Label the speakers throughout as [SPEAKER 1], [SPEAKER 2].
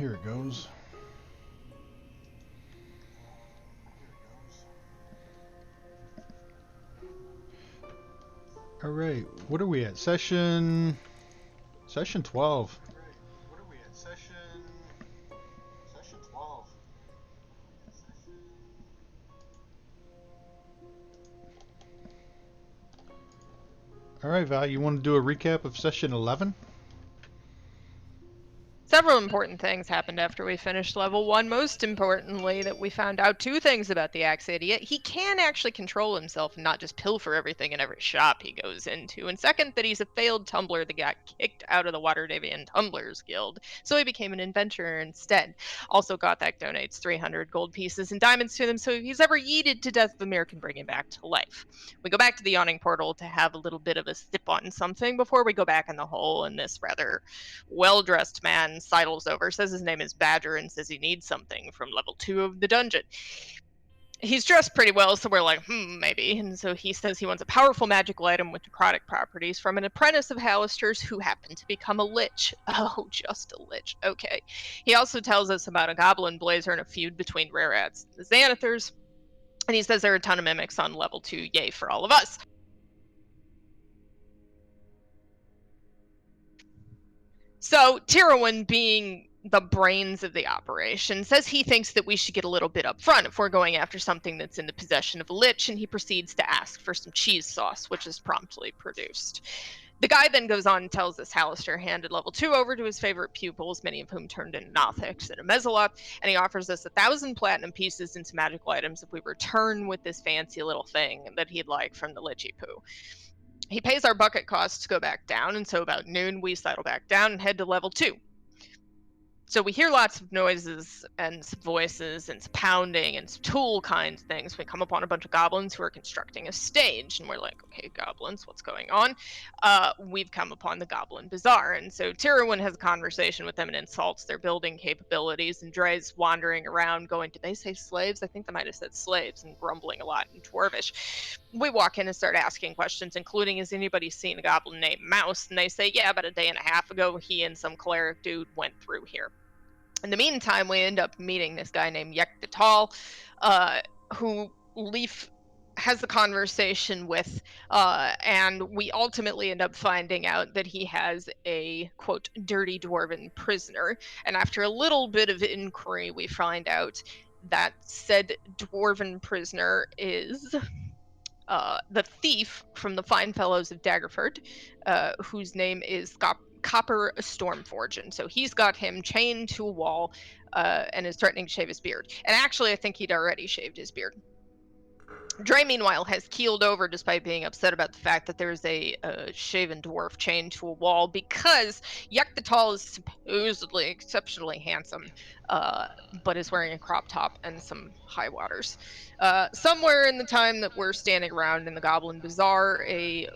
[SPEAKER 1] here it goes. Alright, what are we at? Session 12.
[SPEAKER 2] What are we at? Session 12.
[SPEAKER 1] Alright, Val, you want to do a recap of session 11?
[SPEAKER 3] Several important things happened after we finished level 1. Most importantly, that we found out 2 things about the Axe Idiot. He can actually control himself and not just pilfer everything in every shop he goes into. And second, that he's a failed tumbler that got kicked out of the Waterdhavian Tumblers Guild, so he became an inventor instead. Also, Gothak donates 300 gold pieces and diamonds to them, so if he's ever yeeted to death, Vamir can bring him back to life. We go back to the Yawning Portal to have a little bit of a sip on something before we go back in the hole, and this rather well-dressed man sidles over, says his name is Badger, and says he needs something from level 2 of the dungeon. He's dressed pretty well, so we're like, maybe. And so he says he wants a powerful magical item with necrotic properties from an apprentice of Hallister's who happened to become a lich. Oh, just a lich. Okay. He also tells us about a goblin blazer and a feud between Rare Ads and the Xanathars. And he says there are a ton of mimics on level 2. Yay for all of us. So Tyrowin, being the brains of the operation, says he thinks that we should get a little bit up front if we're going after something that's in the possession of a lich, and he proceeds to ask for some cheese sauce, which is promptly produced. The guy then goes on and tells us Hallister handed level 2 over to his favorite pupils, many of whom turned into Nothics and a Mezzalop, and he offers us 1,000 platinum pieces and some magical items if we return with this fancy little thing that he'd like from the Lichy Poo. He pays our bucket costs to go back down, and so about noon we settle back down and head to level 2. So we hear lots of noises and some voices and some pounding and some tool kind of things. We come upon a bunch of goblins who are constructing a stage, and we're like, okay, goblins, what's going on? We've come upon the Goblin Bazaar, and so Tyrowin has a conversation with them and insults their building capabilities, and Dre's wandering around going, did they say slaves? I think they might have said slaves, and grumbling a lot in Dwarvish. We walk in and start asking questions, including, has anybody seen a goblin named Mouse? And they say, yeah, about a day and a half ago, he and some cleric dude went through here. In the meantime, we end up meeting this guy named Yek the Tall, who Leaf has the conversation with, and we ultimately end up finding out that he has a, quote, dirty dwarven prisoner. And after a little bit of inquiry, we find out that said dwarven prisoner is the thief from the Fine Fellows of Daggerford, whose name is Copper Stormforge. And so he's got him chained to a wall and is threatening to shave his beard. And actually, I think he'd already shaved his beard. Dre, meanwhile, has keeled over despite being upset about the fact that there's a shaven dwarf chained to a wall, because Yek the Tall is supposedly exceptionally handsome, but is wearing a crop top and some high waters. Somewhere in the time that we're standing around in the Goblin Bazaar, a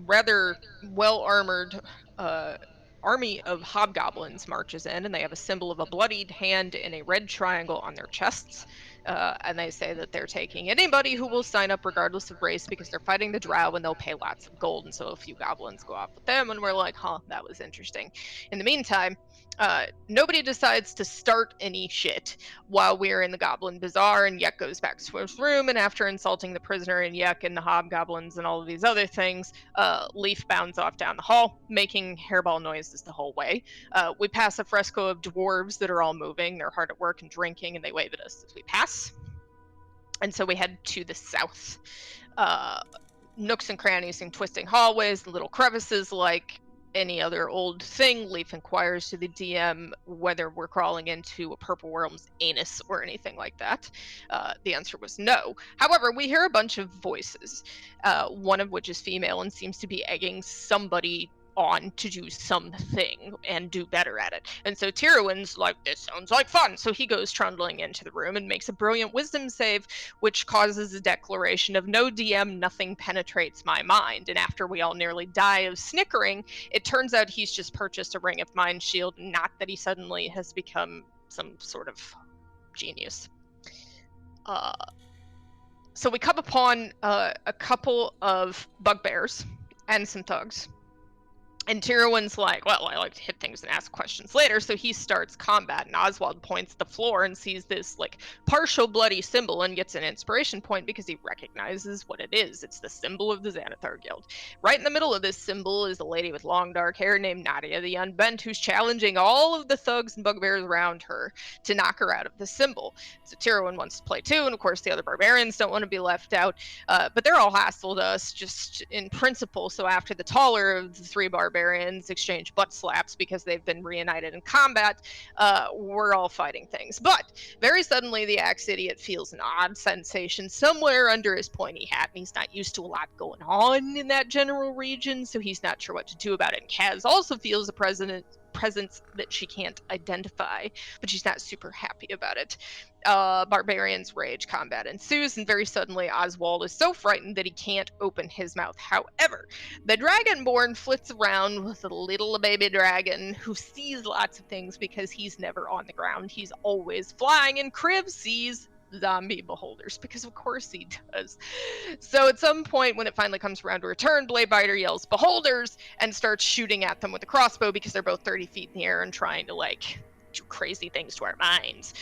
[SPEAKER 3] rather well-armored army of hobgoblins marches in, and they have a symbol of a bloodied hand and a red triangle on their chests. And they say that they're taking anybody who will sign up regardless of race, because they're fighting the drow and they'll pay lots of gold. And so a few goblins go off with them, and we're like, that was interesting. In the meantime, nobody decides to start any shit while we're in the Goblin Bazaar, and Yek goes back to his room, and after insulting the prisoner and Yek and the hobgoblins and all of these other things, Leaf bounds off down the hall, making hairball noises the whole way. We pass a fresco of dwarves that are all moving. They're hard at work and drinking, and they wave at us as we pass. And so we head to the south. Nooks and crannies and twisting hallways, little crevices like any other old thing. Leaf inquires to the DM whether we're crawling into a purple worm's anus or anything like that. The answer was no. However, we hear a bunch of voices, one of which is female and seems to be egging somebody on to do something and do better at it. And so Tyrowin's like, this sounds like fun. So he goes trundling into the room and makes a brilliant wisdom save, which causes a declaration of no DM, nothing penetrates my mind. And after we all nearly die of snickering, it turns out he's just purchased a Ring of Mind Shield, not that he suddenly has become some sort of genius. So we come upon a couple of bugbears and some thugs. And Tyrwin's like, well, I like to hit things and ask questions later, so he starts combat, and Oswald points at the floor and sees this, like, partial bloody symbol and gets an inspiration point because he recognizes what it is. It's the symbol of the Xanathar Guild. Right in the middle of this symbol is a lady with long dark hair named Nadia the Unbent, who's challenging all of the thugs and bugbears around her to knock her out of the symbol. So Tyrwin wants to play too, and of course the other barbarians don't want to be left out, but they're all hostile to us just in principle. So after the taller of the three barbarians exchange butt slaps because they've been reunited in combat, we're all fighting things. But very suddenly, the axe idiot feels an odd sensation somewhere under his pointy hat, and he's not used to a lot going on in that general region, so he's not sure what to do about it. And Kaz also feels a presence that she can't identify, but she's not super happy about it. Barbarians rage, combat ensues, and very suddenly Oswald is so frightened that he can't open his mouth. However, the Dragonborn flits around with a little baby dragon who sees lots of things because he's never on the ground. He's always flying, and Kriv sees zombie beholders because of course he does. So at some point when it finally comes around to return, Bladebiter yells beholders and starts shooting at them with a crossbow because they're both 30 feet in the air and trying to, like, do crazy things to our minds.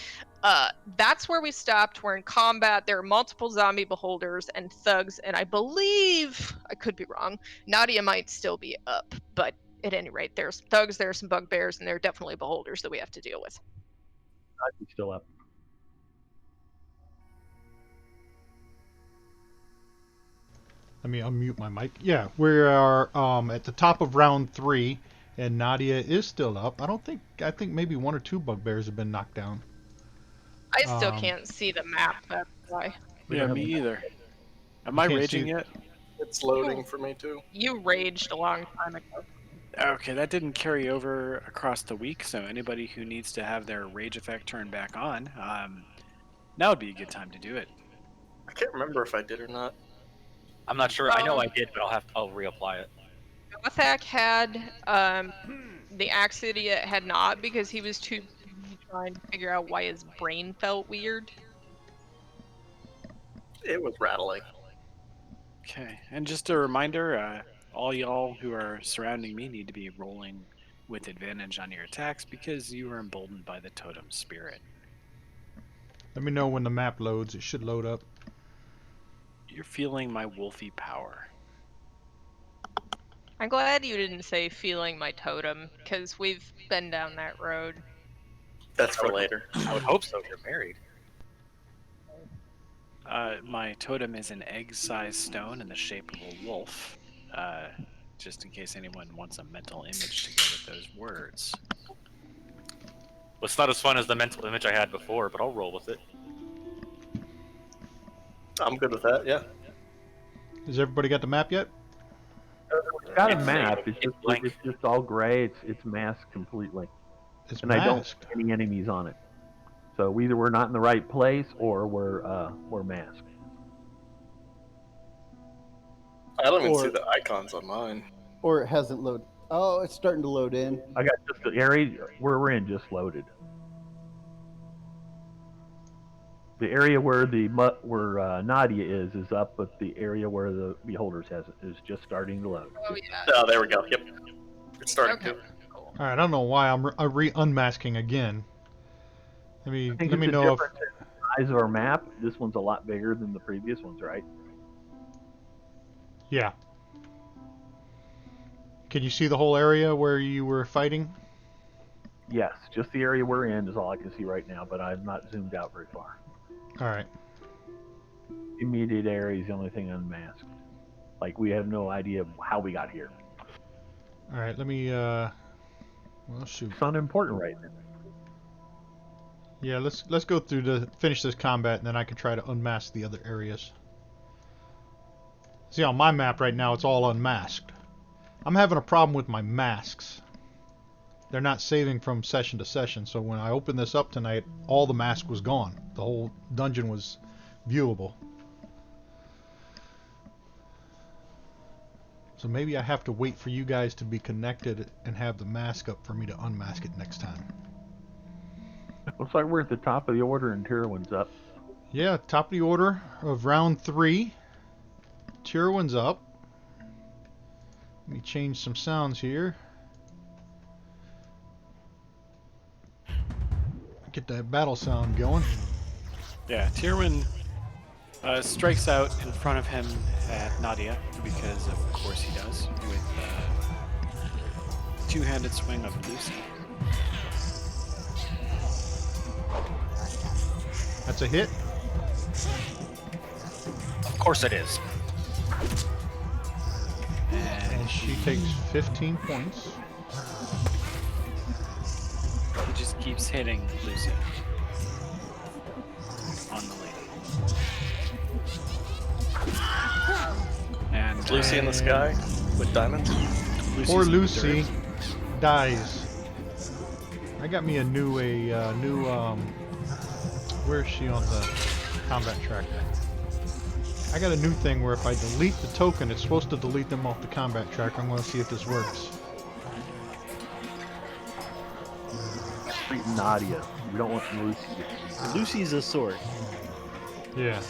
[SPEAKER 3] That's where we stopped. We're in combat. There are multiple zombie beholders and thugs, and I believe, I could be wrong, Nadia might still be up, but at any rate, there's thugs, there's some bugbears, and there are definitely beholders that we have to deal with.
[SPEAKER 4] I'm still up.
[SPEAKER 1] Let me unmute my mic. Yeah, we are at the top of round 3, and Nadia is still up. I think maybe 1 or 2 bugbears have been knocked down.
[SPEAKER 3] I still can't see the map, that's why.
[SPEAKER 5] Yeah, me either. Am I raging yet?
[SPEAKER 2] It's loading for me too.
[SPEAKER 3] You raged a long time ago.
[SPEAKER 5] Okay, that didn't carry over across the week, so anybody who needs to have their rage effect turned back on, now would be a good time to do it.
[SPEAKER 2] I can't remember if I did or not.
[SPEAKER 6] I'm not sure. I know I did, but I'll reapply it.
[SPEAKER 3] Gothak had, the axe idiot had not, because he was too busy trying to figure out why his brain felt weird.
[SPEAKER 2] It was rattling.
[SPEAKER 5] Okay, and just a reminder, all y'all who are surrounding me need to be rolling with advantage on your attacks because you are emboldened by the totem spirit.
[SPEAKER 1] Let me know when the map loads. It should load up.
[SPEAKER 5] You're feeling my wolfy power.
[SPEAKER 3] I'm glad you didn't say feeling my totem, because we've been down that road.
[SPEAKER 2] That's for later.
[SPEAKER 6] I would hope so. You're married.
[SPEAKER 5] My totem is an egg-sized stone in the shape of a wolf, just in case anyone wants a mental image to go with those words.
[SPEAKER 6] Well, it's not as fun as the mental image I had before, but I'll roll with it.
[SPEAKER 2] I'm good with that, yeah.
[SPEAKER 1] Has everybody got the map yet?
[SPEAKER 4] It's got a
[SPEAKER 6] It's
[SPEAKER 4] map.
[SPEAKER 6] blank.
[SPEAKER 4] It's just all gray. It's masked completely,
[SPEAKER 1] It's
[SPEAKER 4] and I don't
[SPEAKER 1] masked.
[SPEAKER 4] see any enemies on it. So either we're not in the right place or we're masked.
[SPEAKER 2] I don't even
[SPEAKER 7] Or-
[SPEAKER 2] see the icons on mine.
[SPEAKER 7] Or it hasn't loaded. Oh, it's starting to load in.
[SPEAKER 4] I got just the area where we're in just loaded. The area where Nadia is up, but the area where the Beholders is just starting to load.
[SPEAKER 3] Oh, yeah.
[SPEAKER 2] Oh, there we go. Yep. It's starting
[SPEAKER 3] Okay.
[SPEAKER 2] to.
[SPEAKER 3] Cool.
[SPEAKER 1] All right, I don't know why I'm re-unmasking again.
[SPEAKER 4] I think
[SPEAKER 1] Let me
[SPEAKER 4] it's a
[SPEAKER 1] know if
[SPEAKER 4] difference in the size of our map. This one's a lot bigger than the previous ones, right?
[SPEAKER 1] yeah. Can you see the whole area where you were fighting?
[SPEAKER 4] Yes, just the area we're in is all I can see right now, but I've not zoomed out very far.
[SPEAKER 1] All right.
[SPEAKER 4] Immediate area is the only thing unmasked. Like, we have no idea how we got here.
[SPEAKER 1] All right. Let me. Well, shoot.
[SPEAKER 4] It's unimportant right now.
[SPEAKER 1] Yeah. Let's go through to finish this combat, and then I can try to unmask the other areas. See, on my map right now, it's all unmasked. I'm having a problem with my masks. They're not saving from session to session, so when I opened this up tonight, all the mask was gone. The whole dungeon was viewable. So maybe I have to wait for you guys to be connected and have the mask up for me to unmask it next time.
[SPEAKER 4] Looks like we're at the top of the order and Tyrwin's up.
[SPEAKER 1] Yeah, top of the order of round 3. Tyrwin's up. Let me change some sounds here. Get that battle sound going.
[SPEAKER 5] Yeah, Tyrwin strikes out in front of him at Nadia, because of course he does, with two-handed swing of Lucy.
[SPEAKER 1] That's a hit.
[SPEAKER 6] Of course it is.
[SPEAKER 1] And she takes 15 points.
[SPEAKER 5] He just keeps hitting Lucy on the lady. And
[SPEAKER 2] Lucy in the sky with diamonds.
[SPEAKER 1] Poor
[SPEAKER 5] Lucy's in the
[SPEAKER 1] Lucy
[SPEAKER 5] dirt.
[SPEAKER 1] dies. I got me a new where is she on the combat tracker? I got a new thing where if I delete the token, it's supposed to delete them off the combat tracker. I'm going to see if this works.
[SPEAKER 4] Treat Nadia. We don't want Lucy.
[SPEAKER 7] Lucy's a sword.
[SPEAKER 1] Yeah.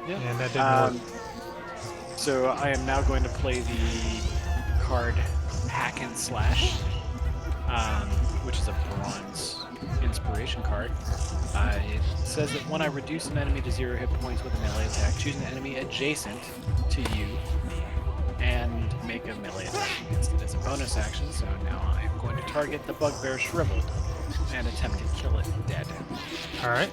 [SPEAKER 5] Yeah.
[SPEAKER 1] And that didn't work.
[SPEAKER 5] So I am now going to play the card Hack and Slash, which is a bronze inspiration card. It says that when I reduce an enemy to 0 hit points with a melee attack, choose an enemy adjacent to you and make a melee attack against it as a bonus action. So now I am going to target the bugbear shriveled and attempt to kill it dead.
[SPEAKER 1] Alright.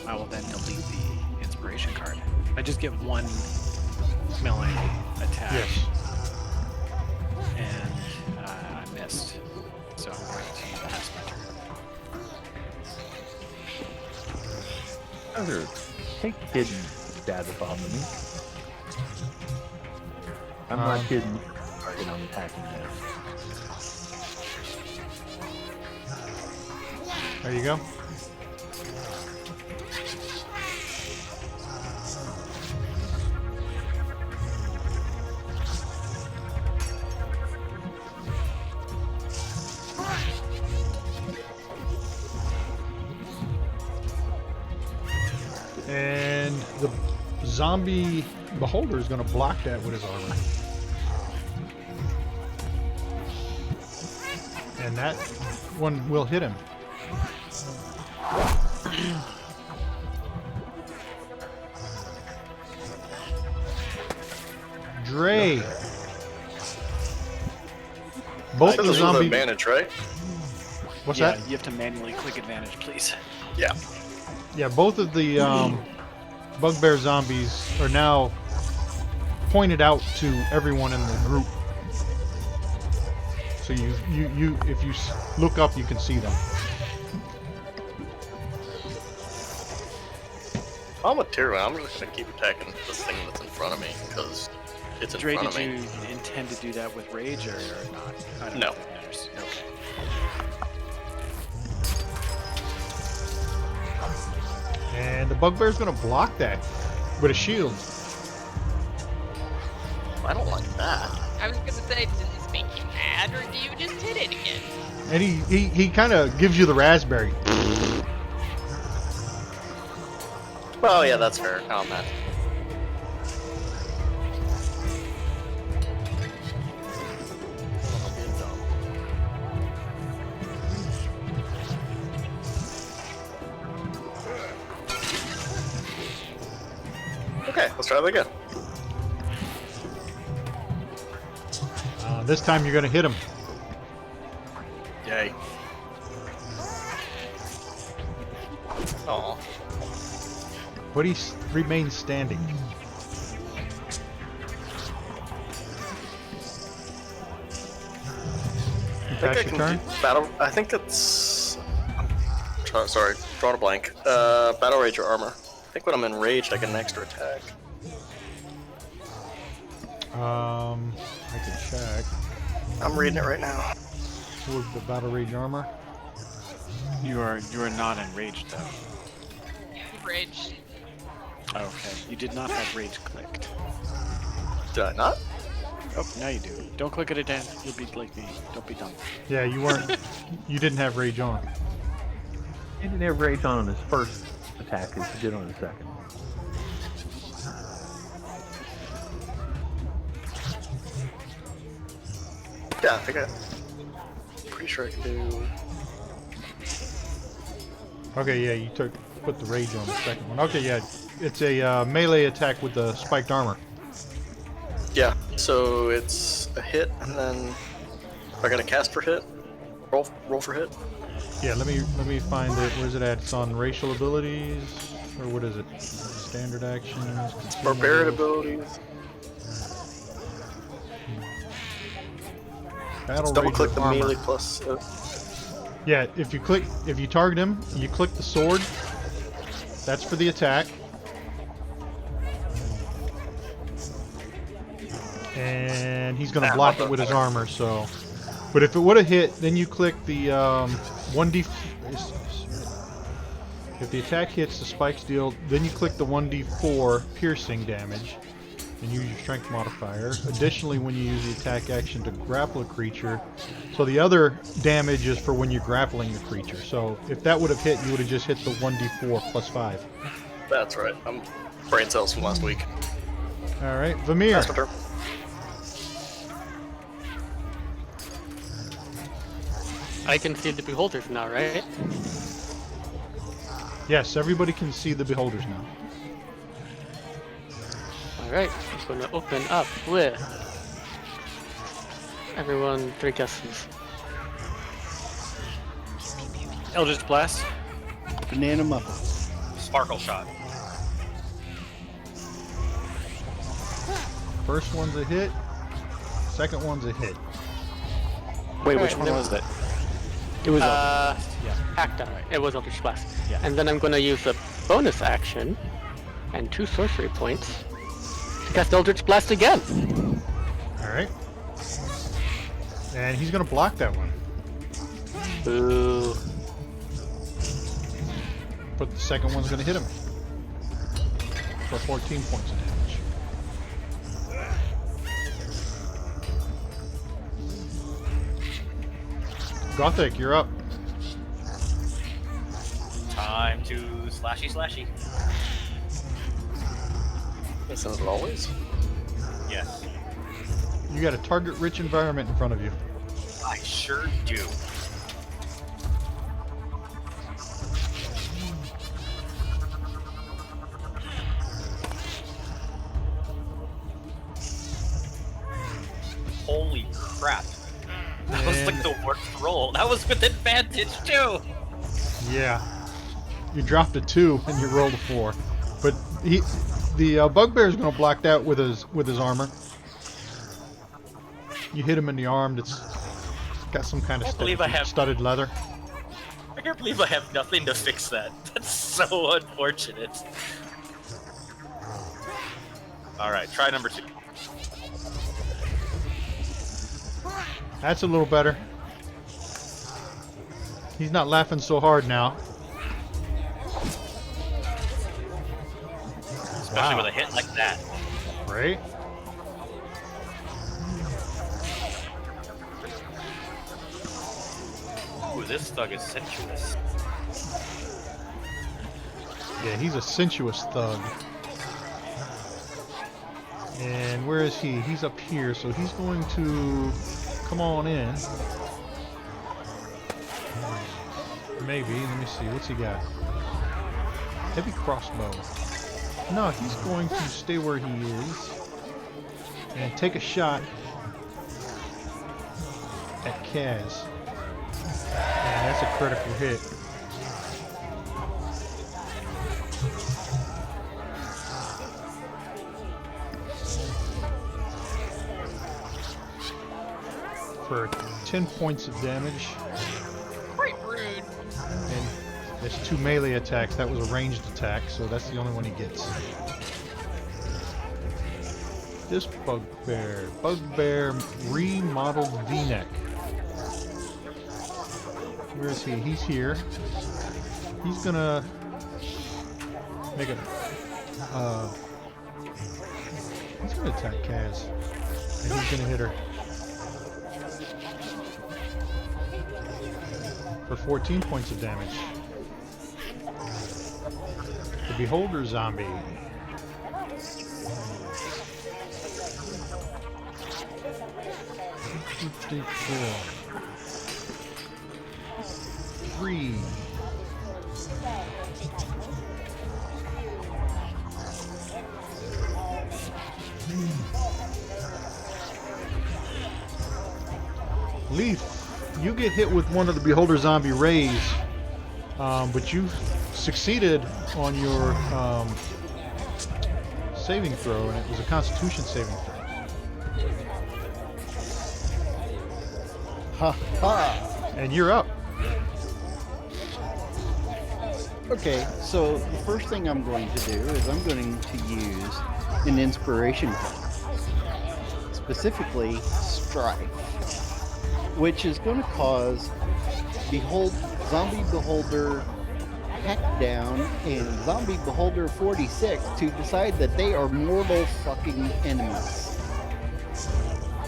[SPEAKER 5] I will then delete the inspiration card. I just get one melee attack.
[SPEAKER 1] Yes.
[SPEAKER 5] And I missed. So I'm going to pass my turn.
[SPEAKER 4] Other, take hidden stab off of me. I'm not hidden target, I'm attacking them.
[SPEAKER 1] There you go. And the zombie beholder is going to block that with his armor. And that one will hit him. Dre. Both
[SPEAKER 2] This
[SPEAKER 1] the
[SPEAKER 2] is
[SPEAKER 1] zombie.
[SPEAKER 2] advantage, right?
[SPEAKER 1] What's
[SPEAKER 5] Yeah,
[SPEAKER 1] that?
[SPEAKER 5] you have to manually click advantage, please.
[SPEAKER 2] Yeah.
[SPEAKER 1] Yeah, both of the bugbear zombies are now pointed out to everyone in the group. So you if you look up, you can see them.
[SPEAKER 2] I'm with Tyrwin. I'm just gonna keep attacking this thing that's in front of me because it's in
[SPEAKER 5] Dre,
[SPEAKER 2] front
[SPEAKER 5] did
[SPEAKER 2] of me.
[SPEAKER 5] you intend to do that with rage or not? I don't
[SPEAKER 2] No.
[SPEAKER 5] know if it matters. Okay.
[SPEAKER 1] And the bugbear's gonna block that with a shield.
[SPEAKER 2] I don't like that.
[SPEAKER 3] I was gonna say, does this make you mad, or do you just hit it again?
[SPEAKER 1] And he kind of gives you the raspberry.
[SPEAKER 2] Well, yeah, that's fair. Now I'm mad. Okay, let's try that again.
[SPEAKER 1] This time you're gonna hit him.
[SPEAKER 2] Yay. Aw.
[SPEAKER 1] But he remains standing. You pass your turn?
[SPEAKER 2] Battle. I think it's. Sorry, drawn a blank. Battle Rage or Armor. I think when I'm enraged, I get an extra attack.
[SPEAKER 1] I can check.
[SPEAKER 2] I'm reading it right now.
[SPEAKER 1] With the battle rage armor.
[SPEAKER 5] You are not enraged though.
[SPEAKER 3] Rage.
[SPEAKER 5] Okay. You did not have rage clicked.
[SPEAKER 2] Did I not?
[SPEAKER 5] Oh, now you do. Don't click it again. You'll be like me. Don't be dumb.
[SPEAKER 1] Yeah, you weren't. You didn't have rage on.
[SPEAKER 4] He didn't have rage on his first attack as he did on his second.
[SPEAKER 2] Yeah, I think pretty sure I can do.
[SPEAKER 1] Okay, yeah, you put the rage on the second one. Okay, yeah, it's a melee attack with the spiked armor.
[SPEAKER 2] Yeah, so it's a hit, and then I got to cast for hit. Roll for hit.
[SPEAKER 1] Yeah, let me find it. Where's it at? It's on racial abilities, or what is it? Standard actions.
[SPEAKER 2] Barbarian abilities.
[SPEAKER 1] Battle
[SPEAKER 2] Double
[SPEAKER 1] Rage
[SPEAKER 2] click
[SPEAKER 1] with
[SPEAKER 2] the
[SPEAKER 1] armor.
[SPEAKER 2] melee plus.
[SPEAKER 1] Yeah, if you target him, you click the sword. That's for the attack. And he's gonna block it with his armor. So, but if it would have hit, then you click the 1d. If the attack hits, the spikes deal. Then you click the 1d4 piercing damage, and use your strength modifier. Additionally, when you use the attack action to grapple a creature, so the other damage is for when you're grappling the creature. So if that would have hit, you would have just hit the 1d4 plus 5.
[SPEAKER 2] That's right. I'm brain cells from last week.
[SPEAKER 1] All right, Vamir.
[SPEAKER 2] That's my turn.
[SPEAKER 8] I can see the beholders now, right?
[SPEAKER 1] Yes, everybody can see the beholders now.
[SPEAKER 8] Alright, I'm gonna open up with everyone 3 guesses.
[SPEAKER 5] Eldritch Blast.
[SPEAKER 7] Banana muffin.
[SPEAKER 6] Sparkle shot.
[SPEAKER 1] First one's a hit. Second one's a hit.
[SPEAKER 5] Wait, which
[SPEAKER 8] Alright,
[SPEAKER 5] one
[SPEAKER 8] then-
[SPEAKER 5] was that?
[SPEAKER 7] It was
[SPEAKER 8] Yeah.
[SPEAKER 1] Yeah.
[SPEAKER 8] Hacked on, right? It was Eldritch Blast.
[SPEAKER 1] Yeah.
[SPEAKER 8] And then I'm gonna use a bonus action and 2 sorcery points to cast Eldritch Blast again.
[SPEAKER 1] All right. And he's gonna block that one.
[SPEAKER 8] Ooh.
[SPEAKER 1] But the second one's gonna hit him for 14 points of damage. Gothic, you're up.
[SPEAKER 6] Time to slashy.
[SPEAKER 2] Isn't it always?
[SPEAKER 6] Yes,
[SPEAKER 1] You got a target-rich environment in front of you.
[SPEAKER 6] I sure do. Holy crap. That was like
[SPEAKER 1] And-
[SPEAKER 6] the worst roll. That was with advantage too.
[SPEAKER 1] Yeah. You dropped a 2 and you rolled a 4. But the bugbear's gonna block that with his armor. You hit him in the arm. It's got some kind of
[SPEAKER 6] I believe I have-
[SPEAKER 1] studded leather.
[SPEAKER 6] I can't believe I have nothing to fix that. That's so unfortunate. Alright, try number 2.
[SPEAKER 1] That's a little better. He's not laughing so hard now.
[SPEAKER 6] Especially with a hit like that.
[SPEAKER 1] Right?
[SPEAKER 6] Ooh, this thug is sensuous.
[SPEAKER 1] Yeah, he's a sensuous thug. And where is he? He's up here, so he's going to come on in. Maybe. Let me see. What's he got? Heavy crossbow. No, he's going to stay where he is and take a shot at Kaz. And that's a critical hit. For 10 points of damage.
[SPEAKER 3] Quite rude.
[SPEAKER 1] And there's 2 melee attacks. That was a ranged attack, so that's the only one he gets. This bugbear remodeled V-neck. Where is he? He's here. He's gonna make a. He's gonna attack Kaz, and he's gonna hit her for 14 points of damage. The Beholder zombie. State 4. 3. Leaf, you get hit with one of the Beholder Zombie rays, but you succeeded on your saving throw, and it was a Constitution saving throw.
[SPEAKER 7] Ha ha!
[SPEAKER 1] And you're up.
[SPEAKER 7] Okay, so the first thing I'm going to do is I'm going to use an inspiration card, specifically Strife, which is going to cause Zombie Beholder Hackdown and Zombie Beholder 46 to decide that they are mortal fucking enemies.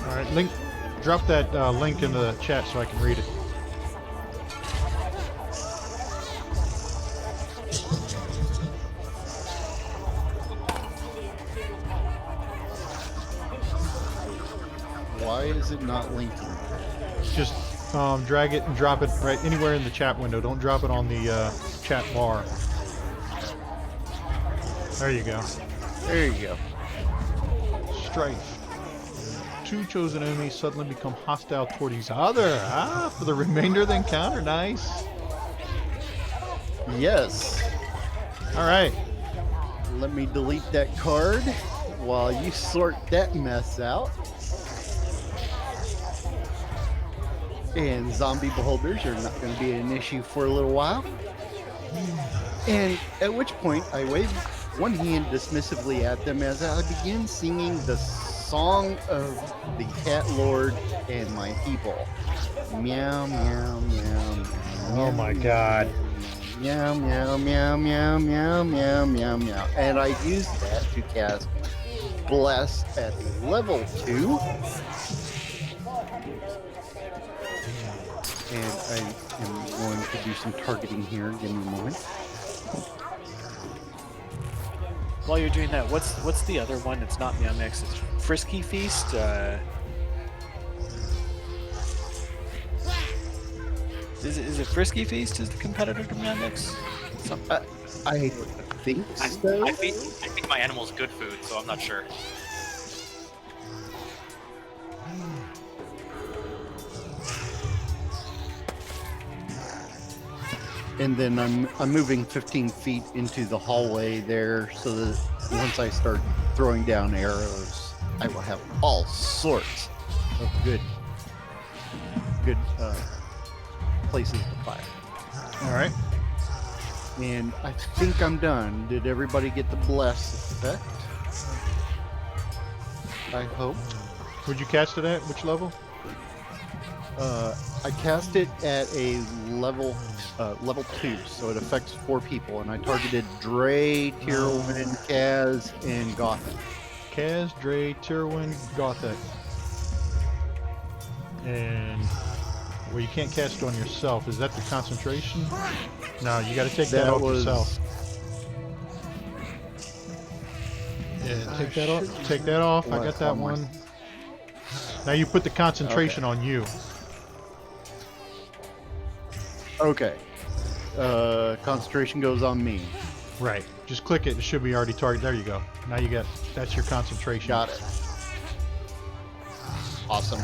[SPEAKER 1] All right, Link, drop that link in the chat so I can read it.
[SPEAKER 7] Why is it not linking?
[SPEAKER 1] Just drag it and drop it right anywhere in the chat window. Don't drop it on the chat bar. There you go.
[SPEAKER 7] There you go.
[SPEAKER 1] Strife. 2 chosen enemies suddenly become hostile toward each other. For the remainder of the encounter. Nice.
[SPEAKER 7] Yes.
[SPEAKER 1] All right.
[SPEAKER 7] Let me delete that card while you sort that mess out. And zombie beholders are not going to be an issue for a little while. And at which point I wave one hand dismissively at them as I begin singing the song of the Cat Lord and my people. Meow, meow, meow, meow.
[SPEAKER 1] Oh my God.
[SPEAKER 7] Meow, meow, meow, meow, meow, meow, meow, meow. And I use that to cast Bless at level 2. And I am going to do some targeting here. Give me a moment.
[SPEAKER 5] While you're doing that, what's the other one that's not Meow Mix? It's Frisky Feast. Is it Frisky Feast? Is the competitor to Meow Mix?
[SPEAKER 7] I think so.
[SPEAKER 6] I feed my animals good food, so I'm not sure.
[SPEAKER 7] And then I'm moving 15 feet into the hallway there, so that once I start throwing down arrows, I will have all sorts of good places to fire.
[SPEAKER 1] All right.
[SPEAKER 7] And I think I'm done. Did everybody get the bless effect? I hope.
[SPEAKER 1] Would you cast it at which level?
[SPEAKER 7] I cast it at a level 2, so it affects 4 people, and I targeted Dre, Tyrwin, Kaz, and Gothic.
[SPEAKER 1] Kaz, Dre, Tyrwin, Gothic. And well, you can't cast it on yourself. Is that the concentration? No, you got to take that off yourself. Yeah, take that off. Take that off. I got that one. Now you put the concentration on you.
[SPEAKER 7] Okay. Concentration goes on me.
[SPEAKER 1] Right. Just click it. It should be already targeted. There you go. Now you got, that's your concentration.
[SPEAKER 7] Got it. Awesome.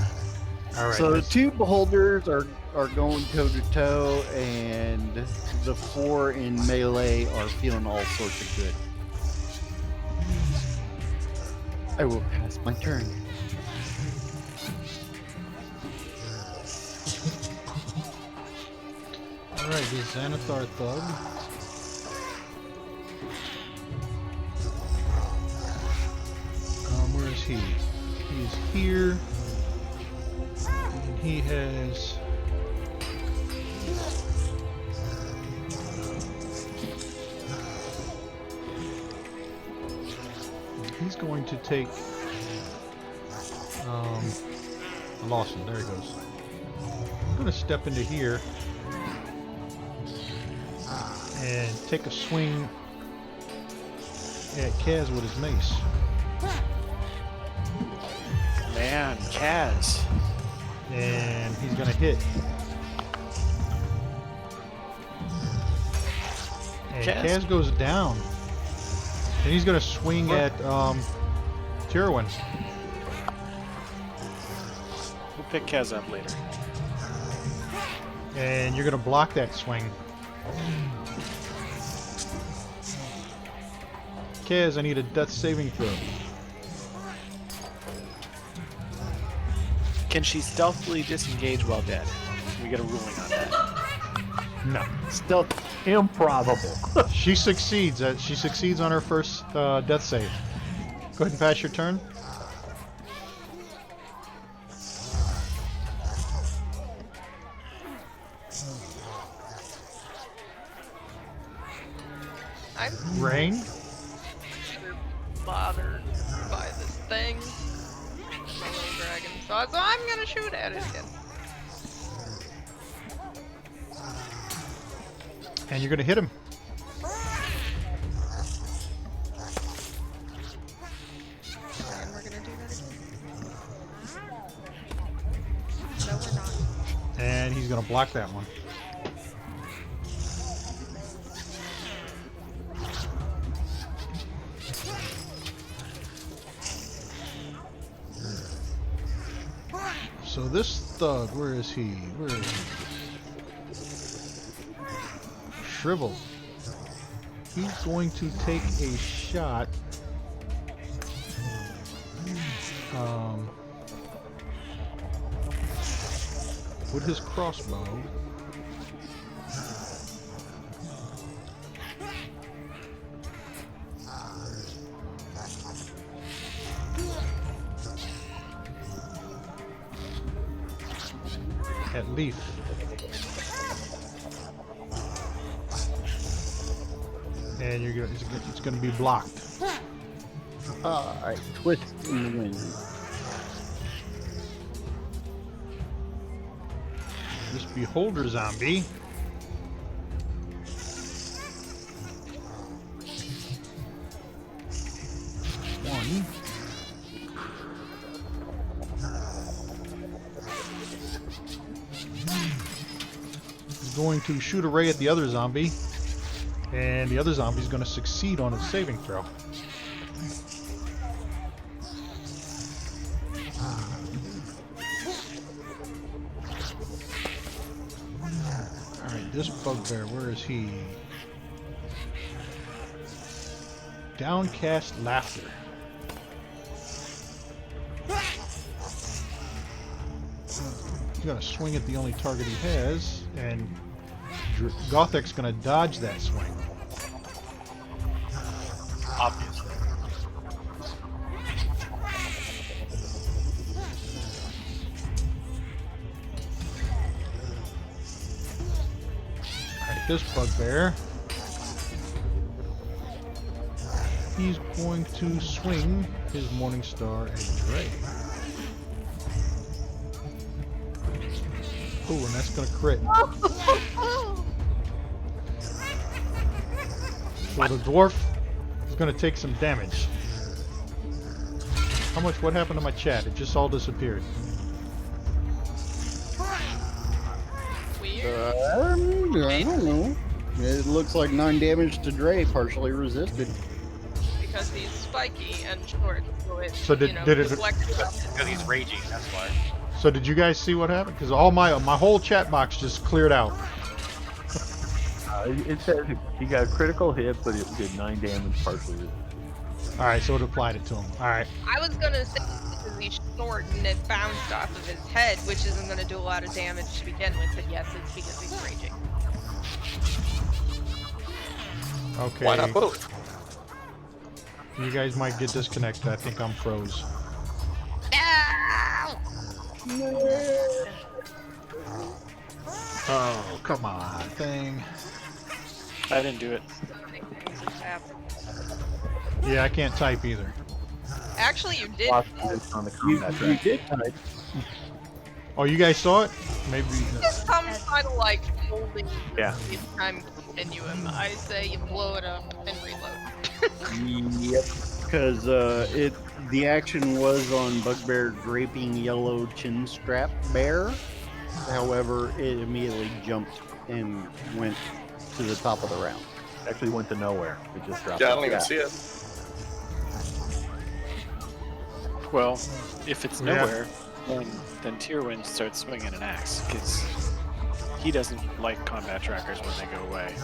[SPEAKER 1] All right.
[SPEAKER 7] So the 2 beholders are going toe to toe, and the 4 in melee are feeling all sorts of good. I will pass my turn.
[SPEAKER 1] Alright, this Xanathar Thug. Where is he? He's here. And he has... He's going to take... I lost him. There he goes. I'm going to step into here and take a swing at Kaz with his mace.
[SPEAKER 5] Man, Kaz.
[SPEAKER 1] And gonna hit. And Kaz goes down. And he's gonna swing at Tyrwin.
[SPEAKER 5] We'll pick Kaz up later.
[SPEAKER 1] And you're gonna block that swing. Kaz, I need a death saving throw.
[SPEAKER 5] Can she stealthily disengage while dead? Can we get a ruling on that?
[SPEAKER 1] No.
[SPEAKER 4] Still improbable.
[SPEAKER 1] She succeeds. She succeeds on her first death save. Go ahead and pass your turn.
[SPEAKER 3] I'm
[SPEAKER 1] Rain.
[SPEAKER 3] super bothered by this thing. My little dragon saw it, so I'm gonna shoot at it again.
[SPEAKER 1] And you're gonna hit him.
[SPEAKER 3] And we're gonna do that again. No, we're not.
[SPEAKER 1] And he's gonna block that one. So this thug, where is he? Where is he? Shrivel. He's going to take a shot. With his crossbow. At Leaf. And it's gonna be blocked.
[SPEAKER 7] Alright, twist in the wind.
[SPEAKER 1] This beholder zombie. One. Is going to shoot a ray at the other zombie. And the other zombie is going to succeed on its saving throw. Alright, this bugbear, where is he? Downcast Laughter. He's going to swing at the only target he has, and Gothic's going to dodge that swing.
[SPEAKER 6] Obviously.
[SPEAKER 1] Alright, this bugbear. He's going to swing his Morning Star at Dre. Oh, and that's going to crit. So the dwarf is going to take some damage. How much? What happened to my chat? It just all disappeared.
[SPEAKER 3] Weird.
[SPEAKER 7] I don't know. It looks like 9 damage to Dre, partially resisted.
[SPEAKER 3] Because he's spiky and short, so it,
[SPEAKER 1] So did it-
[SPEAKER 3] deflected.
[SPEAKER 6] Because he's raging, that's why.
[SPEAKER 1] So did you guys see what happened? Because all my whole chat box just cleared out.
[SPEAKER 4] It says he got a critical hit, but it did 9 damage partially.
[SPEAKER 1] All right, so it applied it to him. All right.
[SPEAKER 3] I was gonna say because he's short and it bounced off of his head, which isn't gonna do a lot of damage to begin with, but yes, it's because he's raging.
[SPEAKER 1] Okay.
[SPEAKER 2] Why not both?
[SPEAKER 1] You guys might get disconnected. I think I'm froze. Oh, come on, thing.
[SPEAKER 5] I didn't do it.
[SPEAKER 3] So many things have happened.
[SPEAKER 1] Yeah, I can't type either.
[SPEAKER 3] Actually, you did.
[SPEAKER 4] Lost this on the combat
[SPEAKER 7] You
[SPEAKER 4] track.
[SPEAKER 7] did type.
[SPEAKER 1] Oh, you guys saw it? Maybe.
[SPEAKER 3] Just some kind of like holding
[SPEAKER 4] Yeah.
[SPEAKER 3] time continuum. I say you blow it up and reload.
[SPEAKER 7] Yep. Because the action was on Bugbear Graping Yellow Chin Strap Bear. However, it immediately jumped and went to the top of the round.
[SPEAKER 4] Actually went to nowhere. It just dropped.
[SPEAKER 2] Yeah, I
[SPEAKER 4] out.
[SPEAKER 2] don't even see it.
[SPEAKER 5] Well, if it's
[SPEAKER 1] Yeah.
[SPEAKER 5] nowhere, then Tyrwin starts swinging an axe because he doesn't like combat trackers when they go away.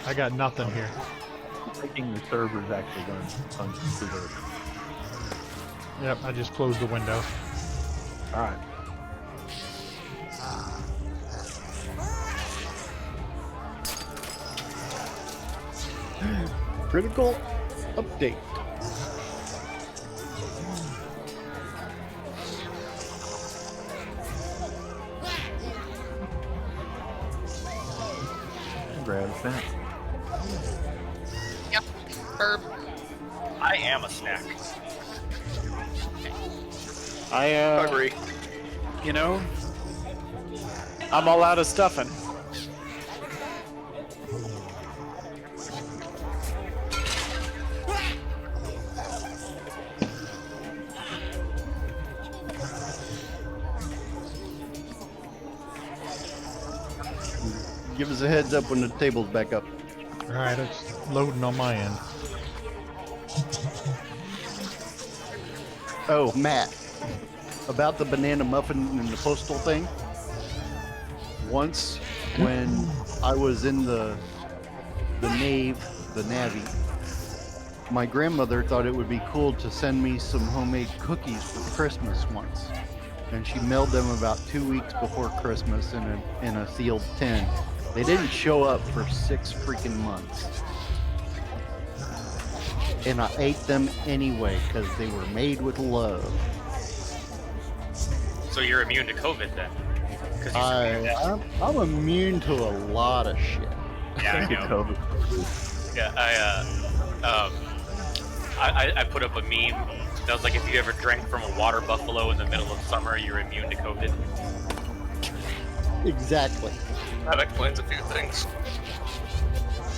[SPEAKER 1] I got nothing here.
[SPEAKER 4] Thinking the server's actually going to the.
[SPEAKER 1] Yep, I just closed the window.
[SPEAKER 4] All right.
[SPEAKER 7] Critical update.
[SPEAKER 4] Grab a snack.
[SPEAKER 3] Yep. Herb.
[SPEAKER 6] I am a snack.
[SPEAKER 5] I
[SPEAKER 2] Agree.
[SPEAKER 5] you know, I'm all out of stuffing.
[SPEAKER 7] Give us a heads up when the table's back up.
[SPEAKER 1] Alright, it's loading on my end.
[SPEAKER 7] Oh, Matt, about the banana muffin and the postal thing. Once, when I was in the Navy, my grandmother thought it would be cool to send me some homemade cookies for Christmas once, and she mailed them about 2 weeks before Christmas in a sealed tin. They didn't show up for 6 freaking months. And I ate them anyway because they were made with love.
[SPEAKER 6] So you're immune to COVID then? 'Cause you survived that.
[SPEAKER 7] I'm immune to a lot of shit.
[SPEAKER 6] Yeah, I know. Yeah, I put up a meme that was like, if you ever drank from a water buffalo in the middle of summer, you're immune to COVID.
[SPEAKER 7] Exactly.
[SPEAKER 2] That explains a few things.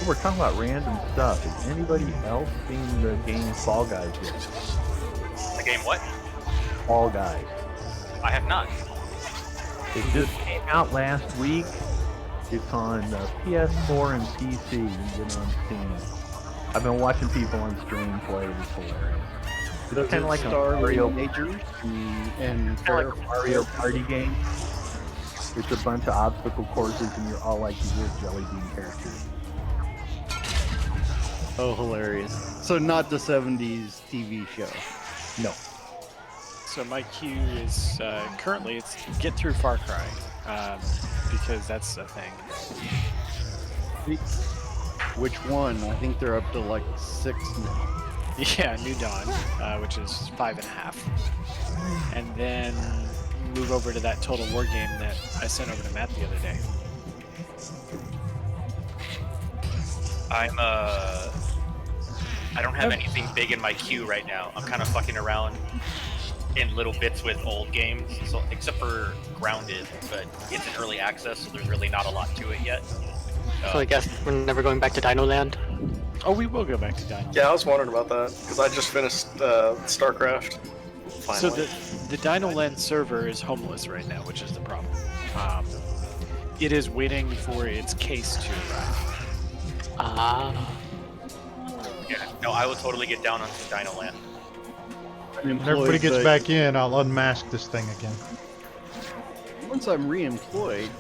[SPEAKER 4] We're talking about random stuff. Has anybody else seen the game Fall Guys yet?
[SPEAKER 6] The game what?
[SPEAKER 4] Fall Guys.
[SPEAKER 6] I have not.
[SPEAKER 4] It just came out last week. It's on PS4 and PC. You can get it on Steam. I've been watching people on stream play. It's hilarious. It's kind of like a Mario,
[SPEAKER 7] Majors and
[SPEAKER 4] kind of like a Mario Party game. It's a bunch of obstacle courses, and you're all like these little jelly bean characters.
[SPEAKER 7] Oh, hilarious. So not the 70s TV show.
[SPEAKER 4] No.
[SPEAKER 5] So my queue is currently it's get through Far Cry because that's a thing.
[SPEAKER 7] Which one? I think they're up to like 6 now.
[SPEAKER 5] Yeah, New Dawn, which is 5.5, and then move over to that Total War game that I sent over to Matt the other day.
[SPEAKER 6] I don't have anything big in my queue right now. I'm kind of fucking around in little bits with old games, so except for Grounded, but it's in early access, so there's really not a lot to it yet.
[SPEAKER 8] So I guess we're never going back to Dino Land.
[SPEAKER 5] Oh, we will go back to Dino.
[SPEAKER 2] Yeah, I was wondering about that because I just finished StarCraft.
[SPEAKER 5] So
[SPEAKER 2] Finally.
[SPEAKER 5] the Dino Land server is homeless right now, which is the problem. It is waiting for its case to arrive.
[SPEAKER 8] Ah.
[SPEAKER 6] Yeah, no, I will totally get down on some Dino Land.
[SPEAKER 1] When everybody gets back in, I'll unmask this thing again.
[SPEAKER 7] Once I'm re-employed,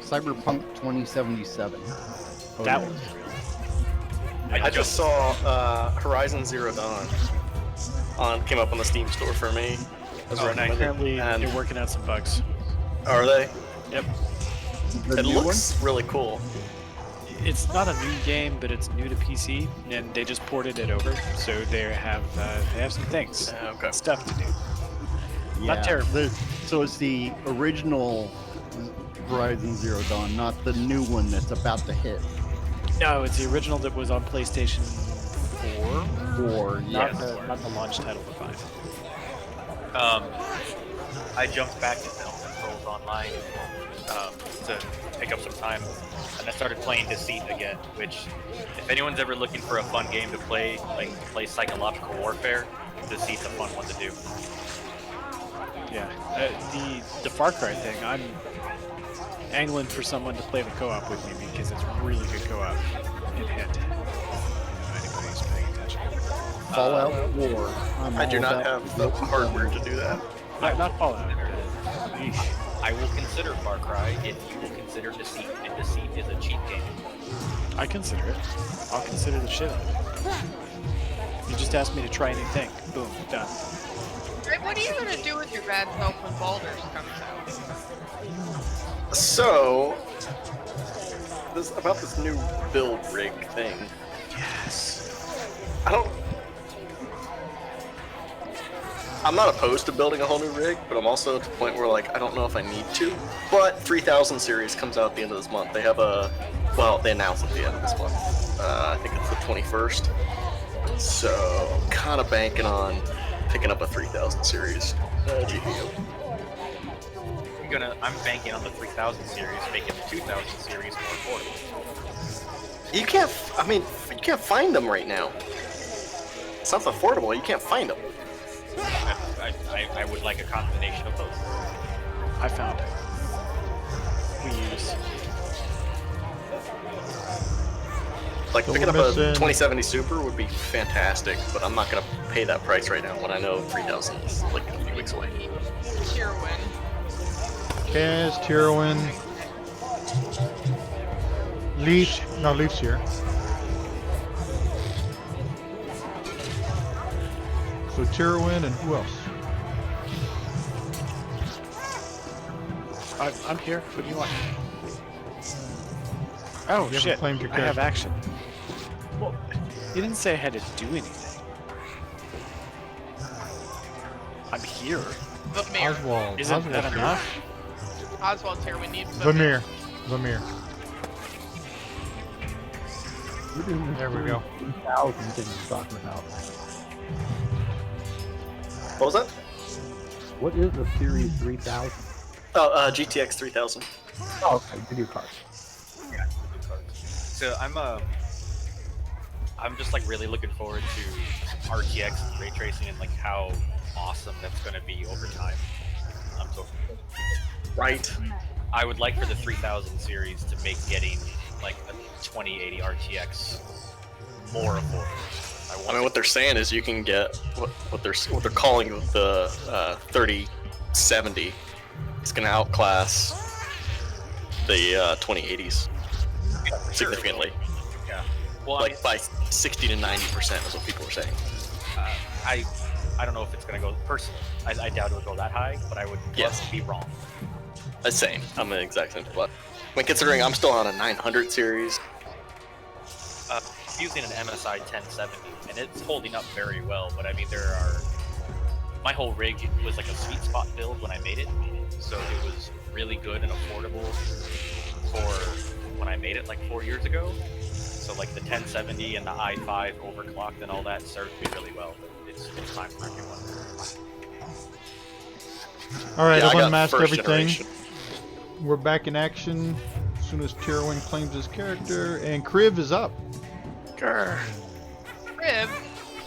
[SPEAKER 7] Cyberpunk 2077. Oh,
[SPEAKER 5] That
[SPEAKER 7] yeah.
[SPEAKER 5] one.
[SPEAKER 2] I just saw Horizon Zero Dawn came up on the Steam store for me. As recommended.
[SPEAKER 5] Apparently,
[SPEAKER 2] And
[SPEAKER 5] they're working out some bugs.
[SPEAKER 2] are they?
[SPEAKER 5] Yep.
[SPEAKER 7] The
[SPEAKER 2] It
[SPEAKER 7] new
[SPEAKER 2] looks really cool.
[SPEAKER 5] It's not a new game, but it's new to PC, and they just ported it over, so they have some things,
[SPEAKER 2] Okay.
[SPEAKER 5] stuff to do.
[SPEAKER 7] one?
[SPEAKER 5] Not terrible.
[SPEAKER 7] So it's the original Horizon Zero Dawn, not the new one that's about to hit.
[SPEAKER 5] No, it's the original that was on PlayStation 4,
[SPEAKER 7] Or
[SPEAKER 5] not,
[SPEAKER 6] Yes.
[SPEAKER 5] the, not the launch title for 5.
[SPEAKER 6] I jumped back into Elder Scrolls Online to pick up some time, and I started playing Deceit again, which, if anyone's ever looking for a fun game to play, like play psychological warfare, Deceit's a fun one to do.
[SPEAKER 5] Yeah. The Far Cry thing, I'm angling for someone to play the co-op with me because it's really good co-op in Hint. Anybody's paying attention.
[SPEAKER 7] Fallout War.
[SPEAKER 2] I do not have the hardware to do that.
[SPEAKER 5] Not Fallout.
[SPEAKER 6] I will consider Far Cry if you will consider Deceit, and Deceit is a cheap game.
[SPEAKER 5] I consider it. I'll consider the shit out of it. You just asked me to try a new thing. Boom, done.
[SPEAKER 3] Right, what are you gonna do with your bad self when Baldur's comes out?
[SPEAKER 2] So, about this new build rig thing.
[SPEAKER 5] Yes.
[SPEAKER 2] I'm not opposed to building a whole new rig, but I'm also at the point where, like, I don't know if I need to. But 3000 series comes out at the end of this month. They have they announced at the end of this month. I think it's the 21st. So, kind of banking on picking up a 3000 series GPU.
[SPEAKER 6] I'm banking on the 3000 series, making the 2000 series more affordable.
[SPEAKER 2] You can't find them right now. It's not affordable, you can't find them.
[SPEAKER 6] I would like a combination of both.
[SPEAKER 5] I found it. We use.
[SPEAKER 2] Like,
[SPEAKER 1] So
[SPEAKER 2] picking
[SPEAKER 1] we're
[SPEAKER 2] up a
[SPEAKER 1] missing-
[SPEAKER 2] 2070 Super would be fantastic, but I'm not gonna pay that price right now when I know 3000 is like a few weeks away.
[SPEAKER 3] Tyrwin.
[SPEAKER 1] Kaz, Tyrwin, Leaf. No, Leaf's here. So Tyrwin and who else?
[SPEAKER 5] I'm here. What do you want? Oh,
[SPEAKER 1] You haven't
[SPEAKER 5] shit.
[SPEAKER 1] claimed your
[SPEAKER 5] I have
[SPEAKER 1] character.
[SPEAKER 5] action. Well, you didn't say I had to do anything. I'm here.
[SPEAKER 3] Vamir.
[SPEAKER 1] Oswald.
[SPEAKER 5] Isn't
[SPEAKER 1] Oswald's
[SPEAKER 5] that
[SPEAKER 1] here.
[SPEAKER 5] enough?
[SPEAKER 3] Oswald's here. We need Vamir.
[SPEAKER 1] Vamir. There we go.
[SPEAKER 4] 3,000 thing you're talking about.
[SPEAKER 2] What was that?
[SPEAKER 4] What is the Series 3000?
[SPEAKER 2] Oh, GTX 3000.
[SPEAKER 4] Oh, okay, video card.
[SPEAKER 6] Yeah, so I'm just like really looking forward to RTX and ray tracing and like how awesome that's going to be over time. So
[SPEAKER 2] Right.
[SPEAKER 6] I would like for the 3000 series to make getting like a 2080 RTX more affordable.
[SPEAKER 2] I mean, what they're saying is you can get what they're calling the 3070. It's gonna outclass the 2080s significantly.
[SPEAKER 6] Yeah. Well,
[SPEAKER 2] Like by 60 to 90% is what people are saying.
[SPEAKER 6] I don't know if it's gonna go personally. I doubt it would go that high, but I would
[SPEAKER 2] Yes.
[SPEAKER 6] be wrong.
[SPEAKER 2] Same. I'm in the exact same spot. I mean, considering I'm still on a 900 series.
[SPEAKER 6] Using an MSI 1070, and it's holding up very well. But I mean, my whole rig was like a sweet spot build when I made it, so it was really good and affordable for when I made it like 4 years ago. So like the 1070 and the i5 overclocked and all that served me really well. But it's time for a new one.
[SPEAKER 1] All right,
[SPEAKER 2] Yeah, I
[SPEAKER 1] I've
[SPEAKER 2] got
[SPEAKER 1] unmasked
[SPEAKER 2] first
[SPEAKER 1] everything.
[SPEAKER 2] generation.
[SPEAKER 1] We're back in action as soon as Tyrwin claims his character, and Kriv is up.
[SPEAKER 3] Crib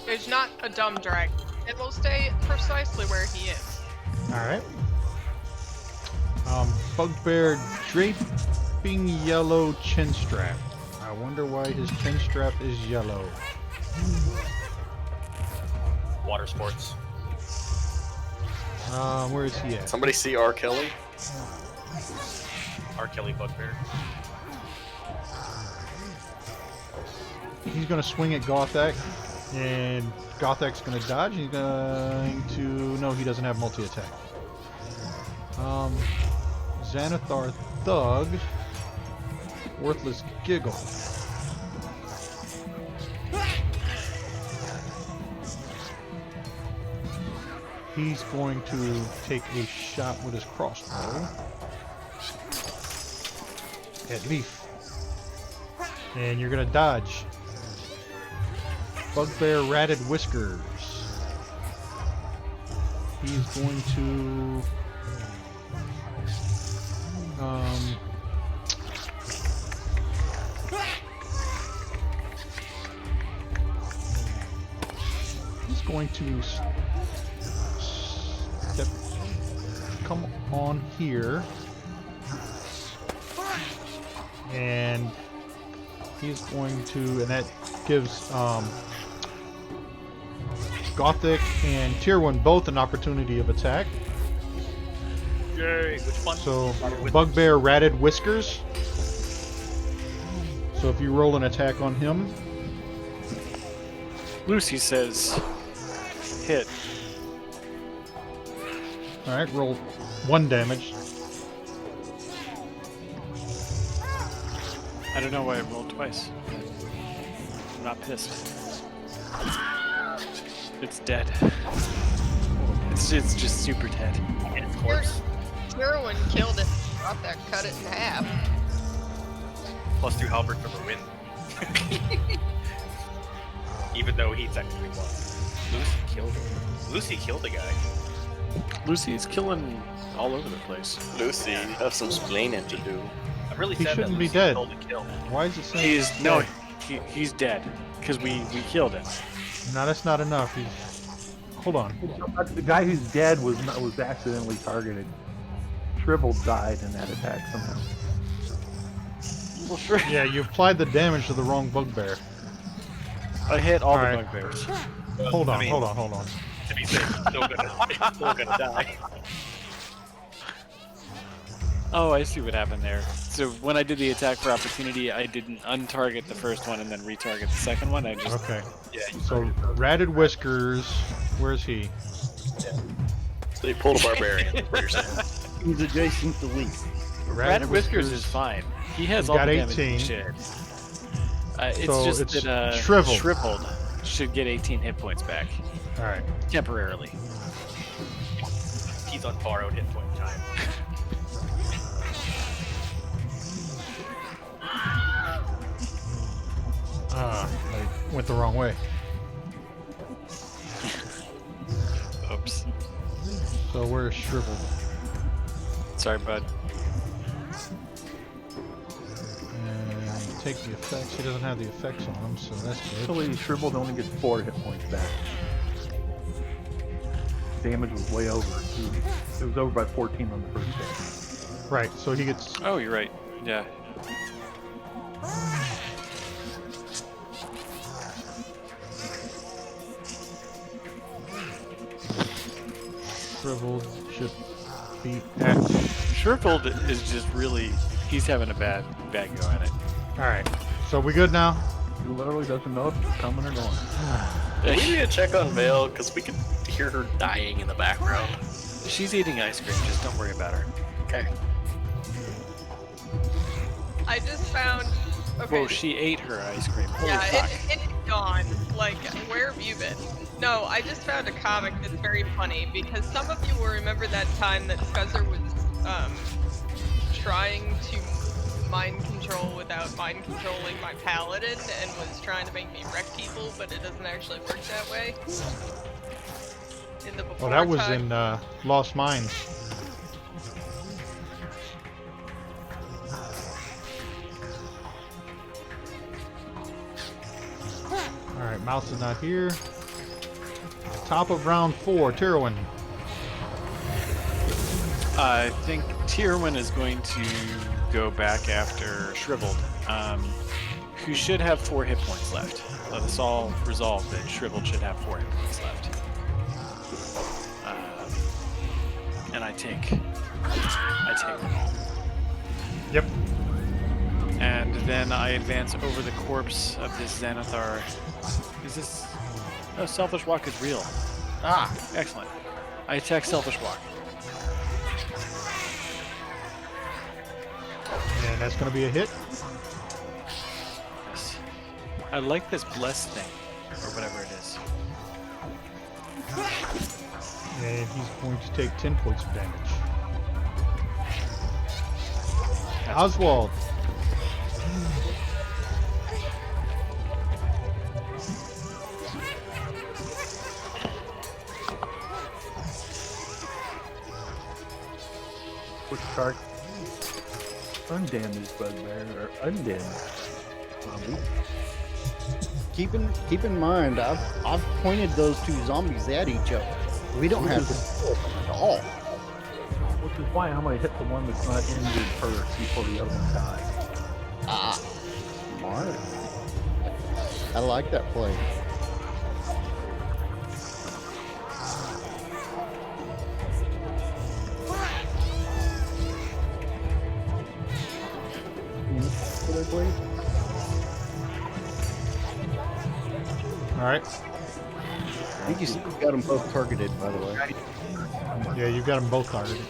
[SPEAKER 3] is not a dumb dragon. It will stay precisely where he is.
[SPEAKER 1] All right. Bugbear draping yellow chin strap. I wonder why his chin strap is yellow.
[SPEAKER 6] Water sports.
[SPEAKER 1] Where is he at?
[SPEAKER 2] Somebody see R. Kelly?
[SPEAKER 6] R. Kelly Bugbear.
[SPEAKER 1] He's gonna swing at Gothak, and Gothak's gonna dodge. He's going to... No, he doesn't have multi-attack. Xanathar Thug. Worthless Giggle. He's going to take a shot with his crossbow at Leaf. And you're gonna dodge. Bugbear Ratted Whiskers. He's going to he's going to step on here. And he's going to, and that gives Gothic and Tier 1 both an opportunity of attack.
[SPEAKER 6] Yay! Which one?
[SPEAKER 1] So, Bugbear Ratted Whiskers. So if you roll an attack on him,
[SPEAKER 5] Lucy says, hit.
[SPEAKER 1] alright, roll 1 damage.
[SPEAKER 5] I don't know why I rolled twice. I'm not pissed. It's dead. It's just super dead.
[SPEAKER 6] And of course,
[SPEAKER 3] Heroin killed it. Drop that, cut it in half.
[SPEAKER 6] +2 halberd for the win. Even though he technically won. Lucy killed the guy.
[SPEAKER 5] Lucy's killing all over the place.
[SPEAKER 2] Lucy, you have some splaining to do.
[SPEAKER 6] I'm really
[SPEAKER 1] He
[SPEAKER 6] sad that
[SPEAKER 1] shouldn't be
[SPEAKER 6] Lucy
[SPEAKER 1] dead.
[SPEAKER 6] stole the kill.
[SPEAKER 1] Why is it saying
[SPEAKER 5] He's dead because we killed him.
[SPEAKER 1] No, that's not enough. Hold on.
[SPEAKER 4] The guy who's dead was accidentally targeted. Shriveled died in that attack somehow.
[SPEAKER 5] Well, sure.
[SPEAKER 1] Yeah, you applied the damage to the wrong bugbear.
[SPEAKER 5] I hit all
[SPEAKER 1] Alright.
[SPEAKER 5] the bugbears.
[SPEAKER 1] Hold on,
[SPEAKER 6] I mean-
[SPEAKER 1] hold on.
[SPEAKER 6] To be safe, still gonna die.
[SPEAKER 5] Oh, I see what happened there. So when I did the attack for opportunity, I didn't untarget the first one and then retarget the second one. I just
[SPEAKER 1] Okay.
[SPEAKER 6] Yeah.
[SPEAKER 1] So, Ratted Whiskers, where's he?
[SPEAKER 2] So you pulled a barbarian. is what you're saying.
[SPEAKER 7] He's adjacent to Lee.
[SPEAKER 5] Ratted Whiskers is fine. He has
[SPEAKER 1] He's
[SPEAKER 5] all
[SPEAKER 1] got
[SPEAKER 5] the damage
[SPEAKER 1] 18.
[SPEAKER 5] he should. It's
[SPEAKER 1] So
[SPEAKER 5] just
[SPEAKER 1] it's
[SPEAKER 5] that
[SPEAKER 1] Shriveled.
[SPEAKER 5] should get 18 hit points back
[SPEAKER 1] Alright.
[SPEAKER 5] temporarily.
[SPEAKER 6] He's on borrowed hit point time.
[SPEAKER 1] I went the wrong way.
[SPEAKER 5] Oops.
[SPEAKER 1] So, where's Shriveled?
[SPEAKER 5] Sorry, bud.
[SPEAKER 1] And take the effects. He doesn't have the effects on him, so that's good.
[SPEAKER 4] Actually, Shriveled only gets 4 hit points back. Damage was way over. It was over by 14 on the first day.
[SPEAKER 1] Right, so he gets...
[SPEAKER 5] Oh, you're right. Yeah.
[SPEAKER 1] Shriveled should be at...
[SPEAKER 5] Shriveled is just really, he's having a bad go at it.
[SPEAKER 1] Alright, so we good now?
[SPEAKER 4] He literally doesn't know if it's coming or going.
[SPEAKER 2] Can we need to check on Vale? Because we could hear her dying in the background.
[SPEAKER 5] She's eating ice cream, just don't worry about her.
[SPEAKER 2] Okay.
[SPEAKER 3] I just found. Okay.
[SPEAKER 5] Whoa, she ate her ice cream. Holy
[SPEAKER 3] Yeah,
[SPEAKER 5] fuck.
[SPEAKER 3] it's gone. Like, where have you been? No, I just found a comic that's very funny because some of you will remember that time that Scuzzer was trying to mind control without mind controlling my paladin and was trying to make me wreck people, but it doesn't actually work that way. In the before
[SPEAKER 1] Oh, that was
[SPEAKER 3] time.
[SPEAKER 1] in Lost Mines. Alright, Mouse is not here. Top of round 4, Tyrwin.
[SPEAKER 5] I think Tyrwin is going to go back after Shriveled, who should have 4 hit points left. Let us all resolve that Shriveled should have 4 hit points left. And I take them all.
[SPEAKER 1] Yep.
[SPEAKER 5] And then I advance over the corpse of this Xanathar. Is this... Oh, Selfish Walk is real. Ah, excellent. I attack Selfish Walk.
[SPEAKER 1] And that's going to be a hit.
[SPEAKER 5] Yes. I like this bless thing, or whatever it is.
[SPEAKER 1] And he's going to take 10 points of damage. Oswald.
[SPEAKER 4] Which shark? Undamaged bugbear or undamaged zombie?
[SPEAKER 7] Keep in mind, I've pointed those two zombies at each other. We don't have to kill them at all.
[SPEAKER 4] Which is why I'm going to hit the one that's not injured first before the other one dies.
[SPEAKER 7] Ah, smart. I like that play. What I play?
[SPEAKER 1] All right.
[SPEAKER 7] I think you still got them both targeted, by the way.
[SPEAKER 1] Yeah, you've got them both targeted.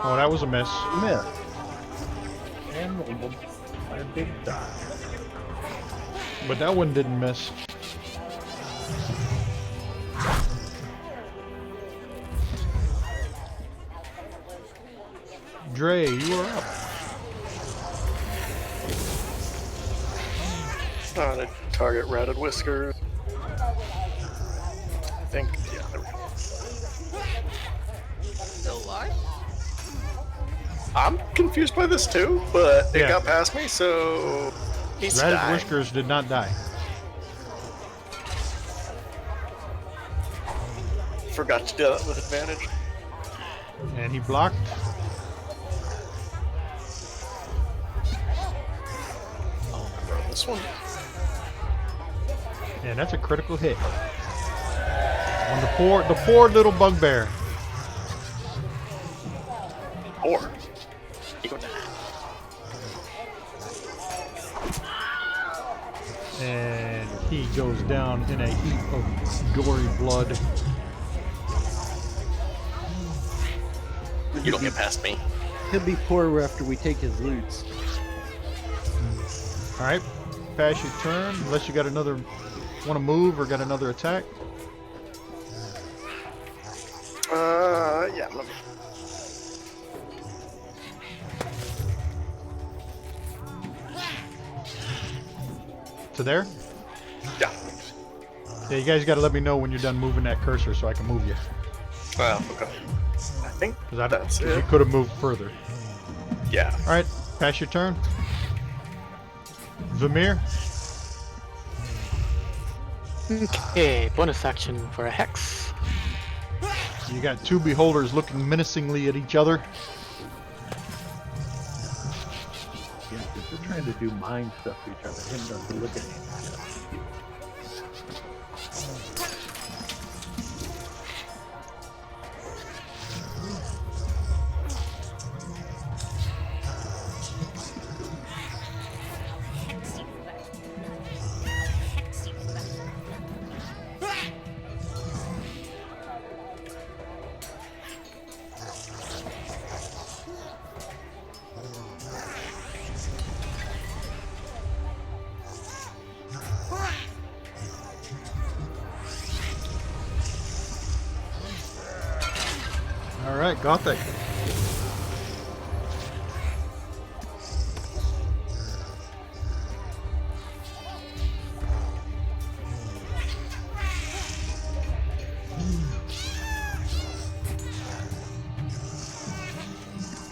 [SPEAKER 1] Oh, that was a miss.
[SPEAKER 7] Miss.
[SPEAKER 4] And a big die.
[SPEAKER 1] But that one didn't miss. Dre, you are up.
[SPEAKER 2] On to target Ratted Whiskers. I think, yeah, there we go.
[SPEAKER 3] Still alive?
[SPEAKER 2] I'm confused by this too, but it
[SPEAKER 1] Yeah.
[SPEAKER 2] got past me, so he's
[SPEAKER 1] Ratted
[SPEAKER 2] dying.
[SPEAKER 1] Whiskers did not die.
[SPEAKER 2] Forgot to do that with advantage.
[SPEAKER 1] And he blocked.
[SPEAKER 2] Bro, this one.
[SPEAKER 1] And that's a critical hit. On the poor little bugbear.
[SPEAKER 2] Or you go down.
[SPEAKER 1] And he goes down in a heap of gory blood.
[SPEAKER 2] You don't get past me.
[SPEAKER 7] He'll be poor after we take his loots.
[SPEAKER 1] Alright, pass your turn, unless you got another, want to move or got another attack.
[SPEAKER 2] Yeah, let me.
[SPEAKER 1] To there?
[SPEAKER 2] Yeah.
[SPEAKER 1] Yeah, you guys got to let me know when you're done moving that cursor so I can move you.
[SPEAKER 2] Well, okay. I think that's
[SPEAKER 1] You
[SPEAKER 2] it.
[SPEAKER 1] could have moved further.
[SPEAKER 2] Yeah.
[SPEAKER 1] Alright, pass your turn. Vamir,
[SPEAKER 8] Okay, bonus action for a hex.
[SPEAKER 1] you got two beholders looking menacingly at each other.
[SPEAKER 4] Yeah, because they're trying to do mind stuff to each other. Him doesn't look at me.
[SPEAKER 1] Alright, Gothic.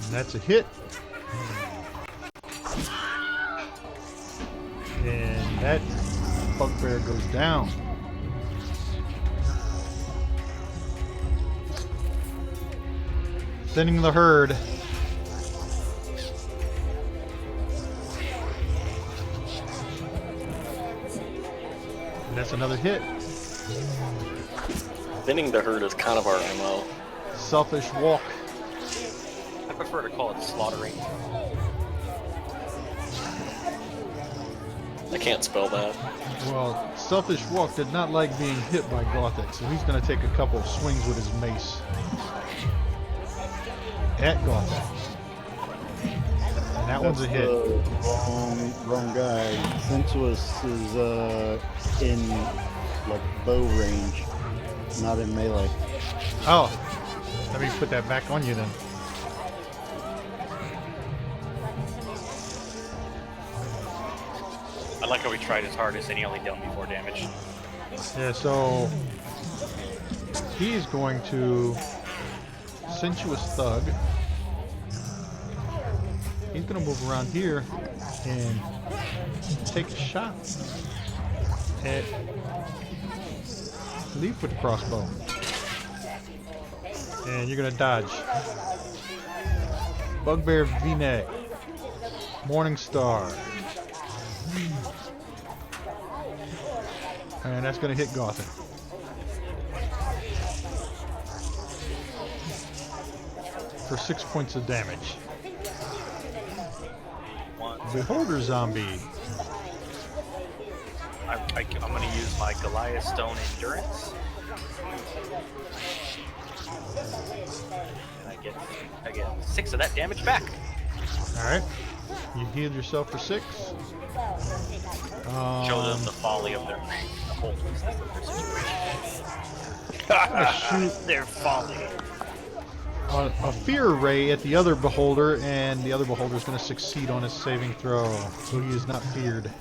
[SPEAKER 1] And that's a hit. And that bugbear goes down. Thinning the herd. And that's another hit.
[SPEAKER 2] Thinning the herd is kind of our MO.
[SPEAKER 1] Selfish walk.
[SPEAKER 6] I prefer to call it slaughtering.
[SPEAKER 2] I can't spell that.
[SPEAKER 1] Well, Selfish Walk did not like being hit by Gothic, so he's going to take a couple of swings with his mace. At Gothic. And that one's a hit.
[SPEAKER 7] Wrong guy. Sensuous is in like bow range, not in melee.
[SPEAKER 1] Oh, let me put that back on you then.
[SPEAKER 6] I like how he tried his hardest and he only dealt me 4 damage.
[SPEAKER 1] Yeah, so he's going to Sensuous Thug. He's going to move around here and take a shot at Leaf with the crossbow. And you're gonna dodge. Bugbear V-neck. Morning Star. And that's gonna hit Gothic. For 6 points of damage. Beholder Zombie.
[SPEAKER 6] I'm going to use my Goliath Stone Endurance. And I get 6 of that damage back.
[SPEAKER 1] Alright. You healed yourself for 6.
[SPEAKER 6] Show them the folly of their hopelessness of their situation.
[SPEAKER 1] Shoot
[SPEAKER 6] Their folly.
[SPEAKER 1] a fear ray at the other beholder, and the other beholder is going to succeed on his saving throw, so he is not feared.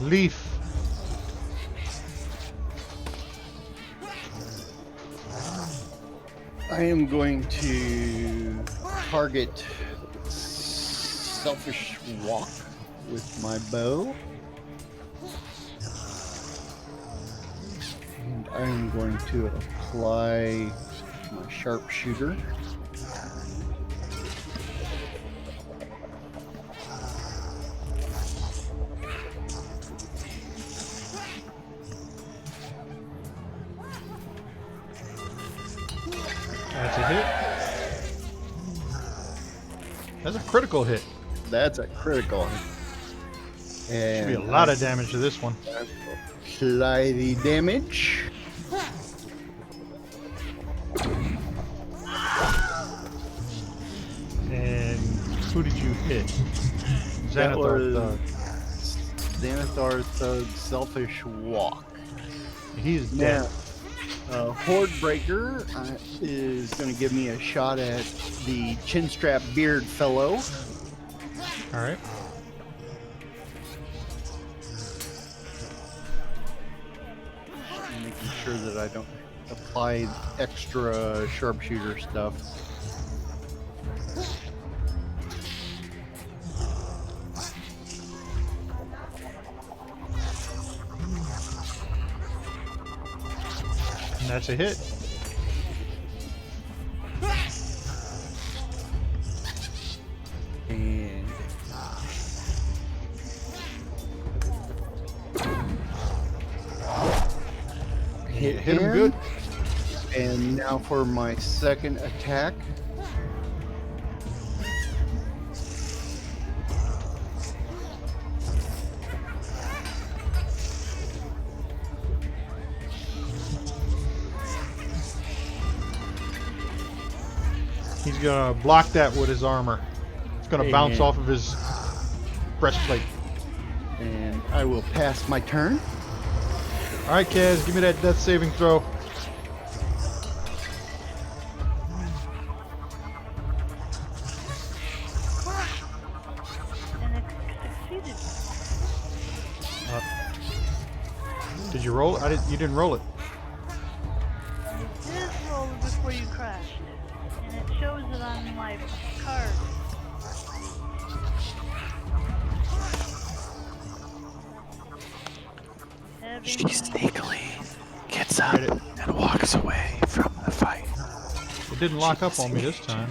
[SPEAKER 1] Leaf.
[SPEAKER 7] I am going to target Selfish Walk with my bow. And I am going to apply my sharpshooter.
[SPEAKER 1] That's a hit. That's a critical hit.
[SPEAKER 7] That's a critical. And
[SPEAKER 1] Should be a lot of damage to this one.
[SPEAKER 7] apply the damage.
[SPEAKER 1] And who did you hit?
[SPEAKER 7] That
[SPEAKER 1] Xanathar
[SPEAKER 7] was
[SPEAKER 1] Thug.
[SPEAKER 7] Xanathar Thug Selfish Walk.
[SPEAKER 1] He's dead.
[SPEAKER 7] Now, Horde Breaker is going to give me a shot at the Chinstrap Beard fellow.
[SPEAKER 1] Alright.
[SPEAKER 7] Making sure that I don't apply extra sharpshooter stuff.
[SPEAKER 1] And that's a hit.
[SPEAKER 7] And
[SPEAKER 1] Hit him good.
[SPEAKER 7] And now for my second attack.
[SPEAKER 1] He's gonna block that with his armor. It's gonna bounce off of his breastplate.
[SPEAKER 7] And I will pass my turn.
[SPEAKER 1] Alright, Kaz, give me that death saving throw.
[SPEAKER 9] And it succeeded.
[SPEAKER 1] Did you roll it? You didn't roll it.
[SPEAKER 9] It did roll before you crashed. And it shows it on my card.
[SPEAKER 5] She sneakily gets up
[SPEAKER 1] Hit it.
[SPEAKER 5] and walks away from the fight.
[SPEAKER 1] It didn't lock up on me this time.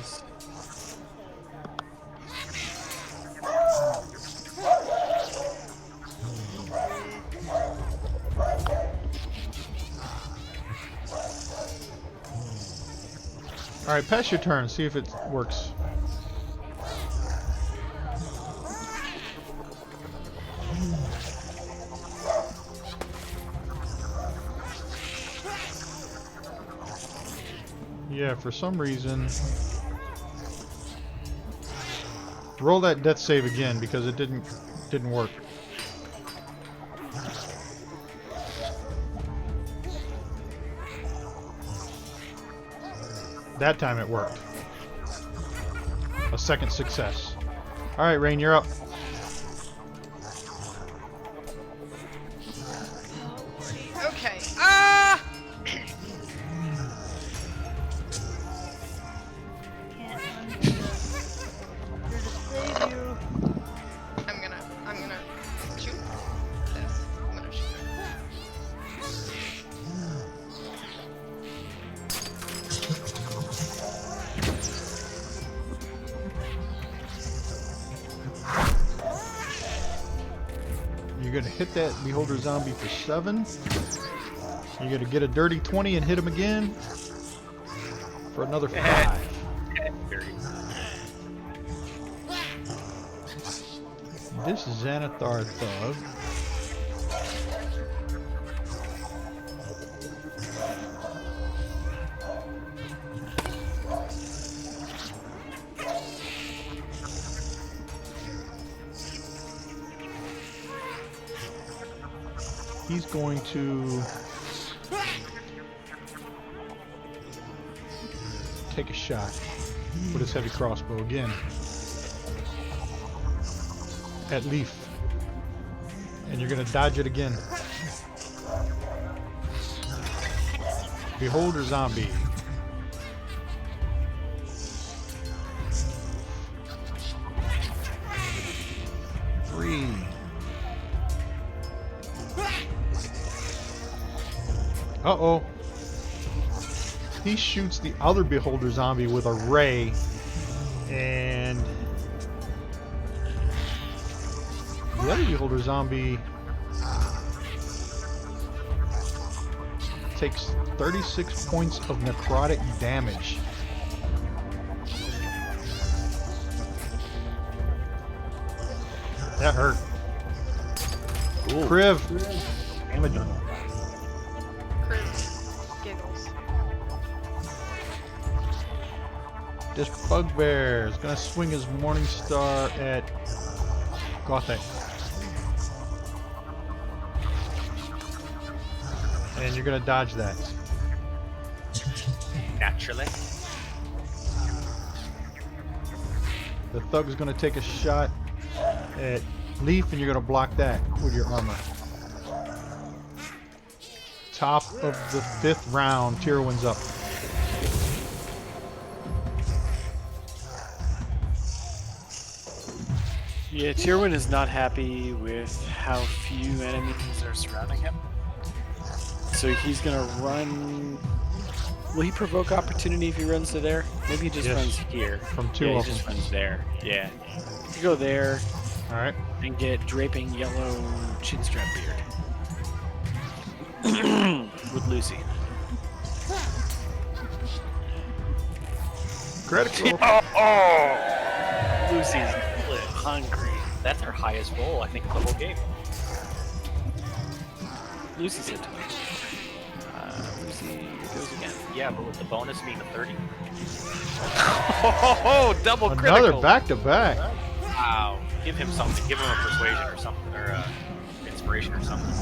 [SPEAKER 1] Alright, pass your turn, see if it works. Yeah, for some reason... Roll that death save again, because it didn't work. That time it worked. A second success. Alright, Rain, you're up.
[SPEAKER 3] Okay.
[SPEAKER 9] Can't run here to save you.
[SPEAKER 1] You're gonna hit that Beholder Zombie for 7. You're gonna get a dirty 20 and hit him again for another 5. This Xanathar Thug. He's going to take a shot with his heavy crossbow again at Leaf. And you're going to dodge it again. Beholder Zombie. Three. Uh-oh. He shoots the other Beholder Zombie with a ray, and the other Beholder Zombie takes 36 points of necrotic damage. That hurt.
[SPEAKER 4] Cool.
[SPEAKER 1] Kriv.
[SPEAKER 4] Damage on him.
[SPEAKER 3] Giggles.
[SPEAKER 1] This bugbear is gonna swing his Morning Star at Gothic. And you're gonna dodge that.
[SPEAKER 6] Naturally.
[SPEAKER 1] The Thug's gonna take a shot at Leaf, and you're gonna block that with your armor. Top of the 5th round, Tyrwin's up.
[SPEAKER 5] Yeah, Tyrwin is not happy with how few enemies are surrounding him. So he's gonna run. Will he provoke opportunity if he runs to there? Maybe he just
[SPEAKER 1] Yes.
[SPEAKER 5] runs here.
[SPEAKER 1] From 2
[SPEAKER 5] Yeah,
[SPEAKER 1] of
[SPEAKER 5] he just
[SPEAKER 1] them.
[SPEAKER 5] runs there. Yeah. You go there
[SPEAKER 1] Alright.
[SPEAKER 5] and get draping yellow chin strap beard with Lucy.
[SPEAKER 1] Critical.
[SPEAKER 5] Lucy's lit, hungry.
[SPEAKER 6] That's her highest roll, I think, of the whole game.
[SPEAKER 5] Lucy's hit 20. Lucy, here goes again.
[SPEAKER 6] Yeah, but with the bonus being a 30.
[SPEAKER 5] Oh, double critical.
[SPEAKER 1] Another back-to-back.
[SPEAKER 6] Wow. Give him something. Give him a persuasion or something, or inspiration or something.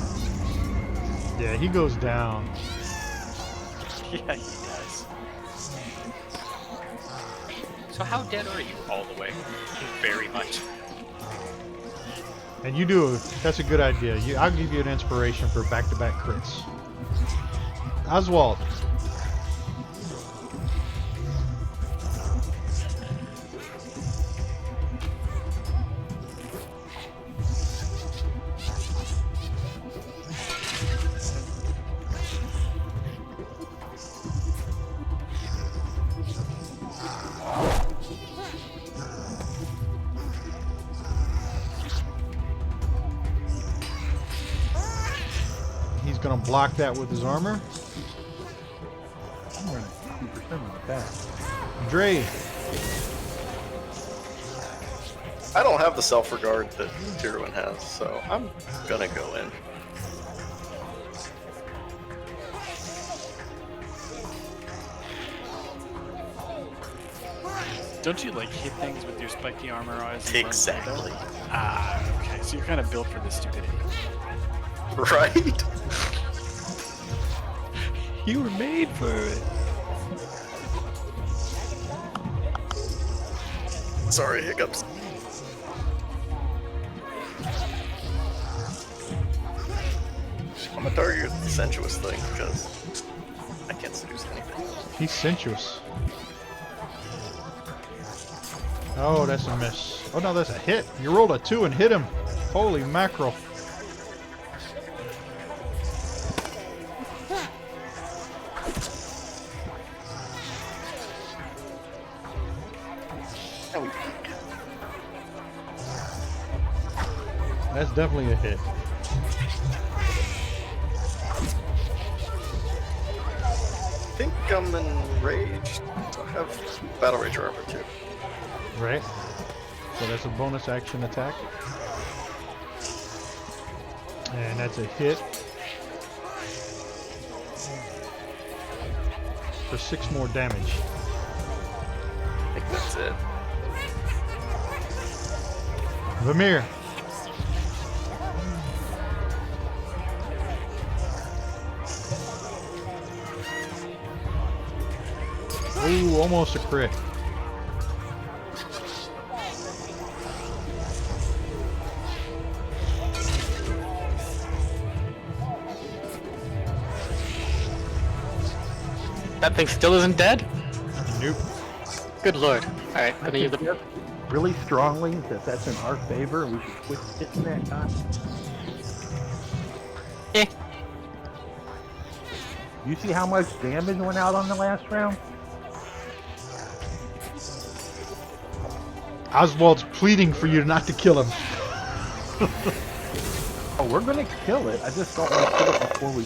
[SPEAKER 1] Yeah, he goes down.
[SPEAKER 5] Yeah, he does.
[SPEAKER 6] So how dead are you all the way? Very much.
[SPEAKER 1] And you do. That's a good idea. I'll give you an inspiration for back-to-back crits. Oswald. He's gonna block that with his armor.
[SPEAKER 4] I'm running 2% on attack.
[SPEAKER 1] Dre.
[SPEAKER 2] I don't have the self-regard that Tyrwin has, so I'm gonna go in.
[SPEAKER 5] Don't you like hit things with your spiky armor as you run through them?
[SPEAKER 2] Exactly.
[SPEAKER 5] Ah, okay. So you're kind of built for this stupidity.
[SPEAKER 2] Right?
[SPEAKER 5] You were made for it.
[SPEAKER 2] Sorry, hiccups. I'm gonna target the sensuous thing because I can't seduce anything.
[SPEAKER 1] He's sensuous. Oh, that's a miss. Oh no, that's a hit. You rolled a 2 and hit him. Holy mackerel. That's definitely a hit.
[SPEAKER 2] think I'm enraged. I have Battle Rage armor too.
[SPEAKER 1] Right. So that's a bonus action attack. And that's a hit. For 6 more damage.
[SPEAKER 2] I think that's it.
[SPEAKER 1] Vamir. Ooh, almost a crit.
[SPEAKER 8] That thing still isn't dead?
[SPEAKER 1] Nope.
[SPEAKER 8] Good lord. Alright,
[SPEAKER 4] I
[SPEAKER 8] gonna use the.
[SPEAKER 4] suggest really strongly that that's in our favor. We should quit hitting that guy.
[SPEAKER 8] Eh.
[SPEAKER 4] You see how much damage went out on the last round?
[SPEAKER 1] Oswald's pleading for you not to kill him.
[SPEAKER 4] Oh, we're gonna kill it. I just don't want to kill it before we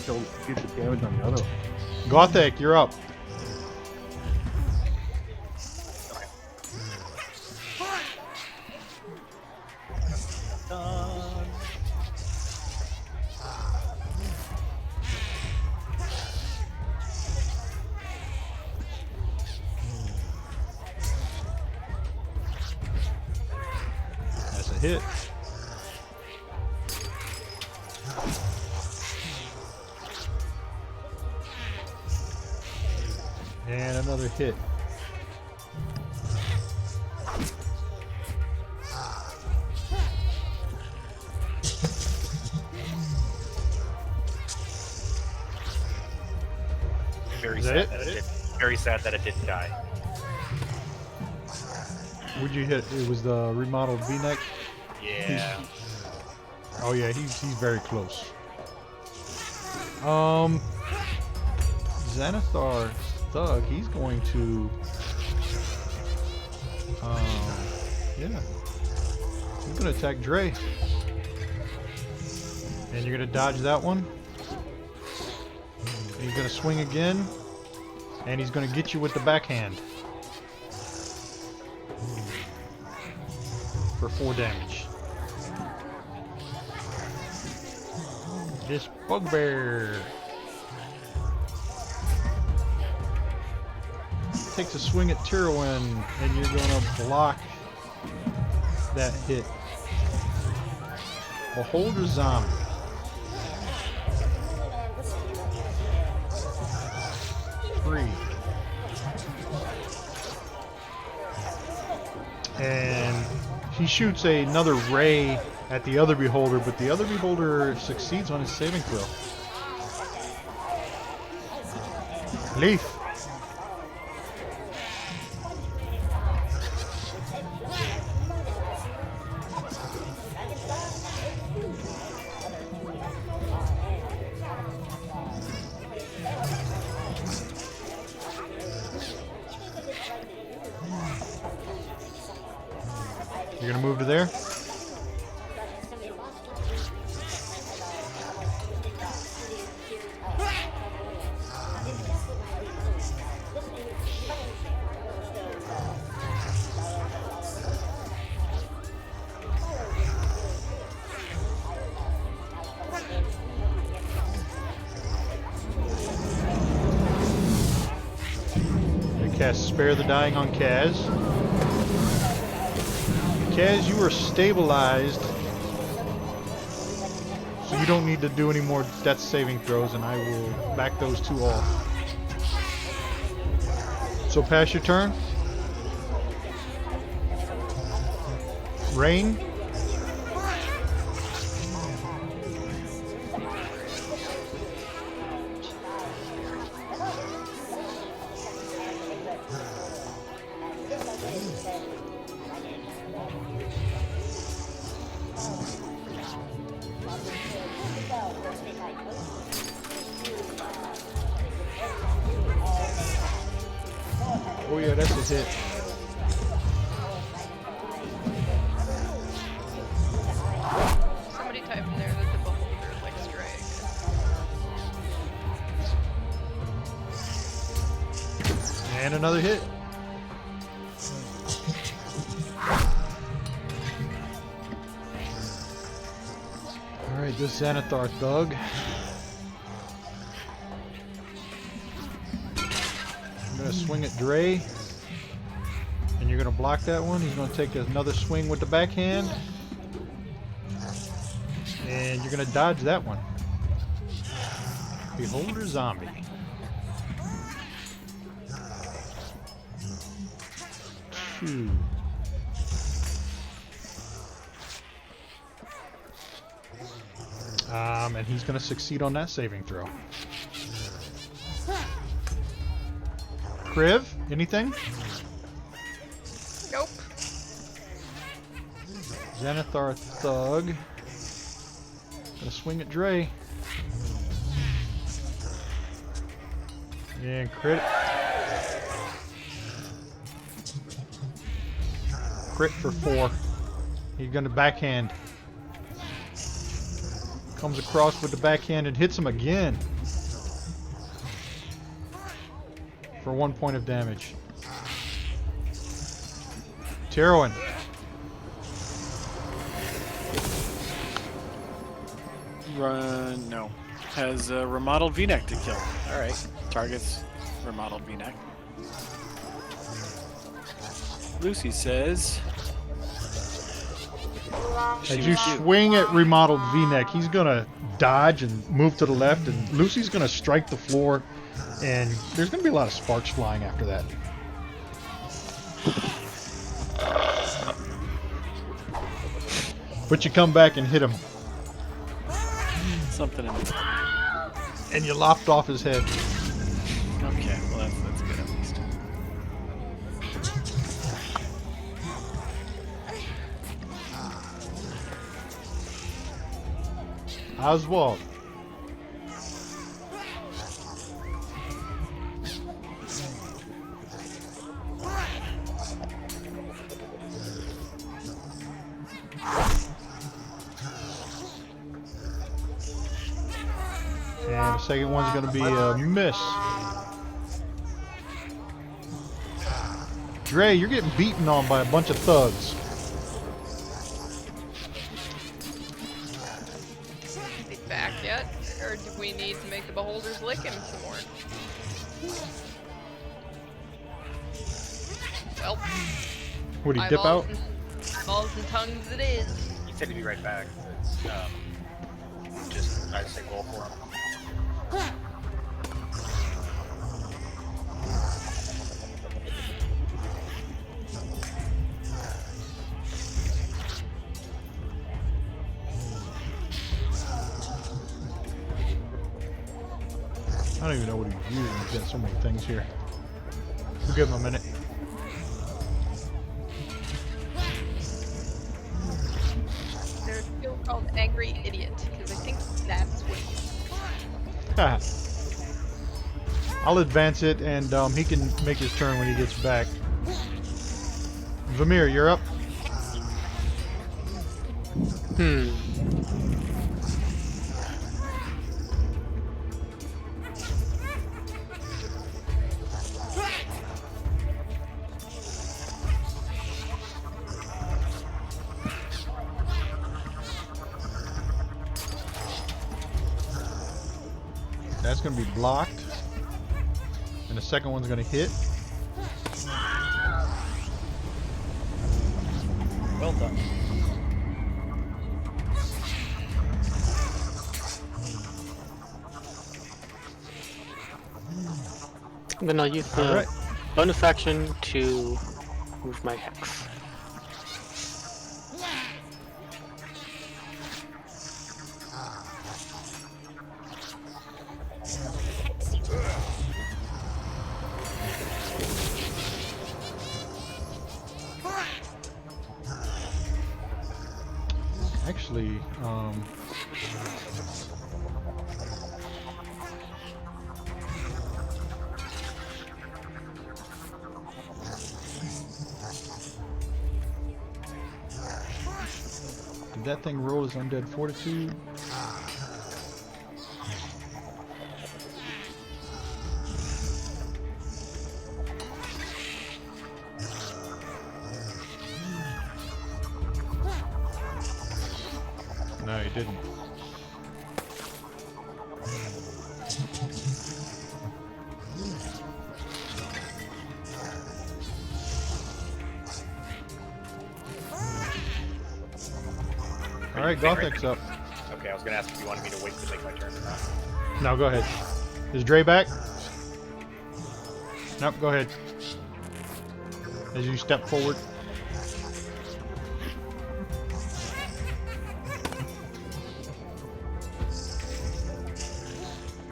[SPEAKER 4] get the damage on the other one.
[SPEAKER 1] Gothic, you're up. That's a hit. And another hit.
[SPEAKER 6] Very
[SPEAKER 1] Is that
[SPEAKER 6] sad
[SPEAKER 1] it?
[SPEAKER 6] that it did. Very sad that it didn't die.
[SPEAKER 1] What'd you hit? It was the remodeled V-neck?
[SPEAKER 6] Yeah.
[SPEAKER 1] Oh yeah, he's very close. Xanathar Thug, he's going to yeah. He's gonna attack Dre. And you're gonna dodge that one. And he's gonna swing again. And he's gonna get you with the backhand. For 4 damage. This bugbear takes a swing at Tyrwin, and you're gonna block that hit. Beholder Zombie. Free. And he shoots another ray at the other beholder, but the other beholder succeeds on his saving throw. Leaf. You're gonna move to there? You cast Spare the Dying on Kaz. Kaz, you are stabilized, so you don't need to do any more death saving throws, and I will back those 2 off. So pass your turn. Rain. Oh yeah, that's a hit.
[SPEAKER 3] Somebody type in there that the beholder likes Drake.
[SPEAKER 1] And another hit. Alright, this Xanathar thug. I'm gonna swing at Dre. And you're gonna block that one. He's gonna take another swing with the backhand. And you're gonna dodge that one. Beholder Zombie. Two. And he's going to succeed on that saving throw. Kriv, anything?
[SPEAKER 3] Nope.
[SPEAKER 1] Xanathar Thug. Gonna swing at Dre. And crit. Crit for 4. He's gonna backhand. Comes across with the backhand and hits him again. For 1 point of damage. Tyrowin.
[SPEAKER 5] Run, no. Has a remodeled V-neck to kill. Alright. Targets remodeled V-neck. Lucy says...
[SPEAKER 1] As you swing at remodeled V-neck, he's gonna dodge and move to the left, and Lucy's gonna strike the floor, and there's gonna be a lot of sparks flying after that. But you come back and hit him.
[SPEAKER 5] Something in the...
[SPEAKER 1] And you lopped off his head.
[SPEAKER 5] Okay, well that's good at least.
[SPEAKER 1] Oswald. And the second one's going to be a miss. Dre, you're getting beaten on by a bunch of thugs.
[SPEAKER 3] Is he back yet? Or do we need to make the beholders lick him some more? Well,
[SPEAKER 1] Would he dip out?
[SPEAKER 3] Balls and tongues it is.
[SPEAKER 6] He said he'd be right back. But, just, I'd say roll for him.
[SPEAKER 1] I don't even know what he's using. He's got so many things here. We'll give him a minute.
[SPEAKER 3] There's a skill called Angry Idiot, because I think that's what
[SPEAKER 1] I'll advance it, and he can make his turn when he gets back. Vamir, you're up. That's going to be blocked. And the second one's going to hit.
[SPEAKER 6] Well done.
[SPEAKER 8] Then I'll use the bonus action to move my hex.
[SPEAKER 1] Actually, did that thing roll his undead fortitude? didn't. Alright, Gothic's up.
[SPEAKER 6] Okay, I was gonna ask if you wanted me to wait to make my turn or not.
[SPEAKER 1] No, go ahead. Is Dre back? Nope, go ahead. As you step forward.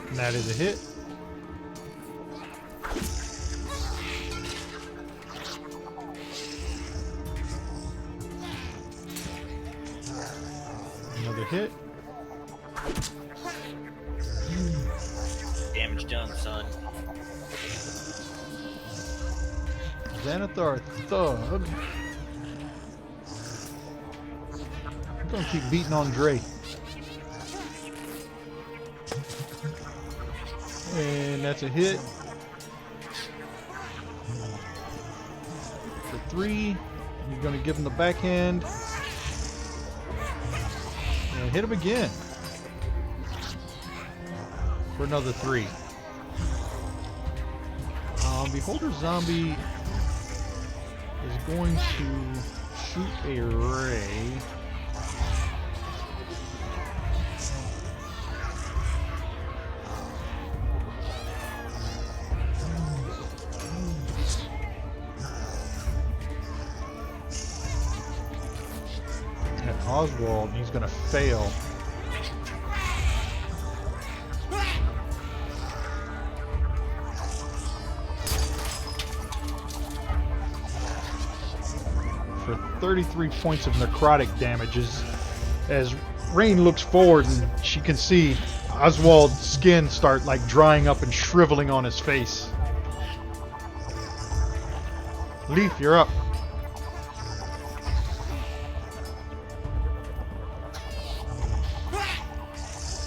[SPEAKER 1] And that is a hit. Another hit.
[SPEAKER 6] Damage done, son.
[SPEAKER 1] Xanathar Thug. I'm gonna keep beating on Dre. And that's a hit. For 3. You're gonna give him the backhand. And hit him again. For another 3. Beholder Zombie is going to shoot a ray. At Oswald, and he's going to fail. For 33 points of necrotic damages as Rain looks forward and she can see Oswald's skin start like drying up and shriveling on his face. Leaf, you're up.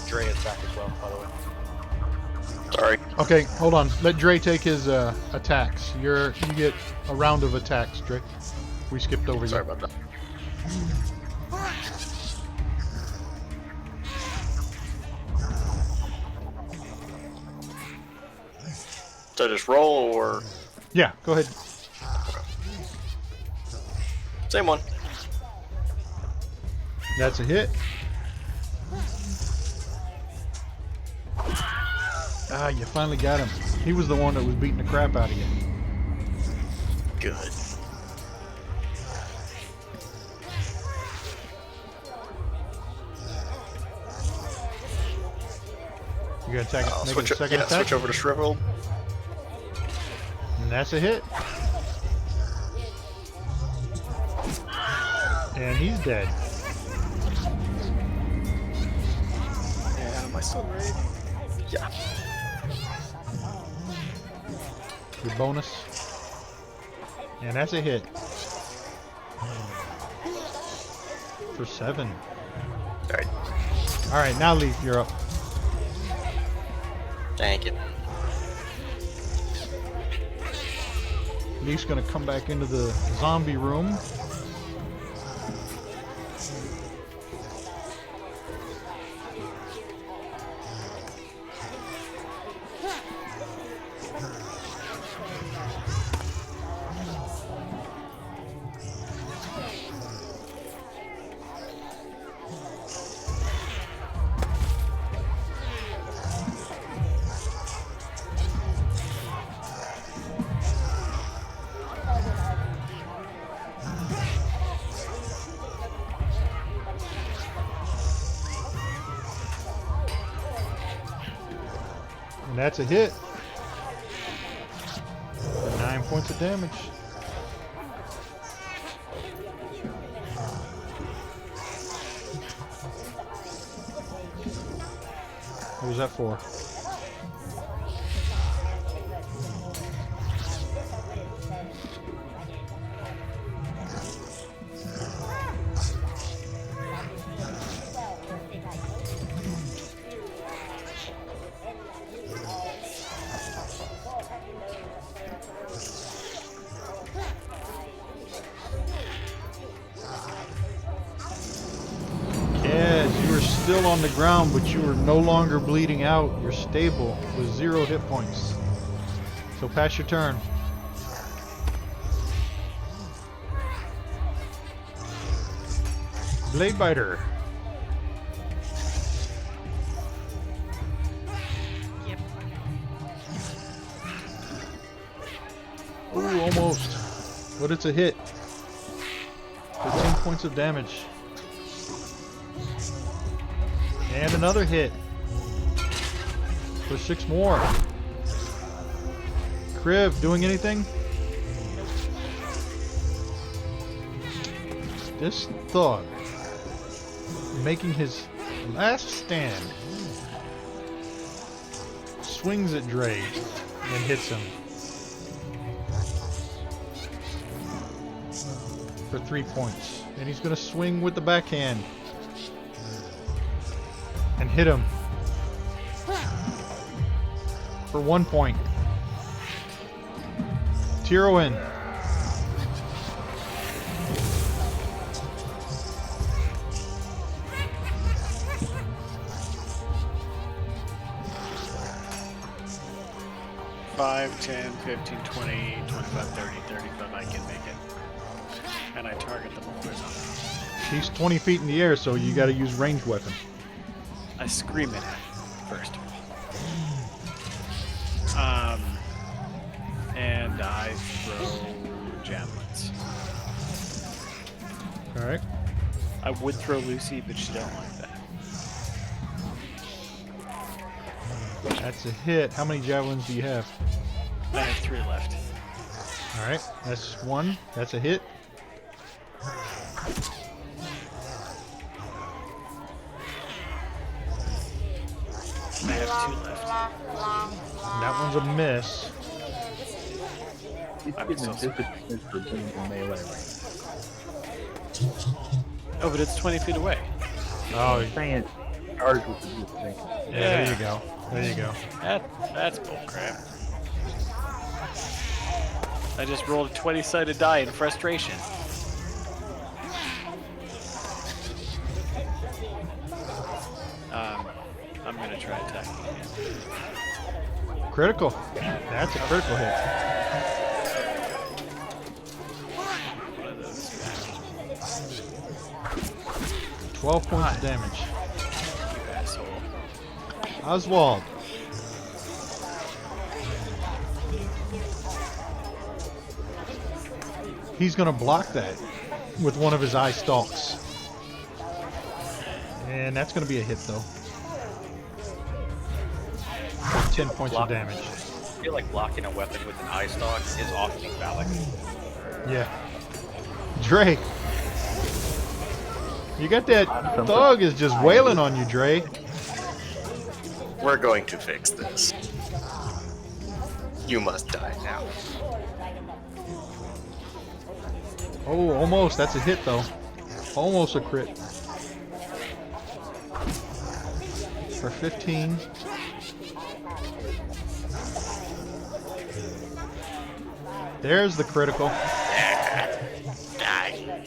[SPEAKER 6] Dre attack as well, by the way.
[SPEAKER 2] Sorry.
[SPEAKER 1] Okay, hold on. Let Dre take his attacks. You get a round of attacks, Dre. We skipped over you.
[SPEAKER 2] Sorry about that. So I just roll or
[SPEAKER 1] Yeah, go ahead.
[SPEAKER 2] same one?
[SPEAKER 1] That's a hit. Ah, you finally got him. He was the one that was beating the crap out of you.
[SPEAKER 2] Good.
[SPEAKER 1] You gonna attack?
[SPEAKER 2] I'll
[SPEAKER 1] Make
[SPEAKER 2] switch,
[SPEAKER 1] a second attack.
[SPEAKER 2] switch over to Shriveled.
[SPEAKER 1] And that's a hit. And he's dead.
[SPEAKER 2] Yeah, am I still right? Yeah.
[SPEAKER 1] Your bonus. And that's a hit. For 7.
[SPEAKER 2] Alright.
[SPEAKER 1] Alright, now Leaf, you're up.
[SPEAKER 2] Thank you.
[SPEAKER 1] Leaf's gonna come back into the zombie room. And that's a hit. For 9 points of damage. What was that for? Kaz, you were still on the ground, but you are no longer bleeding out. You're stable with 0 hit points. So pass your turn. Blade Biter.
[SPEAKER 3] Yep.
[SPEAKER 1] Ooh, almost. But it's a hit. 15 points of damage. And another hit. For 6 more. Kriv, doing anything? This thug, making his last stand, swings at Dre and hits him for 3 points. And he's going to swing with the backhand and hit him for 1 point. Tyrowin.
[SPEAKER 5] Five, 10, 15, 20, 25, 30, 35, I can make it. And I target them horizontally.
[SPEAKER 1] He's 20 feet in the air, so you got to use ranged weapon.
[SPEAKER 5] I scream at him first. And I throw javelins.
[SPEAKER 1] Alright.
[SPEAKER 5] I would throw Lucy, but she don't like that.
[SPEAKER 1] That's a hit. How many javelins do you have?
[SPEAKER 5] I have 3 left.
[SPEAKER 1] Alright, that's 1. That's a hit.
[SPEAKER 5] I have 2 left.
[SPEAKER 1] That one's a miss.
[SPEAKER 4] He's
[SPEAKER 5] I'm
[SPEAKER 4] getting
[SPEAKER 5] so
[SPEAKER 4] a disadvantage for being in melee range.
[SPEAKER 5] Oh, but it's 20 feet away.
[SPEAKER 1] Oh,
[SPEAKER 4] Saying charge with the disadvantage.
[SPEAKER 1] yeah, there you go. There you go.
[SPEAKER 5] That's bullcrap. I just rolled a 20-sided die in frustration. I'm gonna try attacking again.
[SPEAKER 1] Critical. That's a critical hit.
[SPEAKER 5] One of those back.
[SPEAKER 1] 12 points of damage.
[SPEAKER 5] You asshole.
[SPEAKER 1] Oswald. He's going to block that with one of his eye stalks. And that's going to be a hit, though. For 10 points of damage.
[SPEAKER 6] I feel like blocking a weapon with an eye stalk is often phallic.
[SPEAKER 1] Yeah. Dre. You got that thug is just wailing on you, Dre.
[SPEAKER 2] We're going to fix this. You must die now.
[SPEAKER 1] Oh, almost. That's a hit, though. Almost a crit. For 15. There's the critical.
[SPEAKER 2] Die.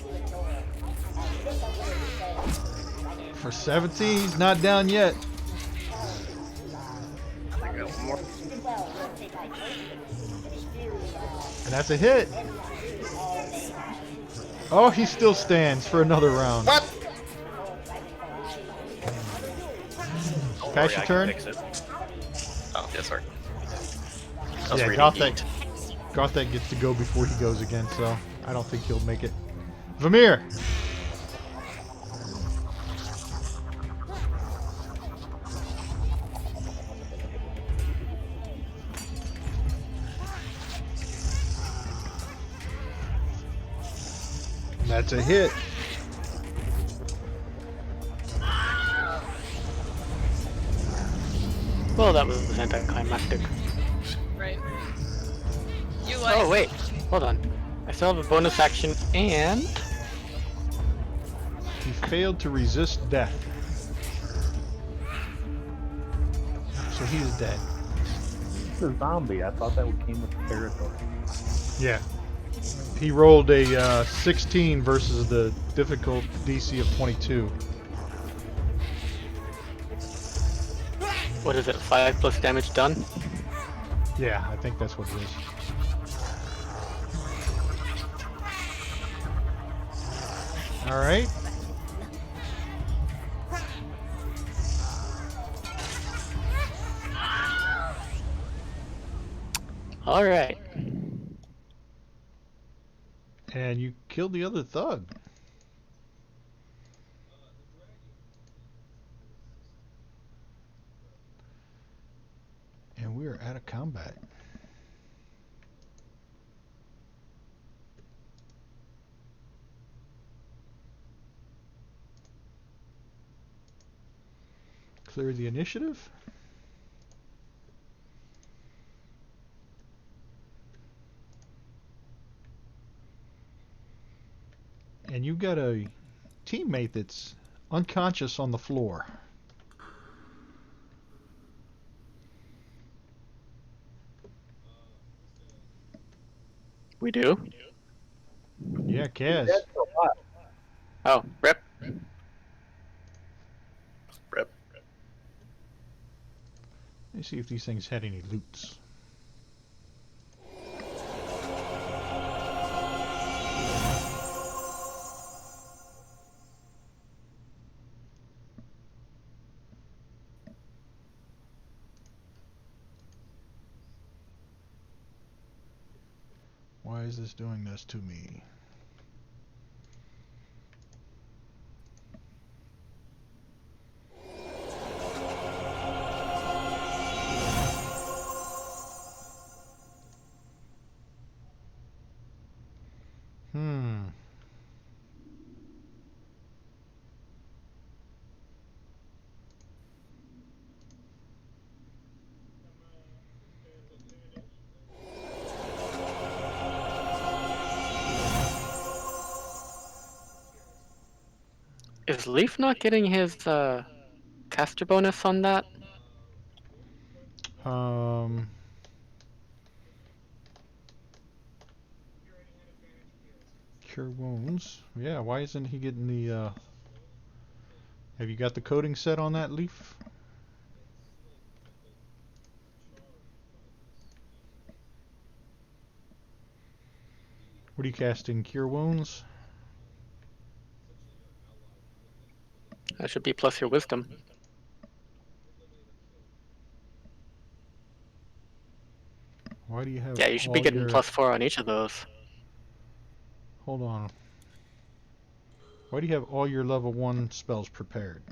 [SPEAKER 1] For 17. He's not down yet.
[SPEAKER 2] I got one more.
[SPEAKER 1] And that's a hit. Oh, he still stands for another round.
[SPEAKER 2] What?
[SPEAKER 1] Pass your turn.
[SPEAKER 2] Oh, yeah, sorry.
[SPEAKER 1] Yeah, Gothak gets to go before he goes again, so I don't think he'll make it. Vamir! That's a hit.
[SPEAKER 8] Well, that was anticlimactic.
[SPEAKER 3] Right. You like.
[SPEAKER 8] Oh, wait. Hold on. I still have a bonus action and...
[SPEAKER 1] He failed to resist death. So he's dead.
[SPEAKER 4] It's a zombie. I thought that came with the territory.
[SPEAKER 1] Yeah. He rolled a 16 versus the difficult DC of 22.
[SPEAKER 8] What is it? 5 plus damage done?
[SPEAKER 1] Yeah, I think that's what it is. All right.
[SPEAKER 8] All right.
[SPEAKER 1] And you killed the other thug. And we are out of combat. Clear the initiative. And you've got a teammate that's unconscious on the floor.
[SPEAKER 8] We do?
[SPEAKER 1] Yeah, Kaz.
[SPEAKER 8] Oh, rip.
[SPEAKER 2] Rip.
[SPEAKER 1] Let me see if these things had any loots. Why is this doing this to me?
[SPEAKER 8] Is Leaf not getting his caster bonus on that?
[SPEAKER 1] Cure wounds. Yeah, why isn't he getting the have you got the coding set on that, Leaf? What are you casting? Cure wounds?
[SPEAKER 8] That should be plus your wisdom.
[SPEAKER 1] Why do you have
[SPEAKER 8] Yeah, you should be
[SPEAKER 1] all
[SPEAKER 8] getting
[SPEAKER 1] your...
[SPEAKER 8] +4 on each of those.
[SPEAKER 1] Hold on. Why do you have all your level 1 spells prepared?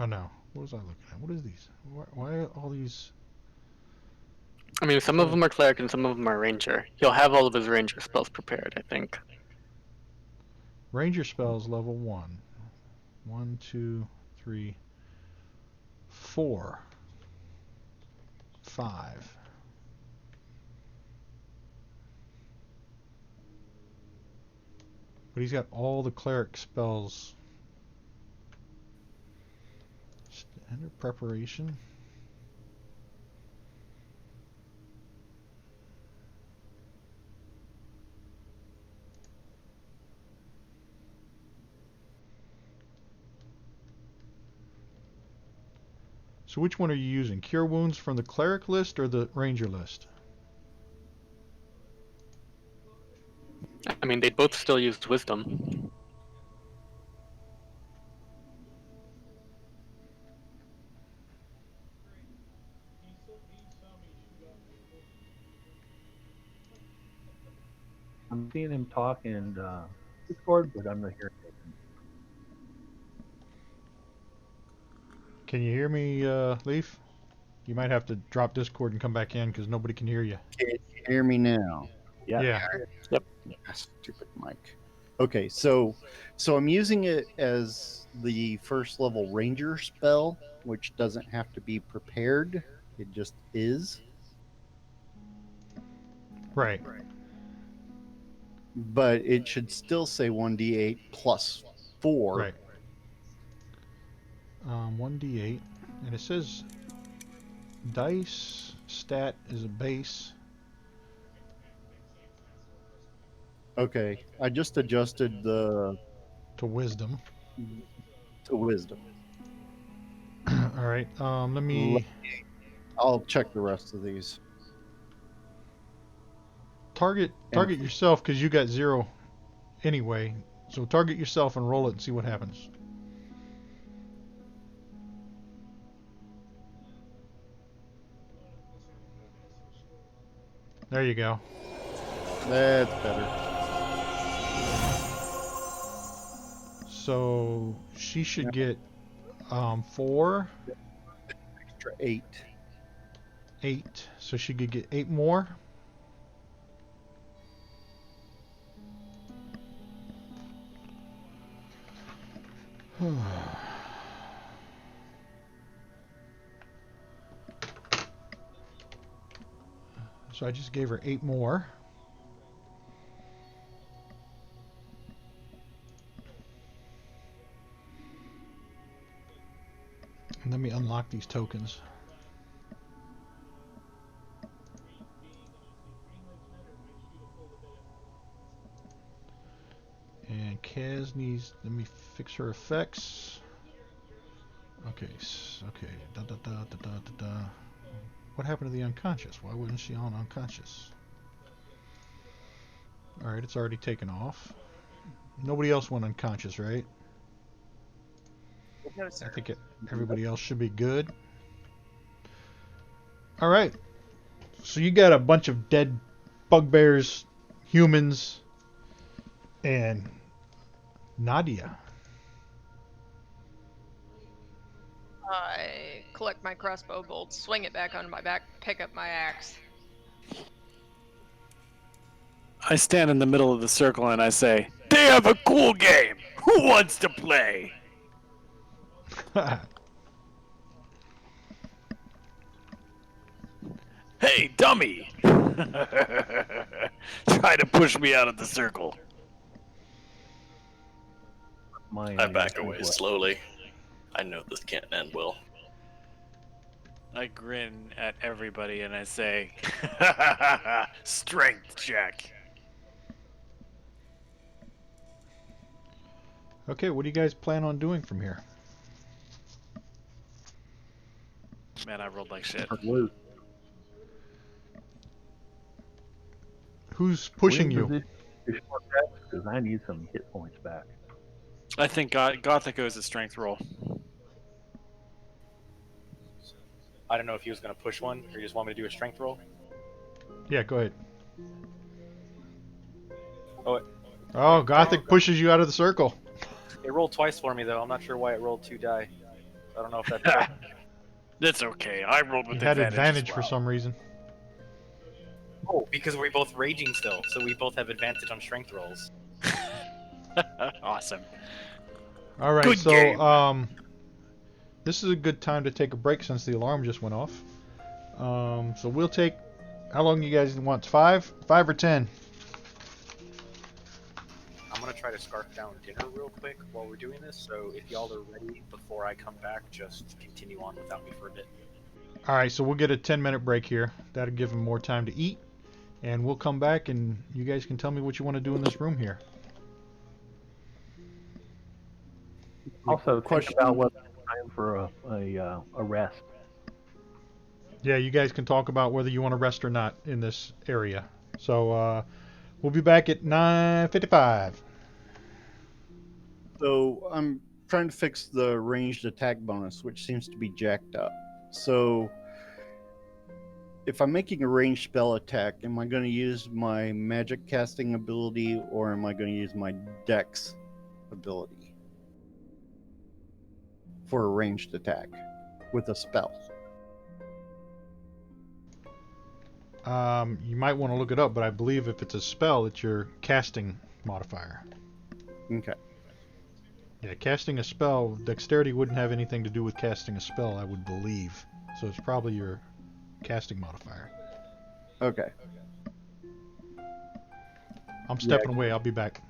[SPEAKER 1] Oh no. What was I looking at? What is these? Why are all these...
[SPEAKER 8] I mean, some of them are cleric and some of them are ranger. He'll have all of his ranger spells prepared, I think.
[SPEAKER 1] Ranger spells level 1. 1, 2, 3, 4, 5. But he's got all the cleric spells. Standard preparation. So which one are you using? Cure wounds from the cleric list or the ranger list?
[SPEAKER 8] I mean, they both still used wisdom.
[SPEAKER 4] I'm seeing him talk in Discord, but I'm not hearing it.
[SPEAKER 1] Can you hear me, Leaf? You might have to drop Discord and come back in because nobody can hear you.
[SPEAKER 7] Can you hear me now?
[SPEAKER 4] Yeah.
[SPEAKER 1] Yeah.
[SPEAKER 8] Yep.
[SPEAKER 7] Stupid mic. Okay, so I'm using it as the first level ranger spell, which doesn't have to be prepared. It just is.
[SPEAKER 1] Right.
[SPEAKER 7] But it should still say 1d8 plus 4.
[SPEAKER 1] Right. 1d8. And it says dice stat is a base.
[SPEAKER 7] Okay, I just adjusted the
[SPEAKER 1] To wisdom.
[SPEAKER 7] to wisdom.
[SPEAKER 1] All right. Let me
[SPEAKER 7] I'll check the rest of these.
[SPEAKER 1] target yourself because you got 0 anyway. So target yourself and roll it and see what happens. There you go.
[SPEAKER 7] That's better.
[SPEAKER 1] So she should get 4,
[SPEAKER 7] Extra 8.
[SPEAKER 1] 8. So she could get 8 more. So I just gave her 8 more. And let me unlock these tokens. And Kaz needs, let me fix her effects. Okay, okay. Da, da, da, da, da, da, da. What happened to the unconscious? Why wasn't she on unconscious? Alright, it's already taken off. Nobody else went unconscious, right?
[SPEAKER 2] No, sir.
[SPEAKER 1] I think everybody else should be good. Alright. So you got a bunch of dead bugbears, humans, and Nadia.
[SPEAKER 3] I collect my crossbow bolt, swing it back on my back, pick up my axe.
[SPEAKER 5] I stand in the middle of the circle and I say, "They have a cool game. Who wants to play?" Hey, dummy! Try to push me out of the circle.
[SPEAKER 2] I back away slowly. I know this can't end well.
[SPEAKER 5] I grin at everybody and I say, "Strength check."
[SPEAKER 1] Okay, what do you guys plan on doing from here?
[SPEAKER 5] Man, I rolled like shit.
[SPEAKER 1] Who's pushing you?
[SPEAKER 4] Because I need some hit points back.
[SPEAKER 5] I think Gothic is a strength roll.
[SPEAKER 6] I don't know if he was going to push one, or you just want me to do a strength roll?
[SPEAKER 1] Yeah, go ahead.
[SPEAKER 6] Oh,
[SPEAKER 1] Oh, Gothic pushes you out of the circle.
[SPEAKER 6] it rolled twice for me, though. I'm not sure why it rolled 2 die. I don't know if that's...
[SPEAKER 5] That's okay. I rolled with
[SPEAKER 1] You had
[SPEAKER 5] advantage
[SPEAKER 1] advantage
[SPEAKER 5] as
[SPEAKER 1] for
[SPEAKER 5] well.
[SPEAKER 1] some reason.
[SPEAKER 6] Oh, because we're both raging still, so we both have advantage on strength rolls.
[SPEAKER 5] Awesome.
[SPEAKER 1] All right,
[SPEAKER 5] Good
[SPEAKER 1] so
[SPEAKER 5] game.
[SPEAKER 1] this is a good time to take a break since the alarm just went off. So we'll take. How long do you guys want? 5 or 10?
[SPEAKER 6] I'm going to try to scarf down dinner real quick while we're doing this, so if y'all are ready before I come back, just continue on without me for a bit.
[SPEAKER 1] All right, so we'll get a 10-minute break here. That'll give them more time to eat, and we'll come back and you guys can tell me what you want to do in this room here.
[SPEAKER 4] Also, think about whether it's time for a rest.
[SPEAKER 1] Yeah, you guys can talk about whether you want to rest or not in this area. So we'll be back at 9:55.
[SPEAKER 7] So I'm trying to fix the ranged attack bonus, which seems to be jacked up. So if I'm making a ranged spell attack, am I going to use my magic casting ability or am I going to use my dex ability for a ranged attack with a spell?
[SPEAKER 1] You might want to look it up, but I believe if it's a spell, it's your casting modifier.
[SPEAKER 7] Okay.
[SPEAKER 1] Yeah, casting a spell, dexterity wouldn't have anything to do with casting a spell, I would believe. So it's probably your casting modifier.
[SPEAKER 7] Okay.
[SPEAKER 1] I'm stepping away. I'll be back.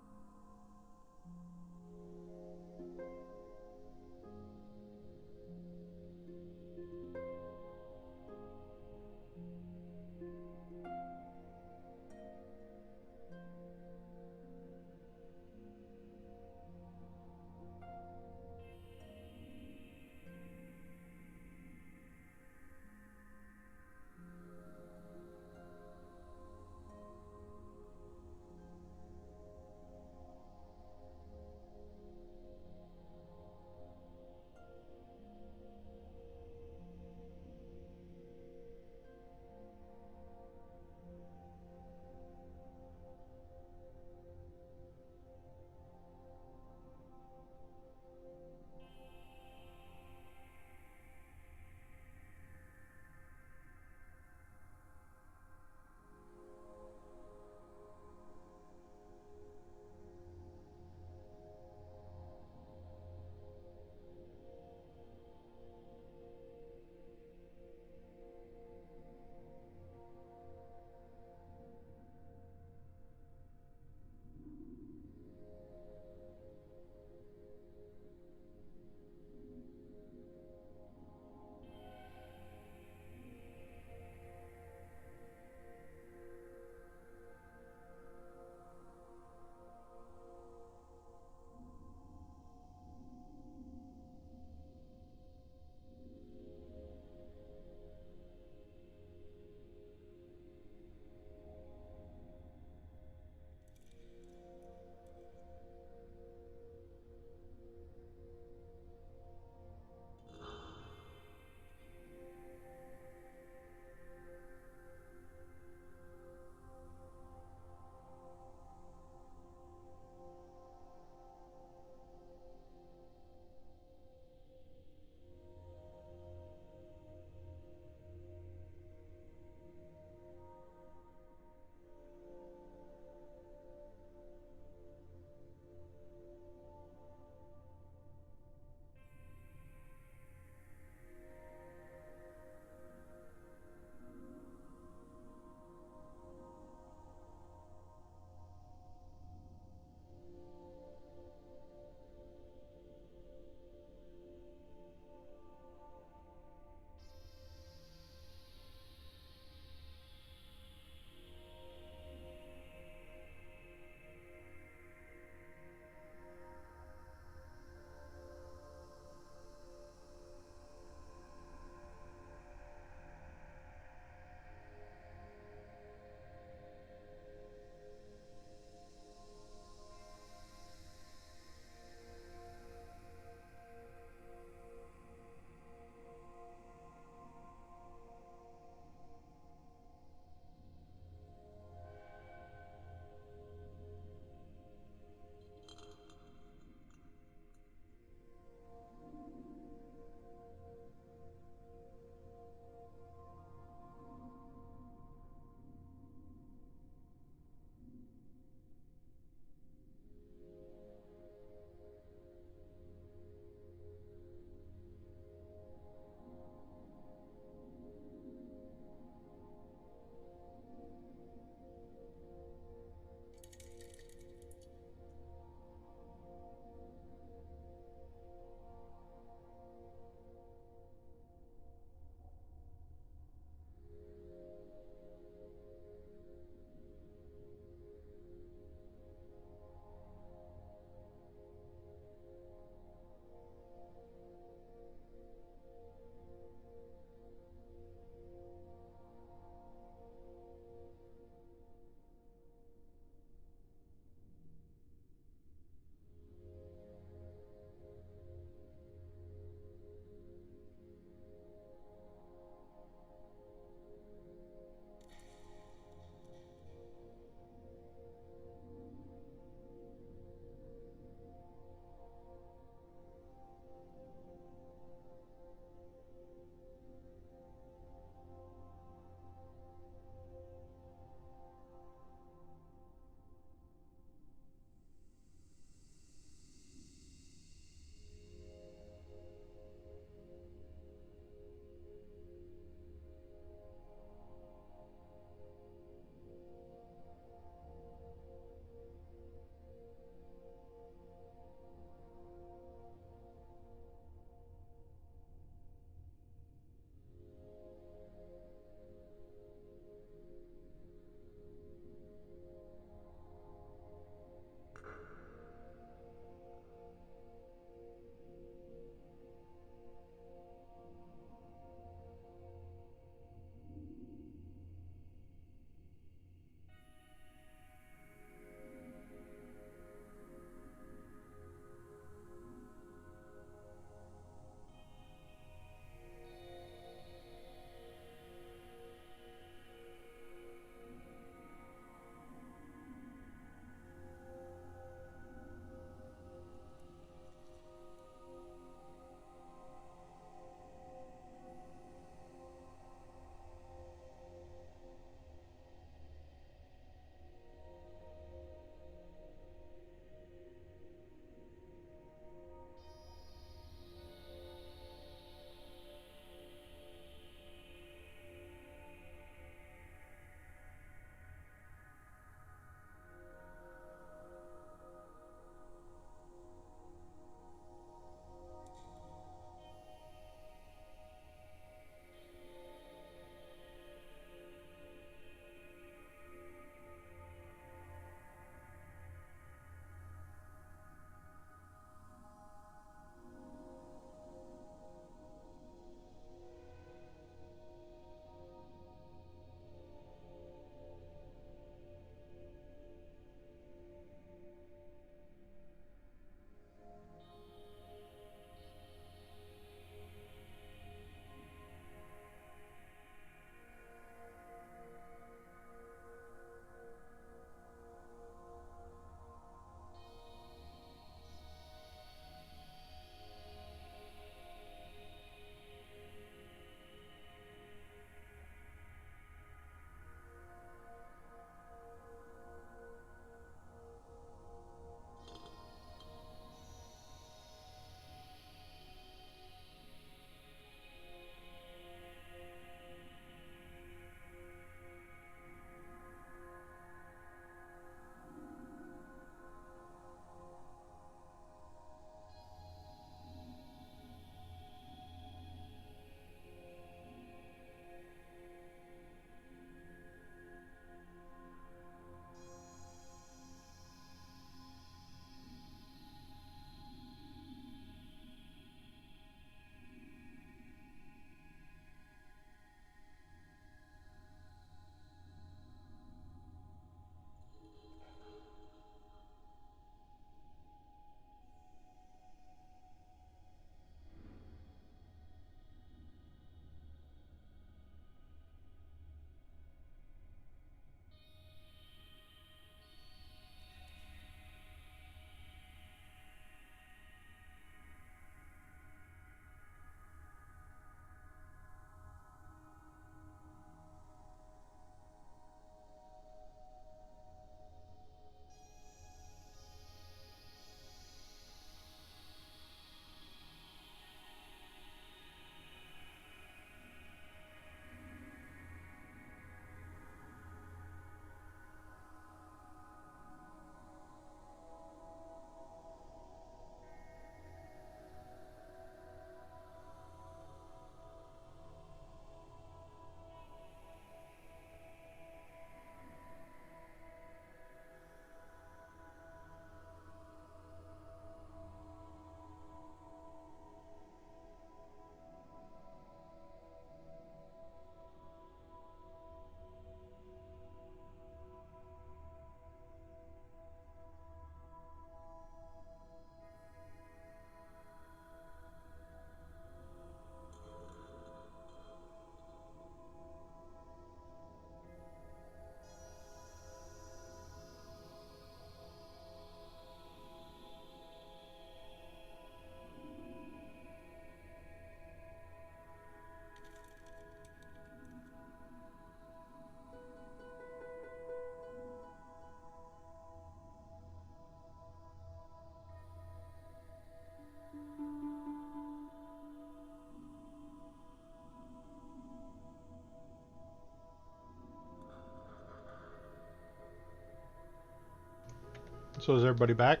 [SPEAKER 1] So is everybody back?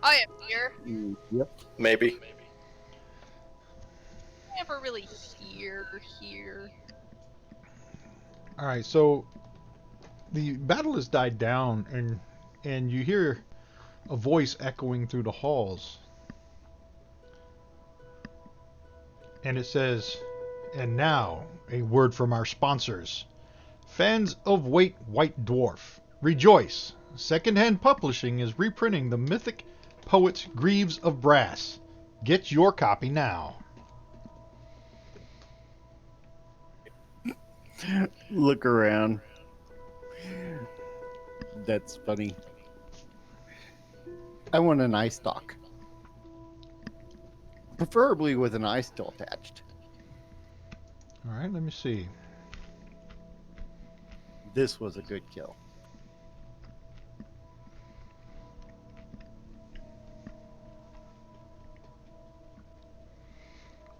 [SPEAKER 3] I am here.
[SPEAKER 7] Yep.
[SPEAKER 2] Maybe.
[SPEAKER 3] Never really here.
[SPEAKER 1] All right. So the battle has died down, and you hear a voice echoing through the halls, and it says, "And now a word from our sponsors, fans of White Dwarf. Rejoice! Secondhand Publishing is reprinting the mythic poets Greaves of Brass. Get your copy now."
[SPEAKER 7] Look around. That's funny. I want an eye stalk. Preferably with an eye still attached.
[SPEAKER 1] All right, let me see.
[SPEAKER 7] This was a good kill.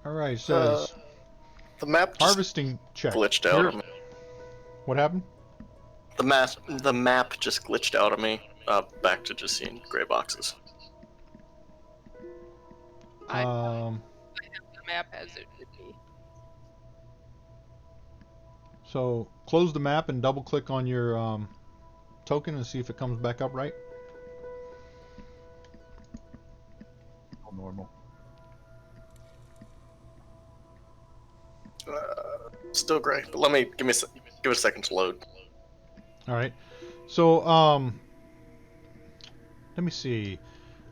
[SPEAKER 1] All right, it says
[SPEAKER 2] The map just
[SPEAKER 1] harvesting check.
[SPEAKER 2] glitched out of me.
[SPEAKER 1] What happened?
[SPEAKER 2] The map just glitched out of me. Back to just seeing gray boxes.
[SPEAKER 3] I have the map as it would be.
[SPEAKER 1] So close the map and double click on your token and see if it comes back up right.
[SPEAKER 4] All normal.
[SPEAKER 2] Still gray, but give it a second to load.
[SPEAKER 1] All right. So let me see.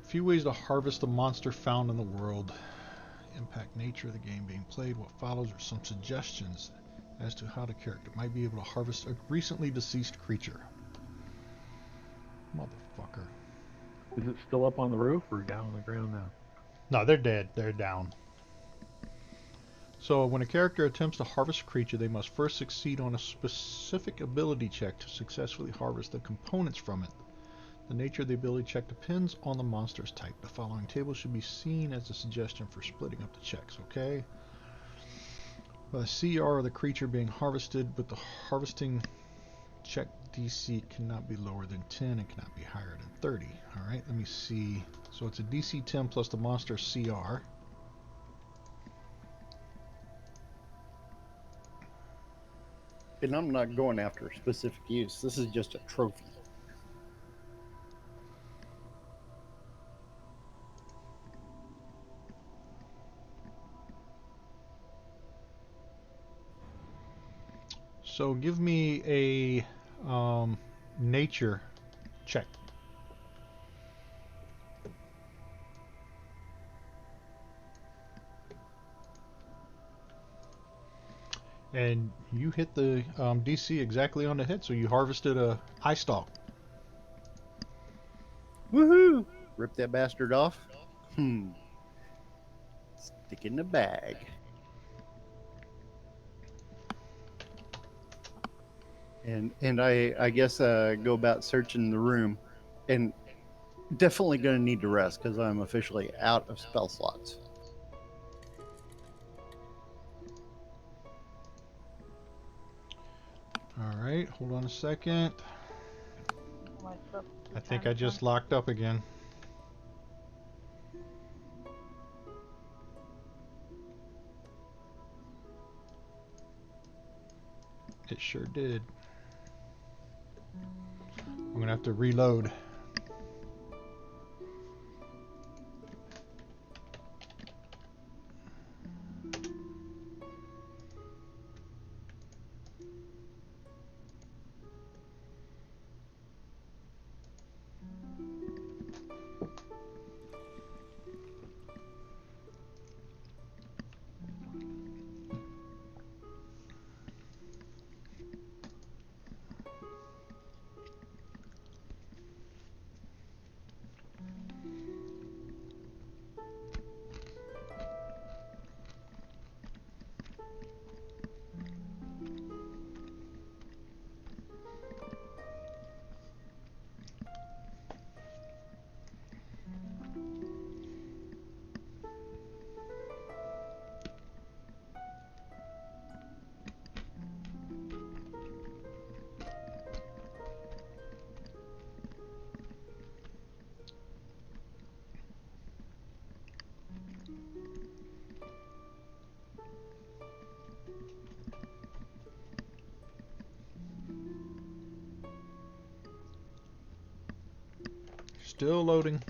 [SPEAKER 1] A few ways to harvest a monster found in the world. Impact nature of the game being played. What follows are some suggestions as to how the character might be able to harvest a recently deceased creature. Motherfucker.
[SPEAKER 4] Is it still up on the roof or down on the ground now?
[SPEAKER 1] No, they're dead. They're down. So when a character attempts to harvest a creature, they must first succeed on a specific ability check to successfully harvest the components from it. The nature of the ability check depends on the monster's type. The following table should be seen as a suggestion for splitting up the checks, okay? The CR of the creature being harvested, but the harvesting check DC cannot be lower than 10 and cannot be higher than 30. Alright, let me see. So it's a DC 10 plus the monster CR.
[SPEAKER 7] And I'm not going after a specific use. This is just a trophy.
[SPEAKER 1] So give me a nature check. And you hit the DC exactly on the head, so you harvested a eye stalk.
[SPEAKER 7] Woohoo! Rip that bastard off. Stick in the bag. And I guess go about searching the room, and definitely going to need to rest because I'm officially out of spell slots.
[SPEAKER 1] Alright, hold on a second.
[SPEAKER 9] My stuff.
[SPEAKER 1] I think I just locked up again. It sure did. I'm gonna have to reload. Still loading.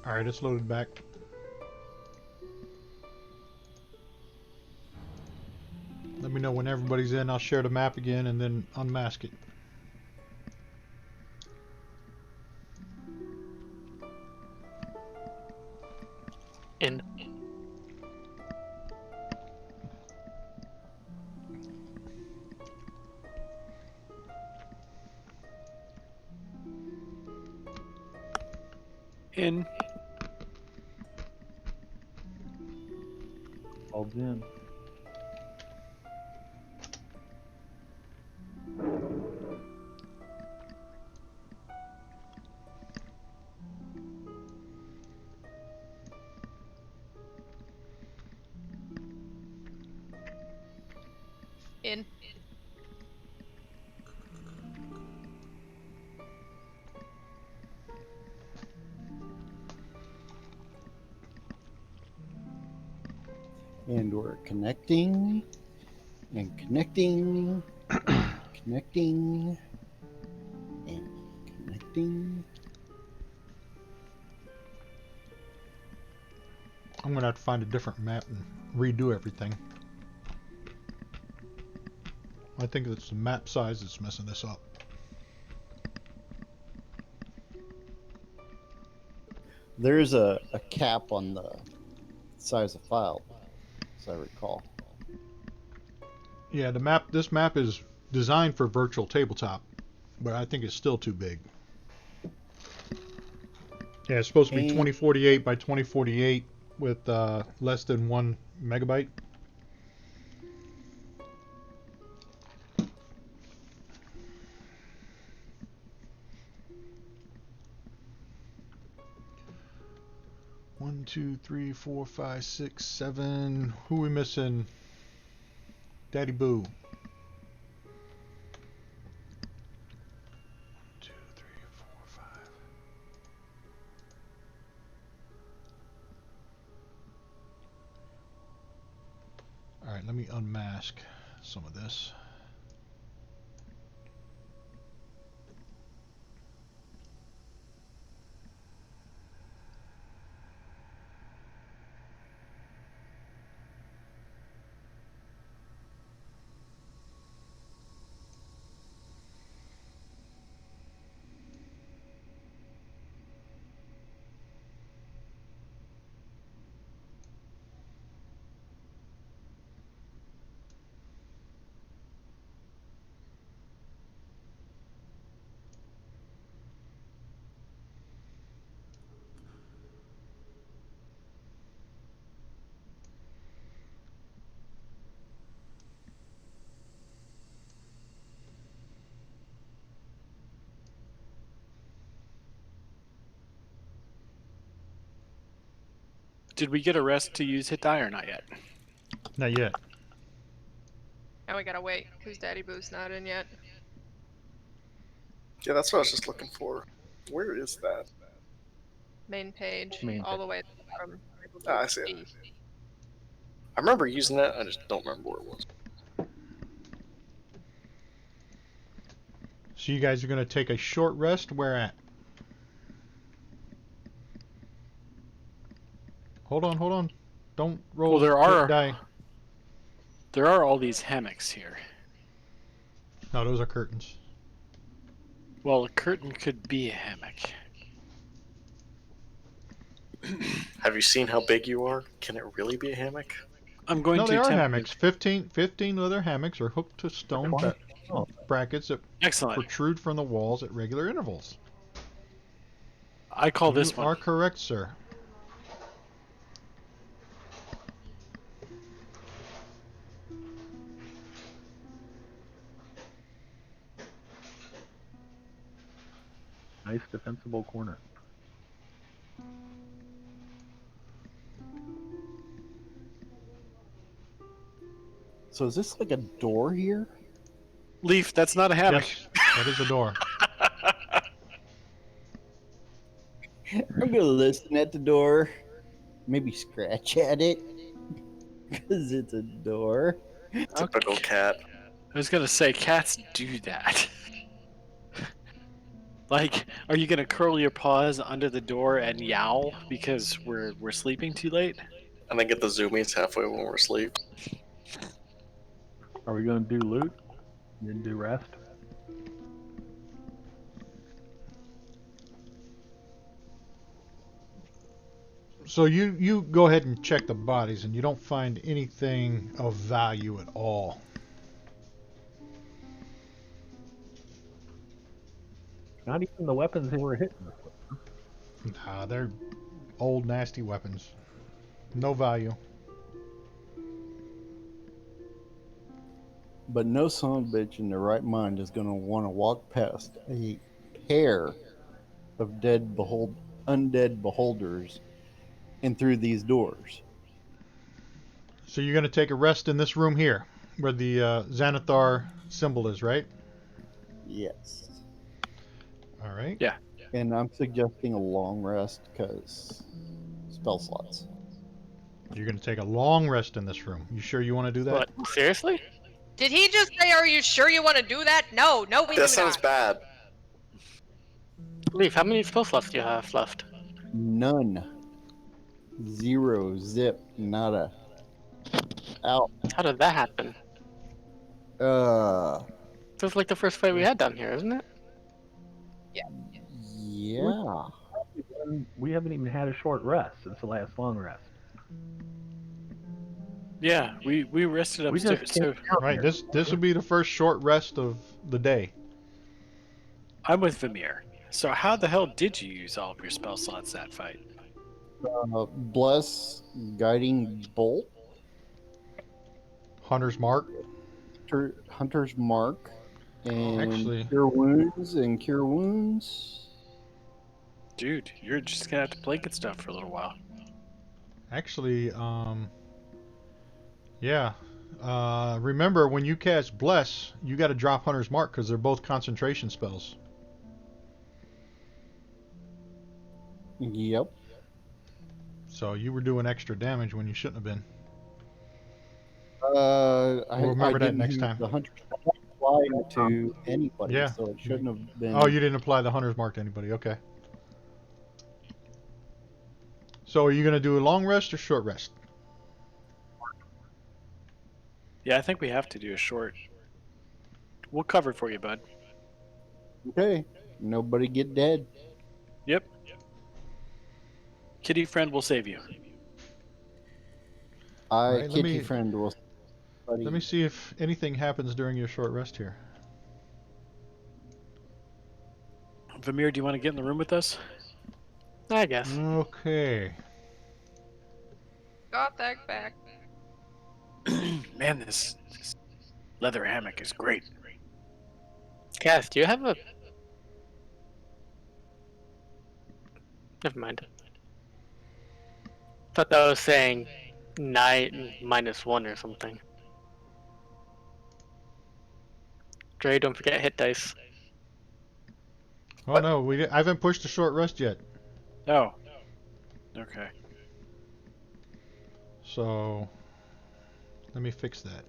[SPEAKER 1] Alright, it's loaded back. Let me know when everybody's in. I'll share the map again and then unmask it.
[SPEAKER 8] In.
[SPEAKER 5] In.
[SPEAKER 4] Called in.
[SPEAKER 3] In.
[SPEAKER 7] And we're connecting and connecting, connecting and connecting.
[SPEAKER 1] I'm gonna have to find a different map and redo everything. I think it's the map size that's messing this up.
[SPEAKER 7] There's a cap on the size of file, as I recall.
[SPEAKER 1] Yeah, this map is designed for virtual tabletop, but I think it's still too big. Yeah, it's supposed to be 2048 by 2048 with less than 1 megabyte. One, two, three, four, five, six, seven. Who we missing? Daddy Boo. 1, 2, 3, 4, 5. All right, let me unmask some of this.
[SPEAKER 5] Did we get a rest to use hit die or not yet?
[SPEAKER 1] Not yet.
[SPEAKER 3] Now we gotta wait, because Daddy Boo's not in yet.
[SPEAKER 2] Yeah, that's what I was just looking for. Where is that?
[SPEAKER 3] Main page,
[SPEAKER 8] Main
[SPEAKER 3] all
[SPEAKER 8] page.
[SPEAKER 3] the way at the bottom.
[SPEAKER 2] Ah, I see it. I remember using it, I just don't remember where it was.
[SPEAKER 1] So you guys are going to take a short rest? Where at? Hold on. Don't roll
[SPEAKER 5] Well, there
[SPEAKER 1] hit
[SPEAKER 5] are
[SPEAKER 1] die.
[SPEAKER 5] there are all these hammocks here.
[SPEAKER 1] No, those are curtains.
[SPEAKER 5] Well, a curtain could be a hammock.
[SPEAKER 2] Have you seen how big you are? Can it really be a hammock?
[SPEAKER 5] I'm going
[SPEAKER 1] No,
[SPEAKER 5] to
[SPEAKER 1] they are
[SPEAKER 5] attempt
[SPEAKER 1] hammocks. 15 leather hammocks are hooked to stone brackets that
[SPEAKER 5] Excellent.
[SPEAKER 1] protrude from the walls at regular intervals.
[SPEAKER 5] I call
[SPEAKER 1] You
[SPEAKER 5] this one.
[SPEAKER 1] are correct, sir.
[SPEAKER 4] Nice defensible corner.
[SPEAKER 7] So is this like a door here?
[SPEAKER 5] Leaf, that's not a hammock.
[SPEAKER 1] Yes, that is a door.
[SPEAKER 7] I'm gonna listen at the door. Maybe scratch at it. Because it's a door.
[SPEAKER 2] Typical cat.
[SPEAKER 5] I was gonna say cats do that. Like, are you gonna curl your paws under the door and yowl because we're sleeping too late?
[SPEAKER 2] And then get the zoomies halfway when we're asleep.
[SPEAKER 4] Are we going to do loot? Then do rest?
[SPEAKER 1] So you go ahead and check the bodies, and you don't find anything of value at all.
[SPEAKER 4] Not even the weapons they were hitting us with.
[SPEAKER 1] Nah, they're old, nasty weapons. No value.
[SPEAKER 7] But no son of a bitch in their right mind is gonna want to walk past a pair of undead beholders and through these doors.
[SPEAKER 1] So you're going to take a rest in this room here, where the Xanathar symbol is, right?
[SPEAKER 7] Yes.
[SPEAKER 1] All right.
[SPEAKER 5] Yeah.
[SPEAKER 7] And I'm suggesting a long rest because spell slots.
[SPEAKER 1] You're going to take a long rest in this room. You sure you want to do that?
[SPEAKER 8] What? Seriously?
[SPEAKER 3] Did he just say, "Are you sure you want to do that"? No, we do
[SPEAKER 2] That sounds
[SPEAKER 3] not.
[SPEAKER 2] bad.
[SPEAKER 8] Leaf, how many spell slots do you have left?
[SPEAKER 7] None. Zero. Zip. Nada. Out.
[SPEAKER 8] How did that happen? This is like the first fight we had down here, isn't it?
[SPEAKER 7] Yeah.
[SPEAKER 4] We haven't even had a short rest since the last long rest.
[SPEAKER 5] Yeah, we rested
[SPEAKER 4] We
[SPEAKER 5] upstairs.
[SPEAKER 4] just
[SPEAKER 5] So
[SPEAKER 4] came out
[SPEAKER 1] Right.
[SPEAKER 4] here.
[SPEAKER 1] This would be the first short rest of the day.
[SPEAKER 5] I'm with Vamir. So how the hell did you use all of your spell slots that fight?
[SPEAKER 7] Bless, guiding bolt,
[SPEAKER 1] Hunter's mark.
[SPEAKER 7] hunter's mark, and
[SPEAKER 1] Actually-
[SPEAKER 7] cure wounds and cure wounds.
[SPEAKER 5] Dude, you're just gonna have to blanket stuff for a little while.
[SPEAKER 1] Actually, yeah. Remember, when you cast Bless, you got to drop Hunter's Mark because they're both concentration spells.
[SPEAKER 7] Yep.
[SPEAKER 1] So you were doing extra damage when you shouldn't have been.
[SPEAKER 7] I
[SPEAKER 1] remember that
[SPEAKER 7] didn't
[SPEAKER 1] next
[SPEAKER 7] use
[SPEAKER 1] time.
[SPEAKER 7] The hunter's mark applied to anybody,
[SPEAKER 1] Yeah.
[SPEAKER 7] so it shouldn't have been.
[SPEAKER 1] Oh, you didn't apply the Hunter's Mark to anybody. Okay. So are you going to do a long rest or short rest?
[SPEAKER 5] Yeah, I think we have to do a short. We'll cover it for you, bud.
[SPEAKER 7] Okay. Nobody get dead.
[SPEAKER 5] Yep. Kitty friend will save you.
[SPEAKER 7] I
[SPEAKER 1] Right, let
[SPEAKER 7] kitty
[SPEAKER 1] me-
[SPEAKER 7] friend will. Buddy.
[SPEAKER 1] Let me see if anything happens during your short rest here.
[SPEAKER 5] Vamir, do you want to get in the room with us?
[SPEAKER 8] I guess.
[SPEAKER 1] Okay.
[SPEAKER 3] Got that back.
[SPEAKER 5] Man, this leather hammock is great.
[SPEAKER 8] Cass, do you have a... Never mind. Thought that was saying 9 -1 or something. Dre, don't forget hit dice.
[SPEAKER 1] Oh no, I haven't pushed a short rest yet.
[SPEAKER 5] Oh. Okay.
[SPEAKER 1] So let me fix that.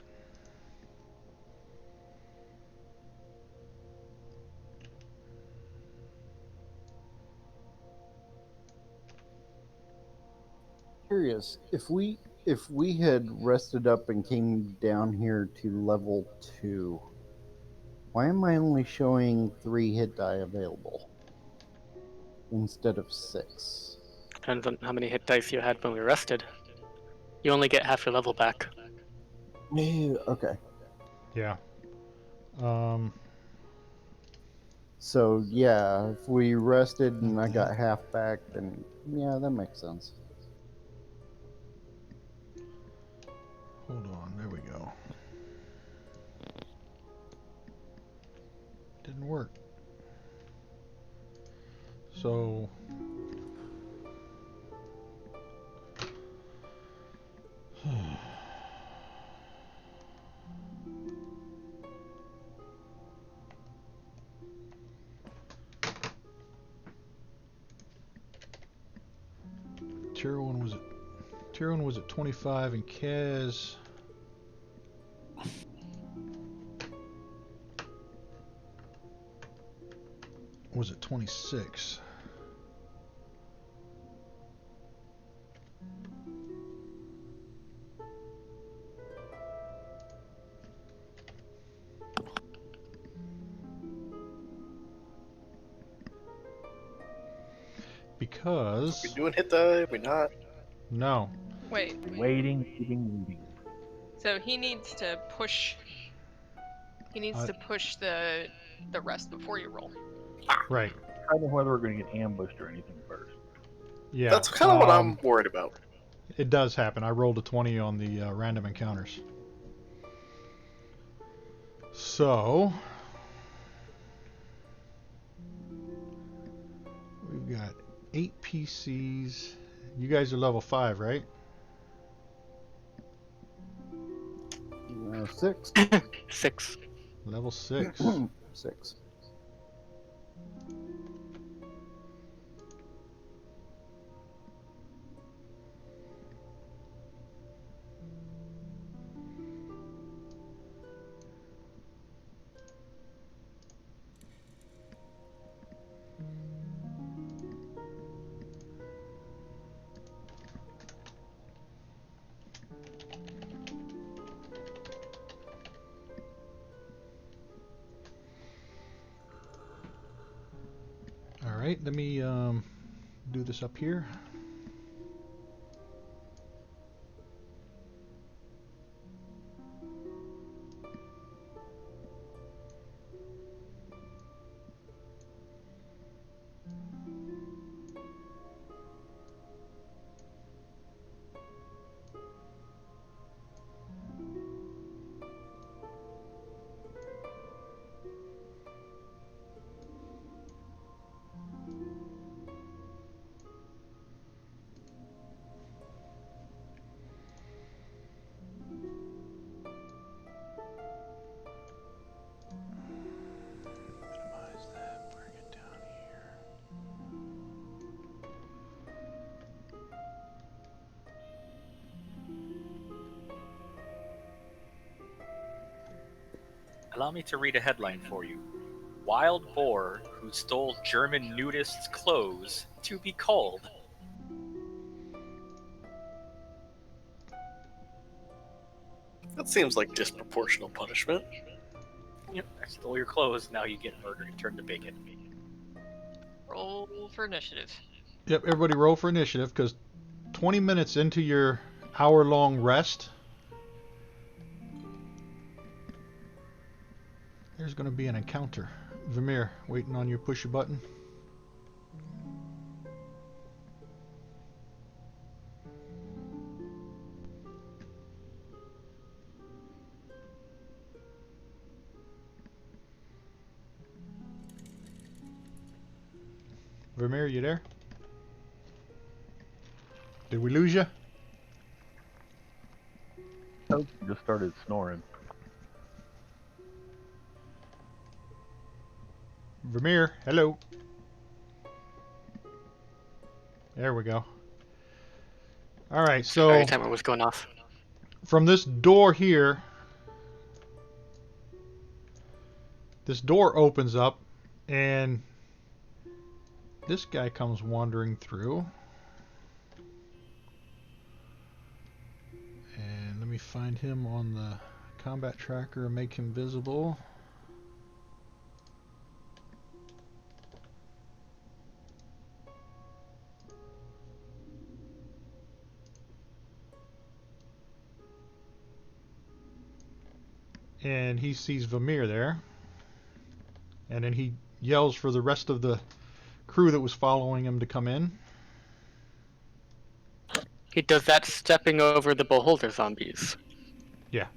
[SPEAKER 7] Curious if we had rested up and came down here to level 2, Why am I only showing 3 hit die available instead of 6?
[SPEAKER 8] Depends on how many hit dice you had when we rested. You only get half your level back.
[SPEAKER 7] Okay.
[SPEAKER 1] Yeah.
[SPEAKER 7] So yeah, if we rested and I got half back, then yeah, that makes sense.
[SPEAKER 1] Hold on. There we go. Didn't work. So. Tyrone was at 25 and Kaz was at 26. Because
[SPEAKER 2] We doing hit die? We not?
[SPEAKER 1] no.
[SPEAKER 3] Wait.
[SPEAKER 4] Waiting.
[SPEAKER 3] So he needs to push. He needs to push the rest before you roll.
[SPEAKER 1] Right.
[SPEAKER 4] I don't know whether we're going to get ambushed or anything first.
[SPEAKER 1] Yeah.
[SPEAKER 2] That's kind of what I'm worried about.
[SPEAKER 1] It does happen. I rolled a 20 on the random encounters. So we've got 8 PCs. You guys are level 5, right?
[SPEAKER 7] 6.
[SPEAKER 8] 6.
[SPEAKER 1] Level 6.
[SPEAKER 7] 6.
[SPEAKER 1] All right, let me do this up here. Minimize that, bring it down here.
[SPEAKER 6] Allow me to read a headline for you. Wild boar who stole German nudists' clothes to be culled.
[SPEAKER 2] That seems like disproportional punishment.
[SPEAKER 6] Yep, I stole your clothes, now you get murdered and turned to bacon.
[SPEAKER 3] Roll for initiative.
[SPEAKER 1] Yep, everybody roll for initiative, because 20 minutes into your hour-long rest, there's going to be an encounter. Vermeer, waiting on you, push your button. Vermeer, you there? Did we lose you?
[SPEAKER 4] Oh, just started snoring.
[SPEAKER 1] Vermeer, hello. There we go. All right, so
[SPEAKER 8] Sorry, timer was going off.
[SPEAKER 1] from this door here, this door opens up, and this guy comes wandering through. And let me find him on the combat tracker and make him visible. And he sees Vamir there. And then he yells for the rest of the crew that was following him to come in.
[SPEAKER 8] He does that stepping over the beholder zombies.
[SPEAKER 1] Yeah.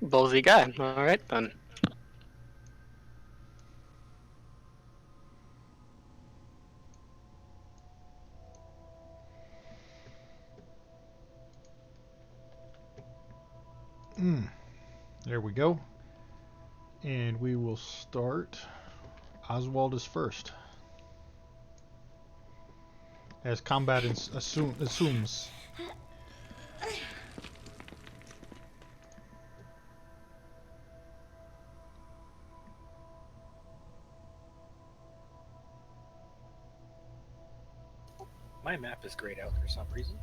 [SPEAKER 8] Ballsy guy. Alright then.
[SPEAKER 1] There we go. And we will start. Oswald is first. As combat assumes.
[SPEAKER 6] My map is grayed out for some reason.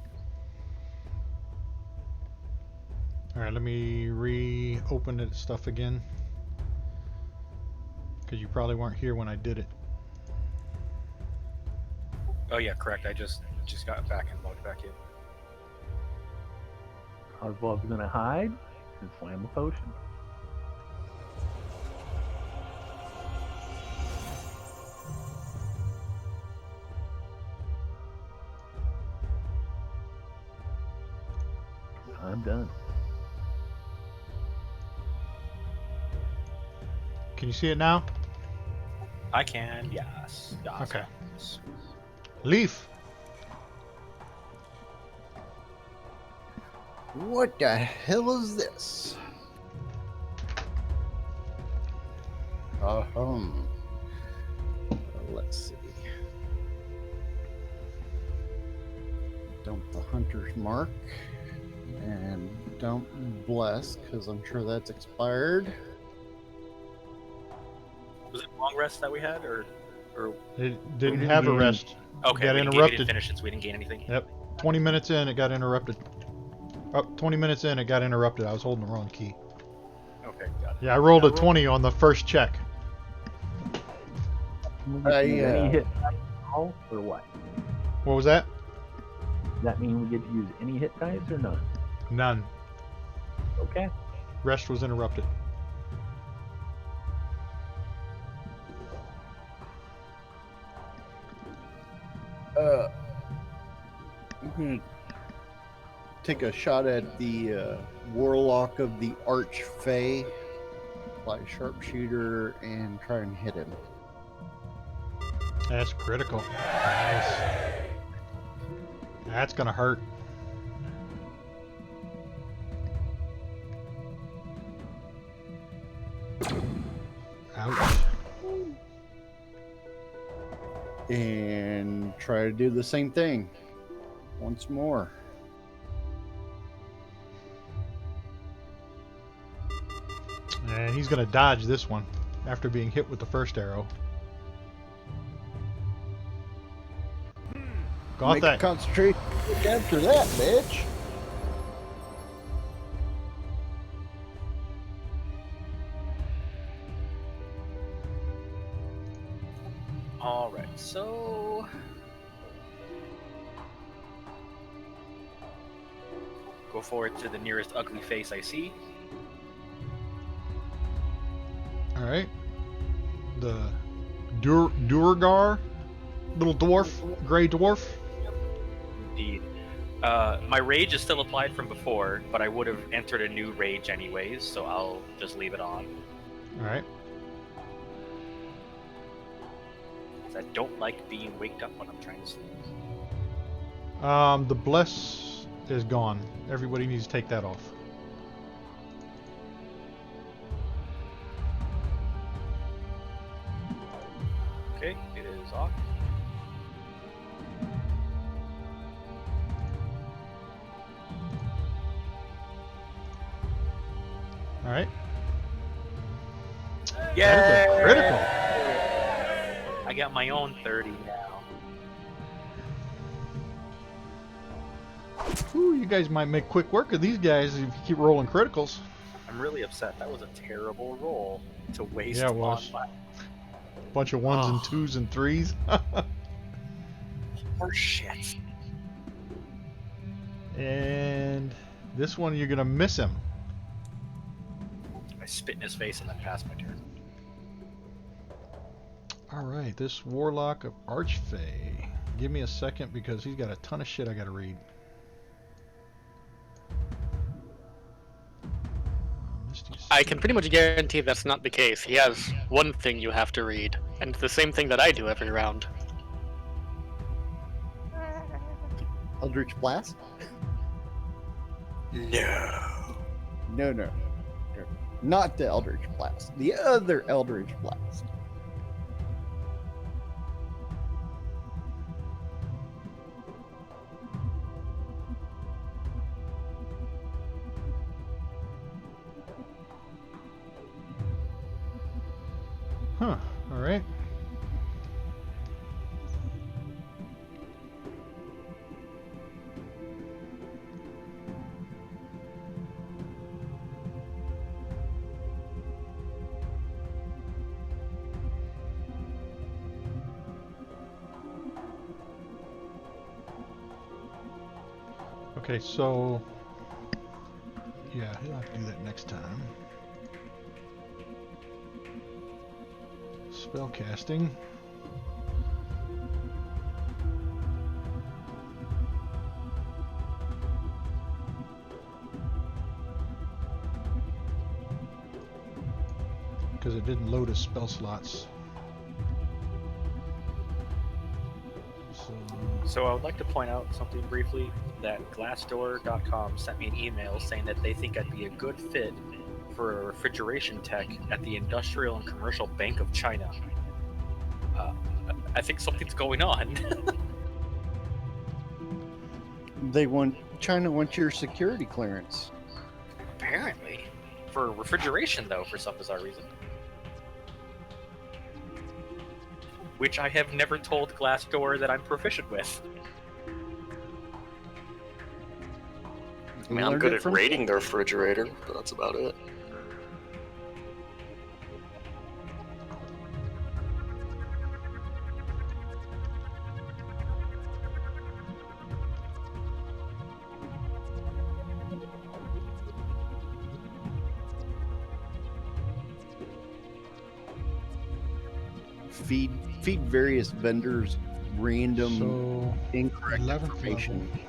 [SPEAKER 1] Alright, let me reopen the stuff again. Because you probably weren't here when I did it.
[SPEAKER 6] Oh yeah, correct. I just got back and logged back in.
[SPEAKER 4] Oswald's gonna hide and slam a potion. I'm done.
[SPEAKER 1] Can you see it now?
[SPEAKER 6] I can, yes.
[SPEAKER 1] Okay. Leaf.
[SPEAKER 7] What the hell is this? Let's see. Dump the hunter's mark and dump bless because I'm sure that's expired.
[SPEAKER 6] Was it long rest that we had, or
[SPEAKER 1] It didn't have a rest.
[SPEAKER 6] okay?
[SPEAKER 1] Got
[SPEAKER 6] We
[SPEAKER 1] interrupted.
[SPEAKER 6] didn't finish it, so we didn't gain anything.
[SPEAKER 1] Yep. 20 minutes in, it got interrupted. 20 minutes in, it got interrupted. I was holding the wrong key.
[SPEAKER 6] Okay, got it.
[SPEAKER 1] Yeah, I rolled a 20 on the first check.
[SPEAKER 4] Any hit dice at all, or what?
[SPEAKER 1] What was that?
[SPEAKER 4] Does that mean we get to use any hit dice or none?
[SPEAKER 1] None.
[SPEAKER 4] Okay.
[SPEAKER 1] Rest was interrupted.
[SPEAKER 7] I'm gonna take a shot at the warlock of the Archfey, like sharpshooter, and try and hit him.
[SPEAKER 1] That's critical. Nice. That's gonna hurt. Ouch.
[SPEAKER 7] And try to do the same thing once more.
[SPEAKER 1] And he's gonna dodge this one after being hit with the first arrow. Got
[SPEAKER 7] Make
[SPEAKER 1] that.
[SPEAKER 7] a concentration after that, bitch.
[SPEAKER 6] All right, so go forward to the nearest ugly face I see.
[SPEAKER 1] All right. The Durgar, little dwarf, gray dwarf.
[SPEAKER 6] Indeed. My rage is still applied from before, but I would have entered a new rage anyways, so I'll just leave it on.
[SPEAKER 1] All right.
[SPEAKER 6] I don't like being waked up when I'm trying to sleep.
[SPEAKER 1] The bless is gone. Everybody needs to take that off.
[SPEAKER 6] Okay, it is off.
[SPEAKER 1] All right.
[SPEAKER 6] Yeah.
[SPEAKER 1] That is a critical.
[SPEAKER 6] I got my own 30 now.
[SPEAKER 1] Ooh, you guys might make quick work of these guys if you keep rolling criticals.
[SPEAKER 6] I'm really upset. That was a terrible roll to waste
[SPEAKER 1] Yeah, it was.
[SPEAKER 6] on my
[SPEAKER 1] Bunch of ones and twos and threes.
[SPEAKER 6] horse shit.
[SPEAKER 1] And this one, you're gonna miss him.
[SPEAKER 6] I spit in his face and then pass my turn.
[SPEAKER 1] Alright, this Warlock of Archfey. Give me a second because he's got a ton of shit I gotta read.
[SPEAKER 8] I can pretty much guarantee that's not the case. He has one thing you have to read, and it's the same thing that I do every round.
[SPEAKER 7] Eldritch Blast?
[SPEAKER 2] No.
[SPEAKER 7] No. Not the Eldritch Blast. The other Eldritch Blast.
[SPEAKER 1] Huh, alright. Okay, so yeah, he'll have to do that next time. Spell casting. Because it didn't load his spell slots.
[SPEAKER 6] So I would like to point out something briefly, that Glassdoor.com sent me an email saying that they think I'd be a good fit for a refrigeration tech at the Industrial and Commercial Bank of China. I think something's going on.
[SPEAKER 7] China wants your security clearance.
[SPEAKER 6] Apparently. For refrigeration, though, for some bizarre reason. Which I have never told Glassdoor that I'm proficient with.
[SPEAKER 2] I mean, I'm good at rating the refrigerator, but that's about it.
[SPEAKER 7] Feed various vendors random
[SPEAKER 1] So,
[SPEAKER 7] incorrect
[SPEAKER 1] 11th
[SPEAKER 7] information.
[SPEAKER 1] level.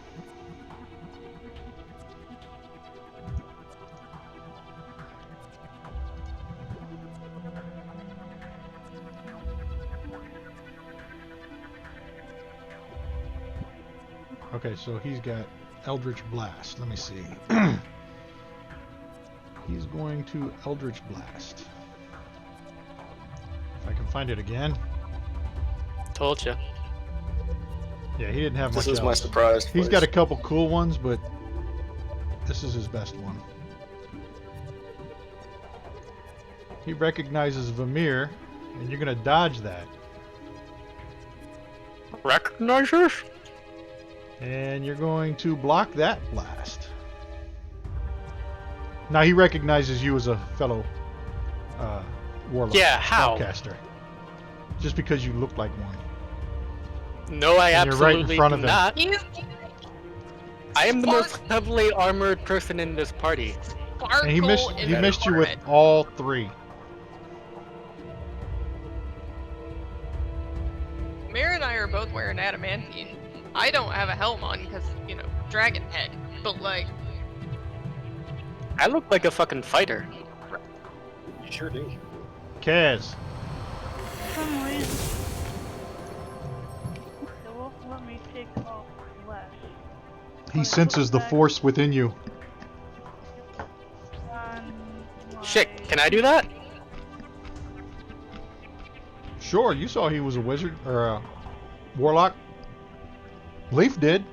[SPEAKER 1] Okay, so he's got Eldritch Blast. Let me see. He's going to Eldritch Blast. If I can find it again.
[SPEAKER 8] Told ya.
[SPEAKER 1] Yeah, he didn't have much
[SPEAKER 2] This is my
[SPEAKER 1] else.
[SPEAKER 2] surprise.
[SPEAKER 1] He's got a couple cool ones, but this is his best one. He recognizes Vamir, and you're gonna dodge that.
[SPEAKER 8] Recognizers?
[SPEAKER 1] And you're going to block that blast. Now he recognizes you as a fellow warlock.
[SPEAKER 8] Yeah, how?
[SPEAKER 1] Spellcaster. Just because you look like one.
[SPEAKER 8] No, I
[SPEAKER 1] And you're right in
[SPEAKER 8] absolutely
[SPEAKER 1] front
[SPEAKER 8] do
[SPEAKER 1] of him.
[SPEAKER 8] not.
[SPEAKER 3] He's
[SPEAKER 8] I am the most heavily armored person in this party.
[SPEAKER 1] And he missed
[SPEAKER 3] in
[SPEAKER 1] he
[SPEAKER 3] the
[SPEAKER 1] missed you with
[SPEAKER 3] department.
[SPEAKER 1] all three.
[SPEAKER 3] Mir and I are both wearing adamantine. I don't have a helm on because, dragon head. But,
[SPEAKER 8] I look like a fucking fighter.
[SPEAKER 6] You sure do.
[SPEAKER 1] Kaz.
[SPEAKER 9] For some reason, it won't let me take off flesh.
[SPEAKER 1] He senses the force within you.
[SPEAKER 9] On
[SPEAKER 8] Shit,
[SPEAKER 9] my-
[SPEAKER 8] can I do that?
[SPEAKER 1] Sure, you saw he was a wizard or a warlock. Leaf did.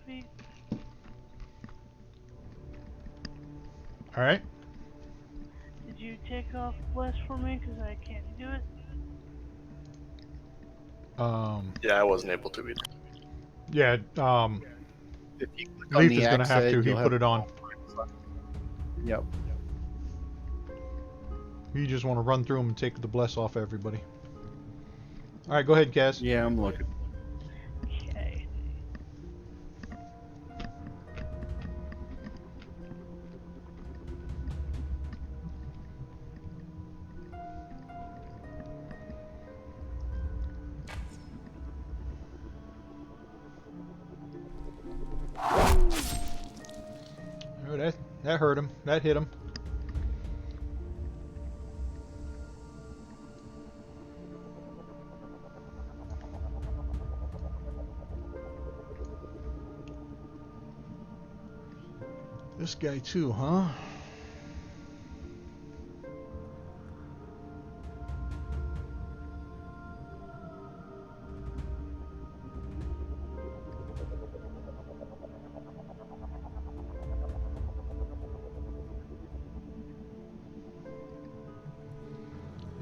[SPEAKER 9] feet.
[SPEAKER 1] All right.
[SPEAKER 9] Did you take off flesh for me? Because I can't do it.
[SPEAKER 2] Yeah, I wasn't able to either.
[SPEAKER 1] Yeah.
[SPEAKER 7] If you click on
[SPEAKER 1] Leaf
[SPEAKER 7] the
[SPEAKER 1] is gonna
[SPEAKER 7] axe
[SPEAKER 1] have to.
[SPEAKER 7] edge,
[SPEAKER 1] He
[SPEAKER 7] you'll
[SPEAKER 1] put
[SPEAKER 7] have-
[SPEAKER 1] it on.
[SPEAKER 7] Yep.
[SPEAKER 1] You just want to run through them and take the bless off everybody. All right, go ahead, Kaz.
[SPEAKER 7] Yeah, I'm looking.
[SPEAKER 9] Okay.
[SPEAKER 1] That hurt him. That hit him. This guy too, huh?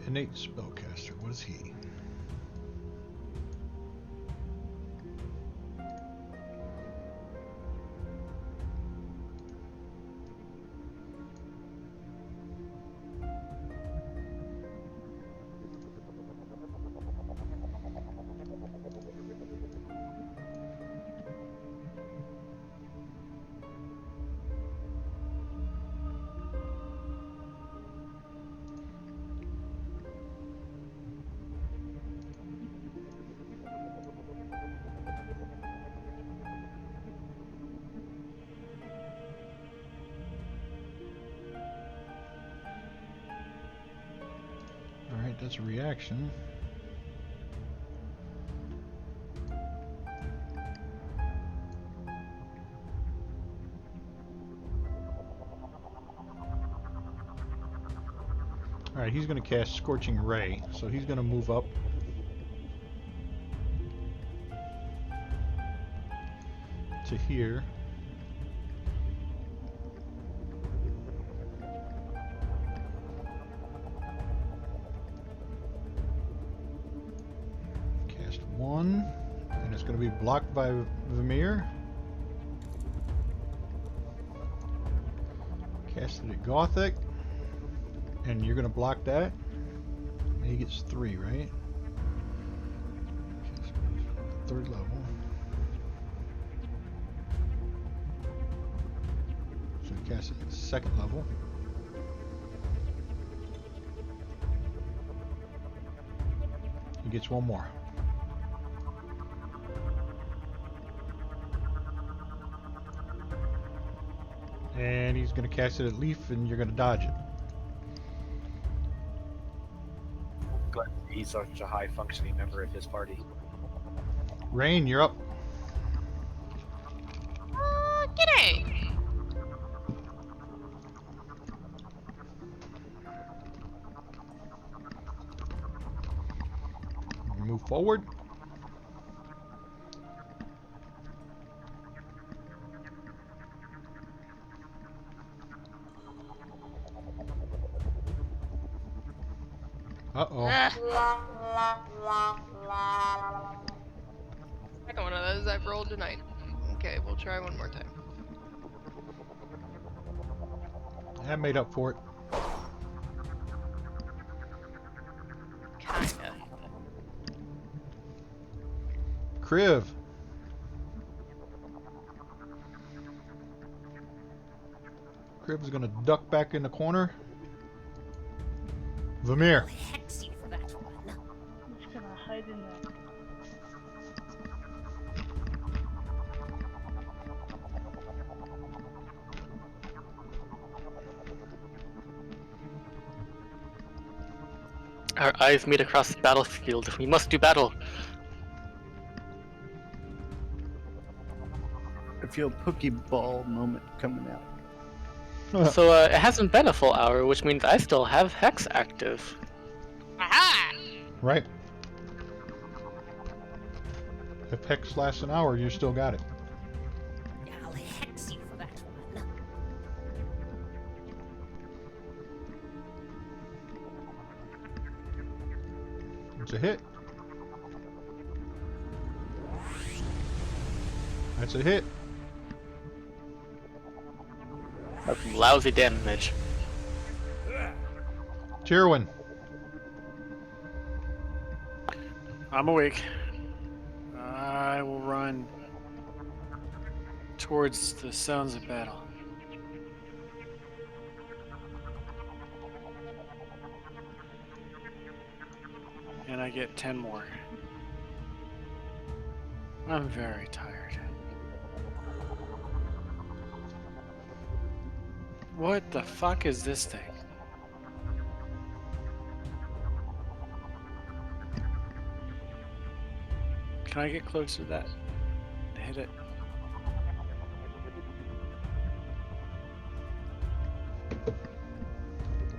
[SPEAKER 1] Innate spellcaster. What is he? Alright, that's a reaction. Alright, he's going to cast Scorching Ray, so he's going to move up. To here. Cast one, and it's going to be blocked by Vamir. Casted at Gothic. And you're going to block that. And he gets 3, right? Third level. So he casts it at 2nd level. He gets 1 more. And he's going to cast it at Leaf, and you're going to dodge it.
[SPEAKER 6] Glad he's such a high functioning member of his party.
[SPEAKER 1] Rain, you're up.
[SPEAKER 3] G'day.
[SPEAKER 1] Move forward. Uh-oh.
[SPEAKER 3] Second one of those I've rolled tonight. Okay, we'll try one more time.
[SPEAKER 1] That made up for it.
[SPEAKER 3] Kinda.
[SPEAKER 1] Kriv. Kriv is going to duck back in the corner. Vamir.
[SPEAKER 9] I'm just gonna hide in there.
[SPEAKER 8] Our eyes meet across the battlefield. We must do battle.
[SPEAKER 7] I feel Pokeball moment coming out.
[SPEAKER 8] So it hasn't been a full hour, which means I still have Hex active.
[SPEAKER 3] Aha!
[SPEAKER 1] Right. If Hex lasts an hour, you still got it.
[SPEAKER 10] I'll hex you for that one.
[SPEAKER 1] It's a hit. That's a hit.
[SPEAKER 8] That's lousy damage.
[SPEAKER 1] Tyrwin.
[SPEAKER 5] I'm awake. I will run towards the sounds of battle. And I get 10 more. I'm very tired. What the fuck is this thing? Can I get closer to that? Hit it.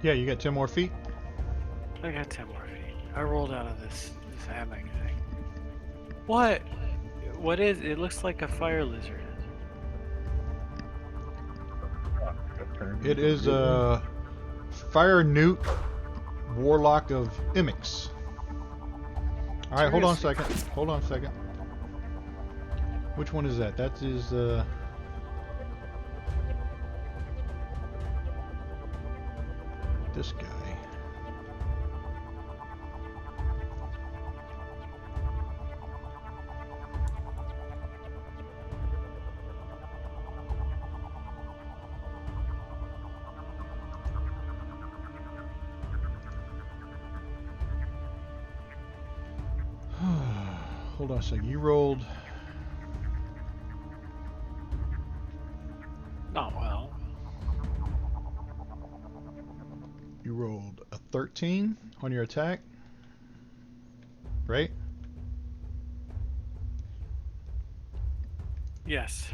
[SPEAKER 1] Yeah, you got 10 more feet.
[SPEAKER 5] I got 10 more feet. I rolled out of this hammock thing. What? What is it? Looks like a fire lizard.
[SPEAKER 1] It is a fire newt warlock of Imix. All right, hold on a second. Hold on a second. Which one is that? That is this guy. Hold on a second. You rolled.
[SPEAKER 5] Not well.
[SPEAKER 1] You rolled a 13 on your attack, right?
[SPEAKER 5] Yes.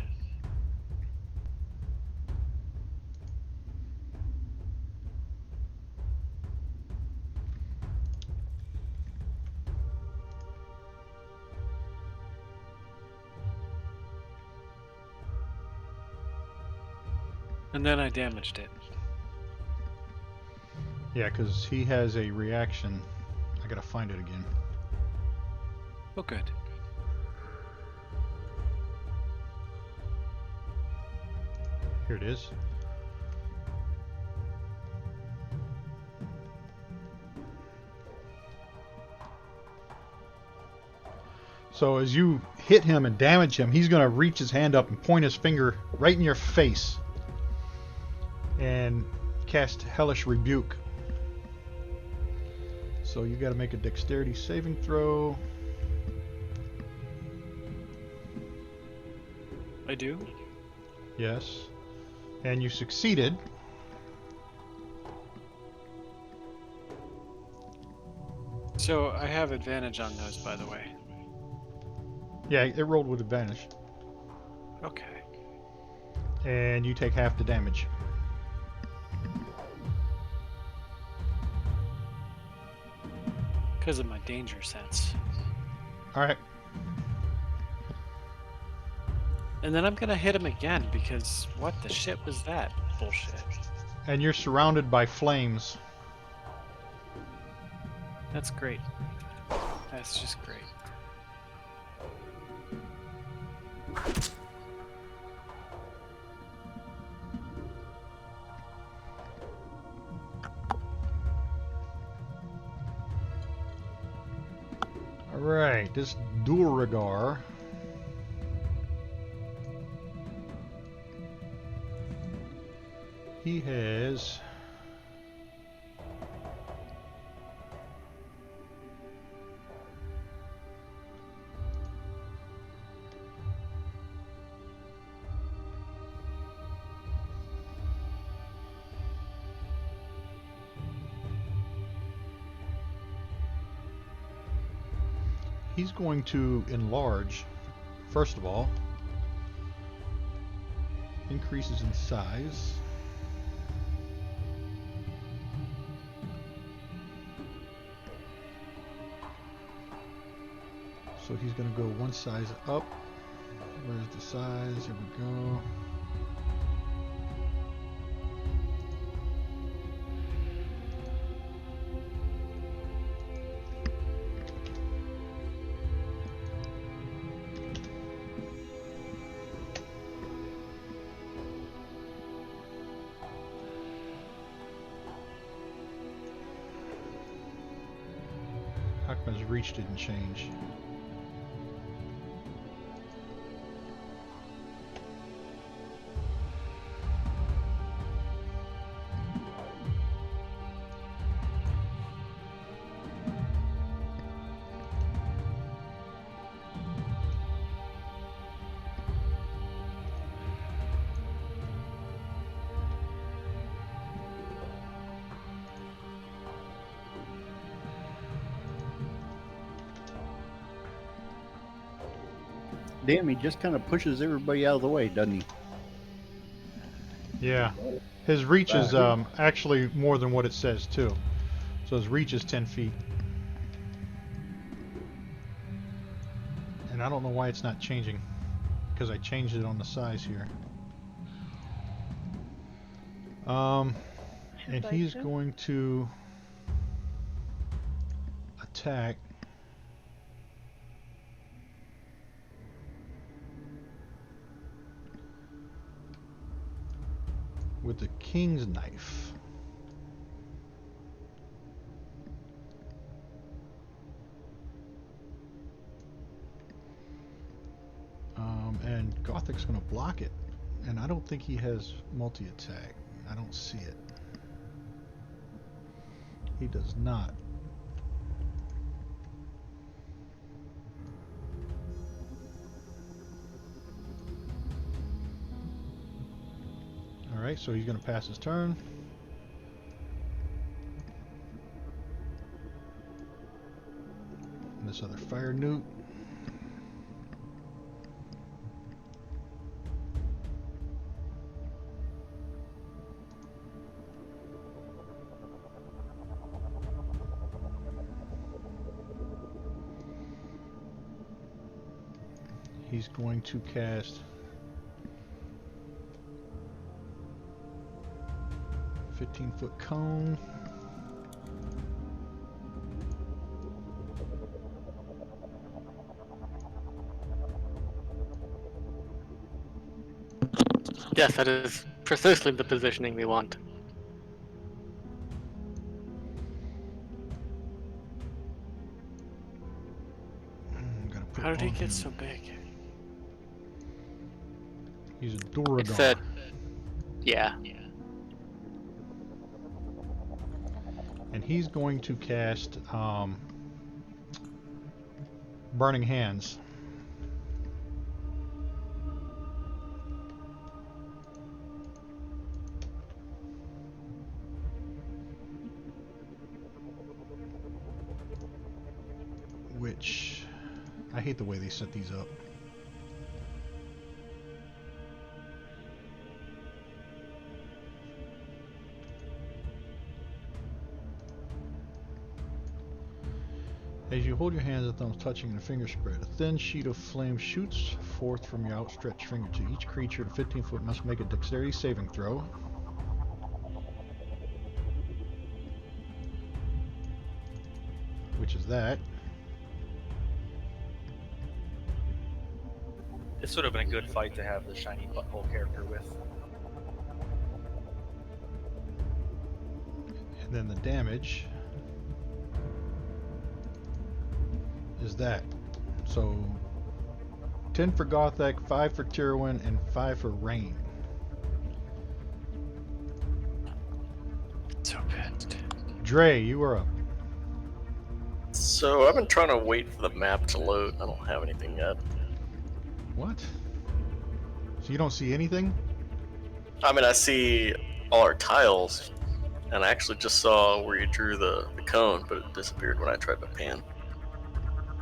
[SPEAKER 5] And then I damaged it.
[SPEAKER 1] Yeah, because he has a reaction. I gotta find it again.
[SPEAKER 5] Oh, good.
[SPEAKER 1] Here it is. So as you hit him and damage him, he's going to reach his hand up and point his finger right in your face and cast Hellish Rebuke. So you got to make a dexterity saving throw.
[SPEAKER 5] I do?
[SPEAKER 1] Yes. And you succeeded.
[SPEAKER 5] So I have advantage on those, by the way.
[SPEAKER 1] Yeah, it rolled with advantage.
[SPEAKER 5] Okay.
[SPEAKER 1] And you take half the damage.
[SPEAKER 5] Because of my danger sense.
[SPEAKER 1] Alright.
[SPEAKER 5] And then I'm gonna hit him again because what the shit was that bullshit?
[SPEAKER 1] And you're surrounded by flames.
[SPEAKER 5] That's great. That's just great.
[SPEAKER 1] Alright, this Duragar. He has he's going to enlarge, first of all. Increases in size. So he's going to go one size up. Where's the size? Here we go. Huckman's reach didn't change.
[SPEAKER 7] damn, he just kind of pushes everybody out of the way, doesn't he?
[SPEAKER 1] Yeah. His reach is actually more than what it says, too. So his reach is 10 feet. And I don't know why it's not changing. Because I changed it on the size here. And he's going to attack with the king's knife. And Gothic's going to block it. And I don't think he has multi-attack. I don't see it. He does not. Alright, so he's going to pass his turn. And this other fire newt. He's going to cast 15-foot cone.
[SPEAKER 8] Yes, that is precisely the positioning we want.
[SPEAKER 5] How did he get so big?
[SPEAKER 1] He's a Duragar.
[SPEAKER 8] It said, yeah.
[SPEAKER 1] And he's going to cast Burning Hands. Which, I hate the way they set these up. As you hold your hands and thumbs touching and a finger spread, a thin sheet of flame shoots forth from your outstretched finger. To each creature to 15 foot must make a dexterity saving throw. Which is that.
[SPEAKER 6] This would have been a good fight to have the shiny butthole character with.
[SPEAKER 1] And then the damage is that. So 10 for Gothak, 5 for Tyrwin, and 5 for Rain.
[SPEAKER 5] So good.
[SPEAKER 1] Dre, you are up.
[SPEAKER 2] So I've been trying to wait for the map to load. I don't have anything yet.
[SPEAKER 1] What? So you don't see anything?
[SPEAKER 2] I mean, I see all our tiles, and I actually just saw where you drew the cone, but it disappeared when I tried to pan.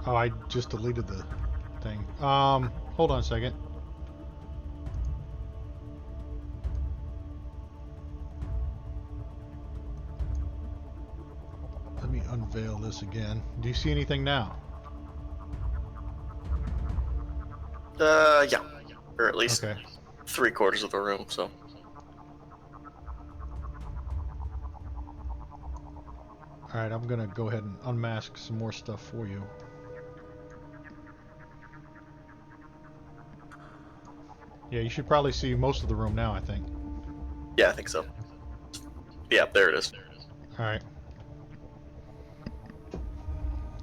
[SPEAKER 1] Oh, I just deleted the thing. Hold on a second. Let me unveil this again. Do you see anything now?
[SPEAKER 2] Yeah. Or at least
[SPEAKER 1] Okay.
[SPEAKER 2] 3/4 of the room, so.
[SPEAKER 1] Alright, I'm gonna go ahead and unmask some more stuff for you. Yeah, you should probably see most of the room now, I think.
[SPEAKER 2] Yeah, I think so. Yeah, there it is.
[SPEAKER 1] Alright.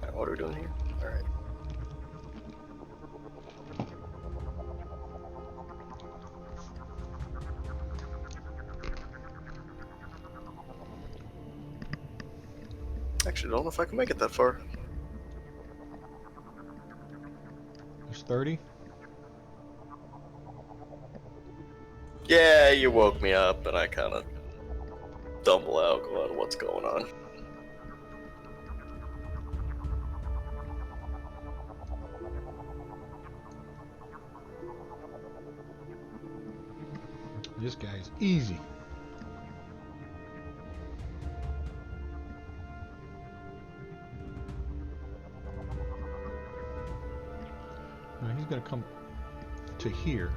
[SPEAKER 2] Alright, what are we doing here? Alright. Actually, I don't know if I can make it that far.
[SPEAKER 1] There's 30.
[SPEAKER 2] Yeah, you woke me up, and I kind of stumble out, go out of what's going on.
[SPEAKER 1] This guy is easy. Now he's going to come to here.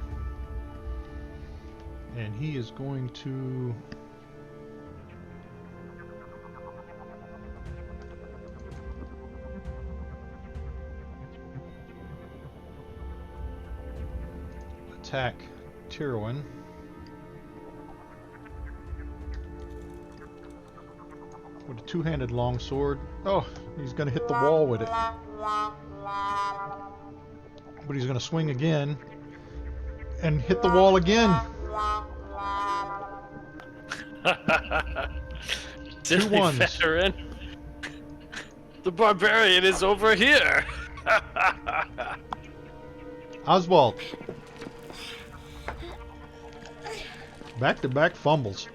[SPEAKER 1] And he is going to... attack Tyrwin. With a two-handed longsword. Oh, he's going to hit the wall with it. But he's going to swing again. And hit the wall again. 2 ones.
[SPEAKER 8] Veteran. The barbarian is over here.
[SPEAKER 1] Oswald. Back-to-back fumbles.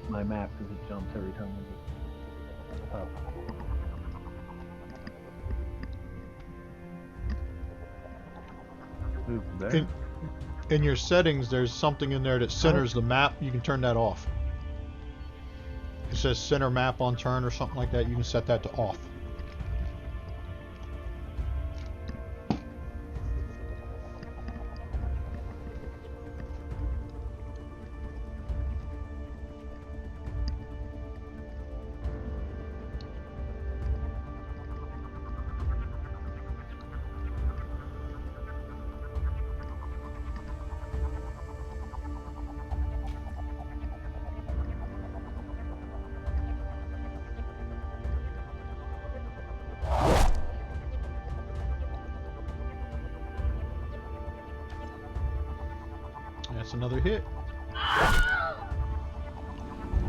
[SPEAKER 4] My map because it jumps every time I get up. Who's there?
[SPEAKER 1] In your settings, there's something in there that centers the map. You can turn that off. It says center map on turn or something like that. You can set that to off. That's another hit.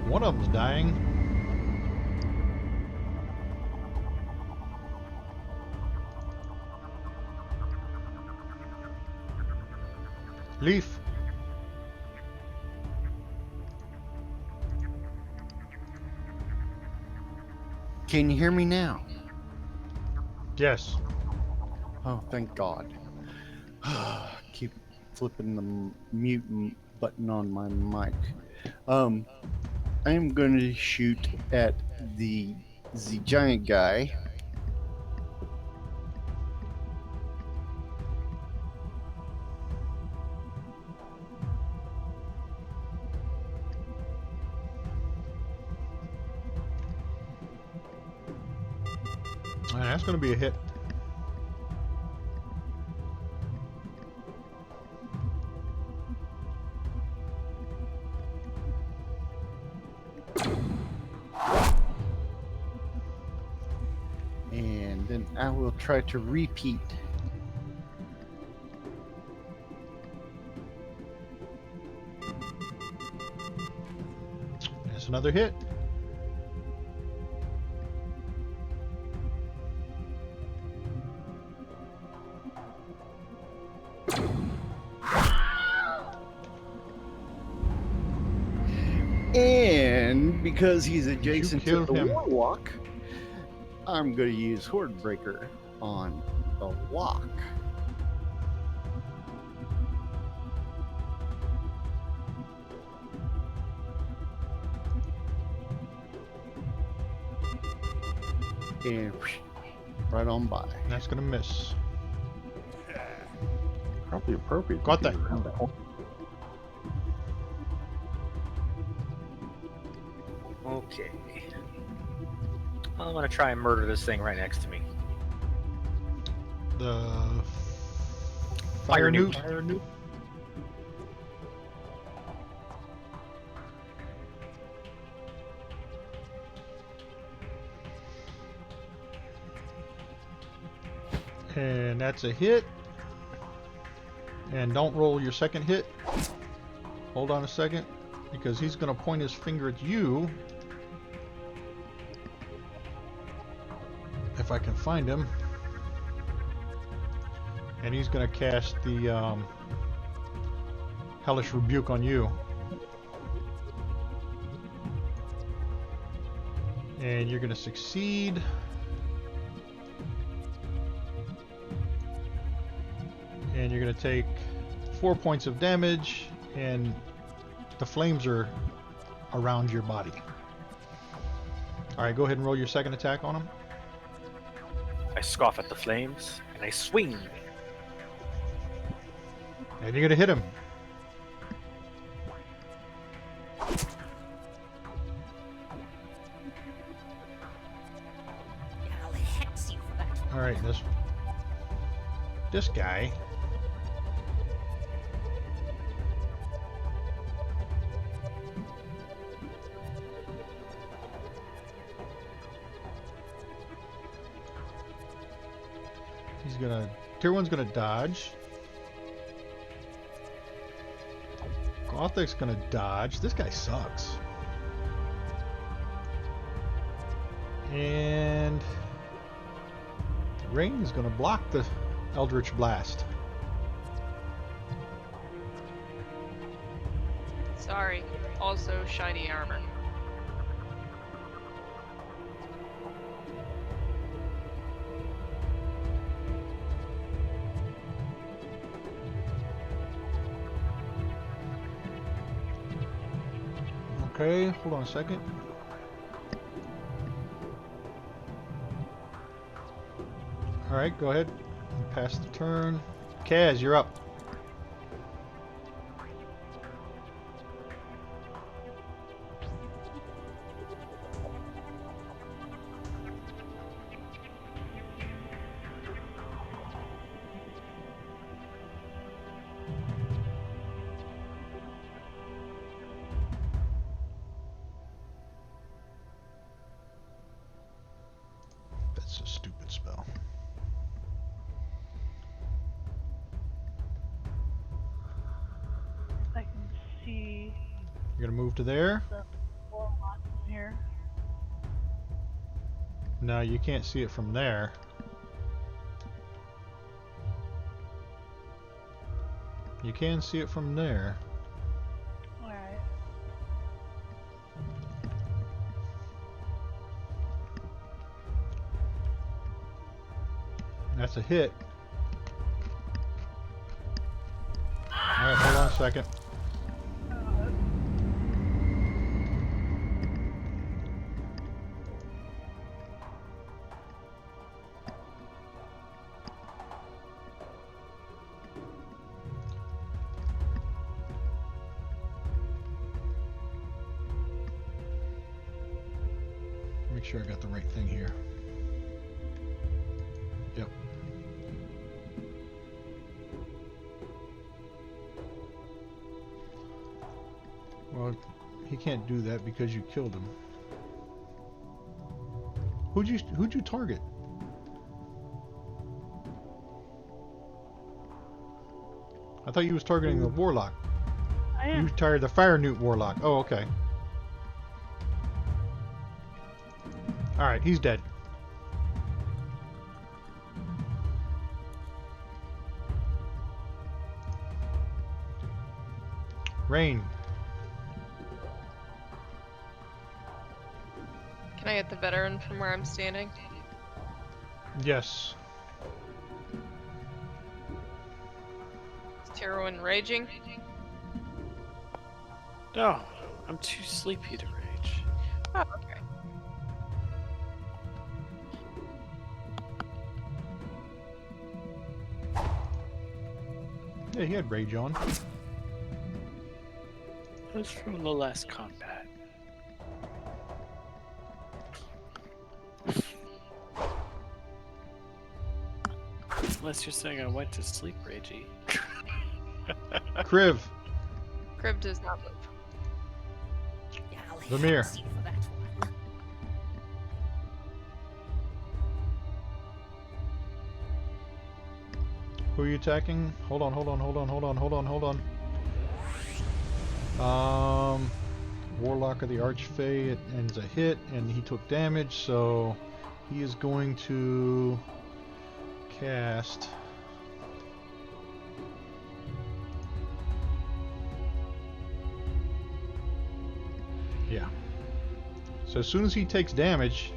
[SPEAKER 1] One of them's dying. Leaf.
[SPEAKER 7] Can you hear me now?
[SPEAKER 1] Yes.
[SPEAKER 7] Oh, thank God. Keep flipping the mute button on my mic. I am going to shoot at the giant guy.
[SPEAKER 1] That's going to be a hit.
[SPEAKER 7] And then I will try to repeat.
[SPEAKER 1] That's another hit.
[SPEAKER 7] And because he's adjacent to the
[SPEAKER 1] him?
[SPEAKER 7] warlock, I'm going to use Horde Breaker on the lock. And right on by.
[SPEAKER 1] That's going to miss.
[SPEAKER 4] Probably appropriate.
[SPEAKER 1] Got
[SPEAKER 4] to
[SPEAKER 1] that.
[SPEAKER 4] be around that.
[SPEAKER 6] Okay. I'm gonna try and murder this thing right next to me.
[SPEAKER 1] The fire newt. And that's a hit. And don't roll your second hit. Hold on a second, because he's going to point his finger at you. If I can find him. And he's going to cast the Hellish Rebuke on you. And you're going to succeed. and you're going to take 4 points of damage, and the flames are around your body. Alright, go ahead and roll your second attack on him.
[SPEAKER 6] I scoff at the flames and I swing.
[SPEAKER 1] And you're going to hit him.
[SPEAKER 10] I'll hex you for that one.
[SPEAKER 1] Alright, this guy. He's gonna... Tier 1's gonna dodge. Gothic's gonna dodge. This guy sucks. And... Rain is gonna block the Eldritch Blast.
[SPEAKER 3] Sorry. Also shiny armor.
[SPEAKER 1] Okay, hold on a second. Alright, go ahead. Pass the turn. Kaz, you're up. That's a stupid spell.
[SPEAKER 9] I can see
[SPEAKER 1] You're gonna move to there?
[SPEAKER 9] the warlock from here.
[SPEAKER 1] No, you can't see it from there. You can see it from there.
[SPEAKER 9] Alright.
[SPEAKER 1] That's a hit. Alright, hold on a second. Make sure I got the right thing here. Yep. Well, he can't do that because you killed him. Who'd you target? I thought you was targeting the warlock.
[SPEAKER 9] I
[SPEAKER 1] You
[SPEAKER 9] am.
[SPEAKER 1] targeted the fire newt warlock. Oh, okay. Alright, he's dead. Rain.
[SPEAKER 3] Can I get the veteran from where I'm standing?
[SPEAKER 1] Yes.
[SPEAKER 3] Is Tyrone raging?
[SPEAKER 5] No, I'm too sleepy to rage.
[SPEAKER 3] Oh, okay.
[SPEAKER 1] Yeah, he had rage on.
[SPEAKER 5] It was from the last combat. Unless you're saying I went to sleep ragey.
[SPEAKER 1] Kriv.
[SPEAKER 3] Crib does not move.
[SPEAKER 10] I'll
[SPEAKER 1] Vermeer.
[SPEAKER 10] hex you for that one.
[SPEAKER 1] Who are you attacking? Hold on. Warlock of the Archfey, it ends a hit, and he took damage, so he is going to cast... Yeah. So as soon as he takes damage,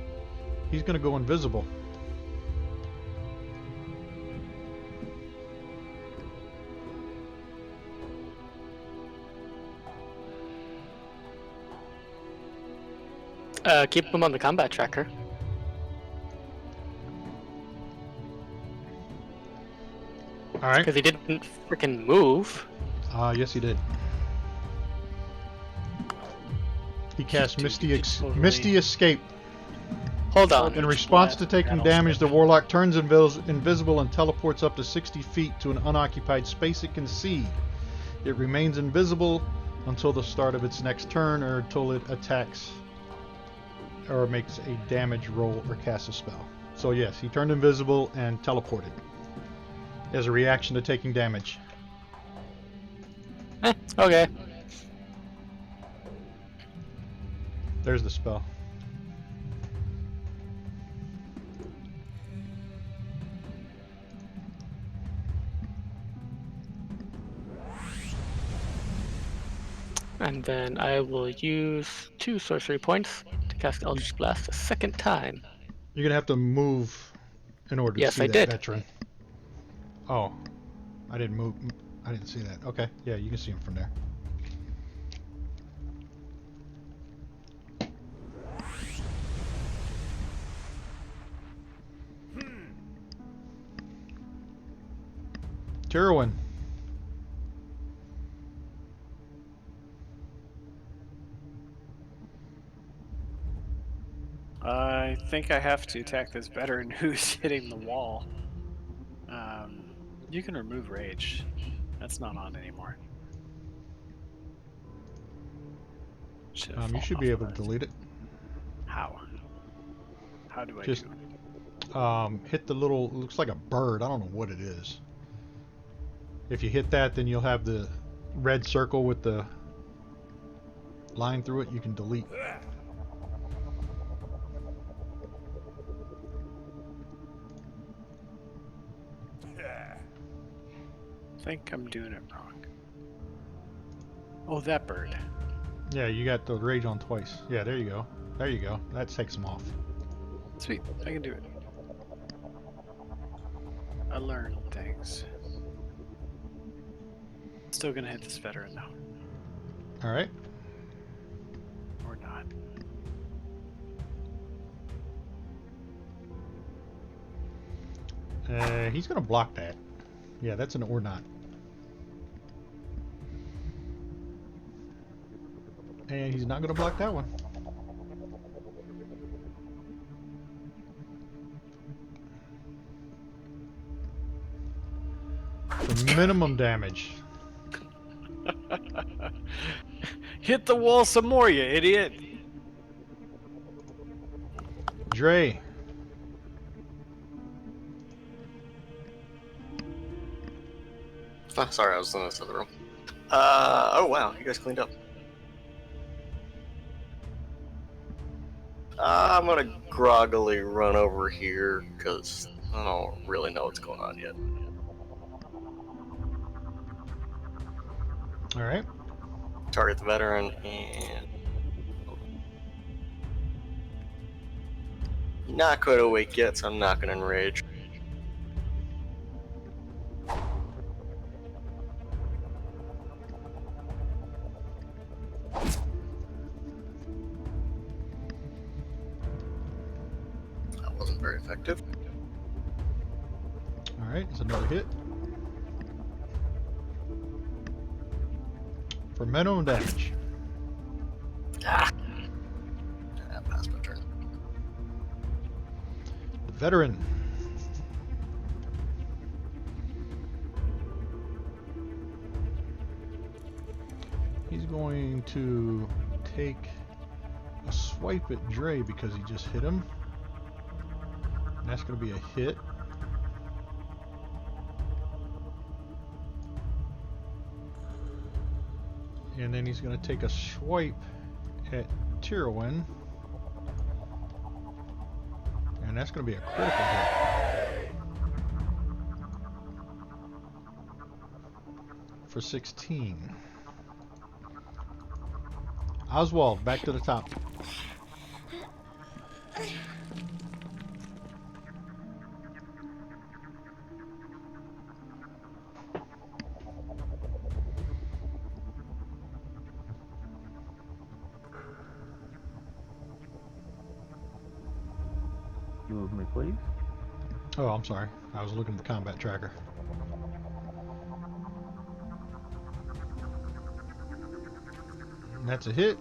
[SPEAKER 1] he's going to go invisible.
[SPEAKER 8] Keep him on the combat tracker.
[SPEAKER 1] All right.
[SPEAKER 8] Because he didn't freaking move.
[SPEAKER 1] Yes, he did. He cast Misty
[SPEAKER 5] totally-
[SPEAKER 1] Misty Escape.
[SPEAKER 8] Hold on.
[SPEAKER 1] In response to taking damage, the Warlock turns invisible and teleports up to 60 feet to an unoccupied space it can see. It remains invisible until the start of its next turn or until it attacks or makes a damage roll or casts a spell. So yes, he turned invisible and teleported as a reaction to taking damage.
[SPEAKER 8] Okay.
[SPEAKER 1] There's the spell.
[SPEAKER 8] And then I will use 2 sorcery points to cast Eldritch Blast a second time.
[SPEAKER 1] You're gonna have to move in order to
[SPEAKER 8] Yes,
[SPEAKER 1] see
[SPEAKER 8] I
[SPEAKER 1] that
[SPEAKER 8] did.
[SPEAKER 1] veteran. Oh, I didn't move. I didn't see that. Okay, yeah, you can see him from there. Tyrwin.
[SPEAKER 5] I think I have to attack this veteran who's hitting the wall. You can remove rage. That's not on anymore. Should've
[SPEAKER 1] You should
[SPEAKER 5] fallen
[SPEAKER 1] be
[SPEAKER 5] off
[SPEAKER 1] able
[SPEAKER 5] of
[SPEAKER 1] to
[SPEAKER 5] that.
[SPEAKER 1] delete it.
[SPEAKER 5] How? How do I
[SPEAKER 1] Just
[SPEAKER 5] do it?
[SPEAKER 1] hit the little. Looks like a bird. I don't know what it is. If you hit that, then you'll have the red circle with the line through it. You can delete.
[SPEAKER 5] I think I'm doing it wrong. Oh, that bird.
[SPEAKER 1] Yeah, you got the rage on twice. Yeah, there you go. There you go. That takes them off.
[SPEAKER 5] Sweet, I can do it. I learned things. Still gonna hit this veteran though.
[SPEAKER 1] All right.
[SPEAKER 5] Or not.
[SPEAKER 1] He's gonna block that. Yeah, that's an or not. And he's not gonna block that one. The minimum damage.
[SPEAKER 5] Hit the wall some more, you idiot!
[SPEAKER 1] Dre.
[SPEAKER 2] Oh, sorry, I was in this other room. Oh wow, you guys cleaned up. I'm gonna groggily run over here, because I don't really know what's going on yet.
[SPEAKER 1] Alright.
[SPEAKER 2] Target the veteran, and... Not quite awake yet, so I'm not gonna enrage. That wasn't very effective.
[SPEAKER 1] Alright, it's another hit. For minimum damage.
[SPEAKER 2] Ah! Passed my turn.
[SPEAKER 1] The veteran. He's going to take a swipe at Dre because he just hit him. And that's going to be a hit. And then he's going to take a swipe at Tyrwin. And that's going to be a critical hit. For 16. Oswald, back to the top.
[SPEAKER 4] Move me, please.
[SPEAKER 1] Oh, I'm sorry. I was looking at the combat tracker. And that's a hit.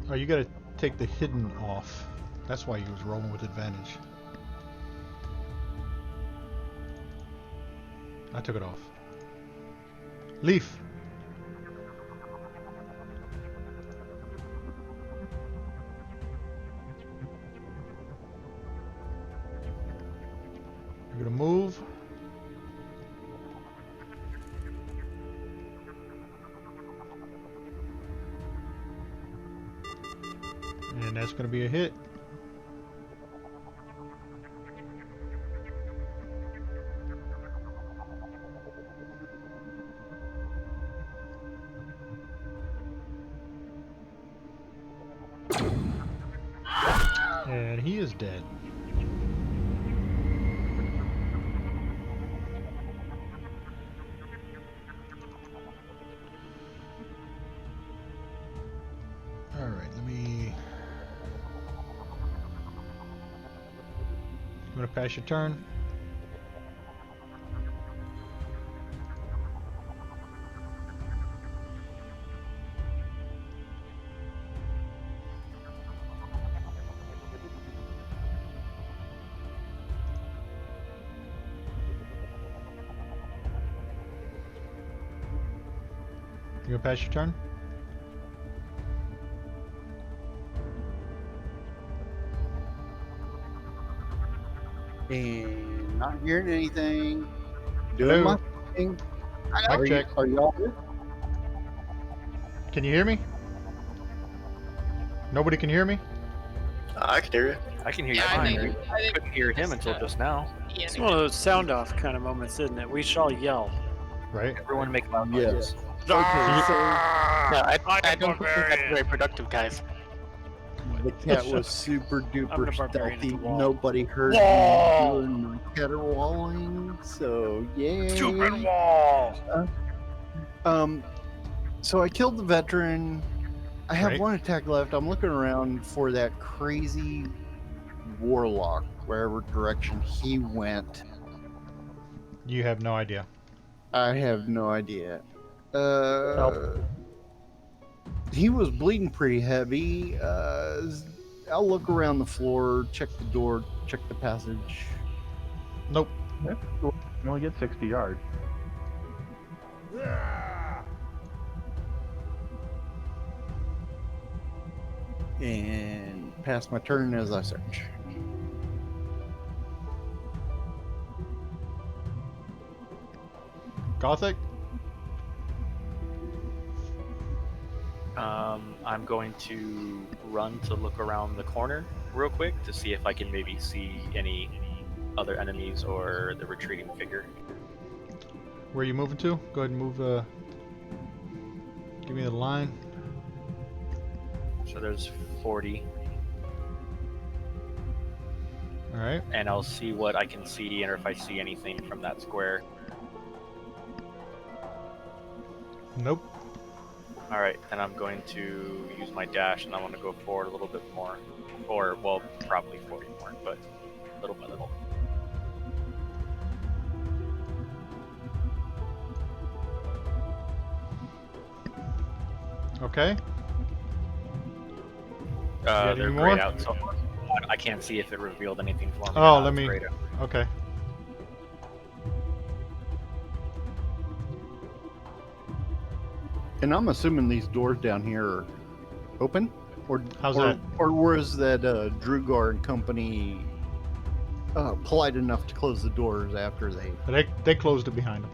[SPEAKER 1] Oh, you gotta take the hidden off. That's why he was rolling with advantage. I took it off. Leaf. You're gonna move. And that's going to be a hit. And he is dead. All right, let me... I'm going to pass your turn. You going to pass your turn?
[SPEAKER 7] And not hearing anything. Doing
[SPEAKER 1] Hello?
[SPEAKER 7] my thing.
[SPEAKER 1] Mic check.
[SPEAKER 7] Are y'all good?
[SPEAKER 1] Can you hear me? Nobody can hear me?
[SPEAKER 2] I can hear you.
[SPEAKER 6] I can hear you
[SPEAKER 3] Yeah,
[SPEAKER 6] fine.
[SPEAKER 3] I think
[SPEAKER 6] Couldn't hear him until just now.
[SPEAKER 3] yeah,
[SPEAKER 5] It's one of those sound off kind of moments, isn't it? We shall yell.
[SPEAKER 1] Right?
[SPEAKER 6] Everyone make loud
[SPEAKER 7] Yes.
[SPEAKER 6] noises.
[SPEAKER 7] Okay, so
[SPEAKER 8] No, I don't think that's very productive, guys.
[SPEAKER 7] the cat was super
[SPEAKER 5] I'm the
[SPEAKER 7] duper
[SPEAKER 5] barbarian at the
[SPEAKER 7] stealthy.
[SPEAKER 5] wall.
[SPEAKER 7] Nobody heard
[SPEAKER 8] Wall!
[SPEAKER 7] me doing my caterwauling, so yay.
[SPEAKER 6] Stupid wall!
[SPEAKER 7] So I killed the veteran. I have
[SPEAKER 1] Right.
[SPEAKER 7] one attack left. I'm looking around for that crazy warlock, wherever direction he went.
[SPEAKER 1] You have no idea.
[SPEAKER 7] I have no idea.
[SPEAKER 4] Help.
[SPEAKER 7] He was bleeding pretty heavy. I'll look around the floor, check the door, check the passage.
[SPEAKER 1] Nope.
[SPEAKER 4] You only get 60 yards.
[SPEAKER 7] And pass my turn as I search.
[SPEAKER 1] Gothic?
[SPEAKER 6] I'm going to run to look around the corner real quick to see if I can maybe see any other enemies or the retreating figure.
[SPEAKER 1] Where are you moving to? Go ahead and move, give me the line.
[SPEAKER 6] So there's 40,
[SPEAKER 1] Alright.
[SPEAKER 6] and I'll see what I can see and if I see anything from that square.
[SPEAKER 1] Nope.
[SPEAKER 6] Alright, then I'm going to use my dash and I want to go forward a little bit more. Or, well, probably 40 more, but little by little.
[SPEAKER 1] Okay. got
[SPEAKER 6] They're
[SPEAKER 1] any
[SPEAKER 6] grayed
[SPEAKER 1] more?
[SPEAKER 6] out, so I can't see if it revealed anything for me.
[SPEAKER 1] Oh,
[SPEAKER 6] or not.
[SPEAKER 1] let
[SPEAKER 6] It's
[SPEAKER 1] me...
[SPEAKER 6] grayed out.
[SPEAKER 1] Okay.
[SPEAKER 7] And I'm assuming these doors down here are open? Or,
[SPEAKER 1] How's
[SPEAKER 7] or,
[SPEAKER 1] that?
[SPEAKER 7] Or was that Drugar and company polite enough to close the doors after
[SPEAKER 1] They closed it behind them.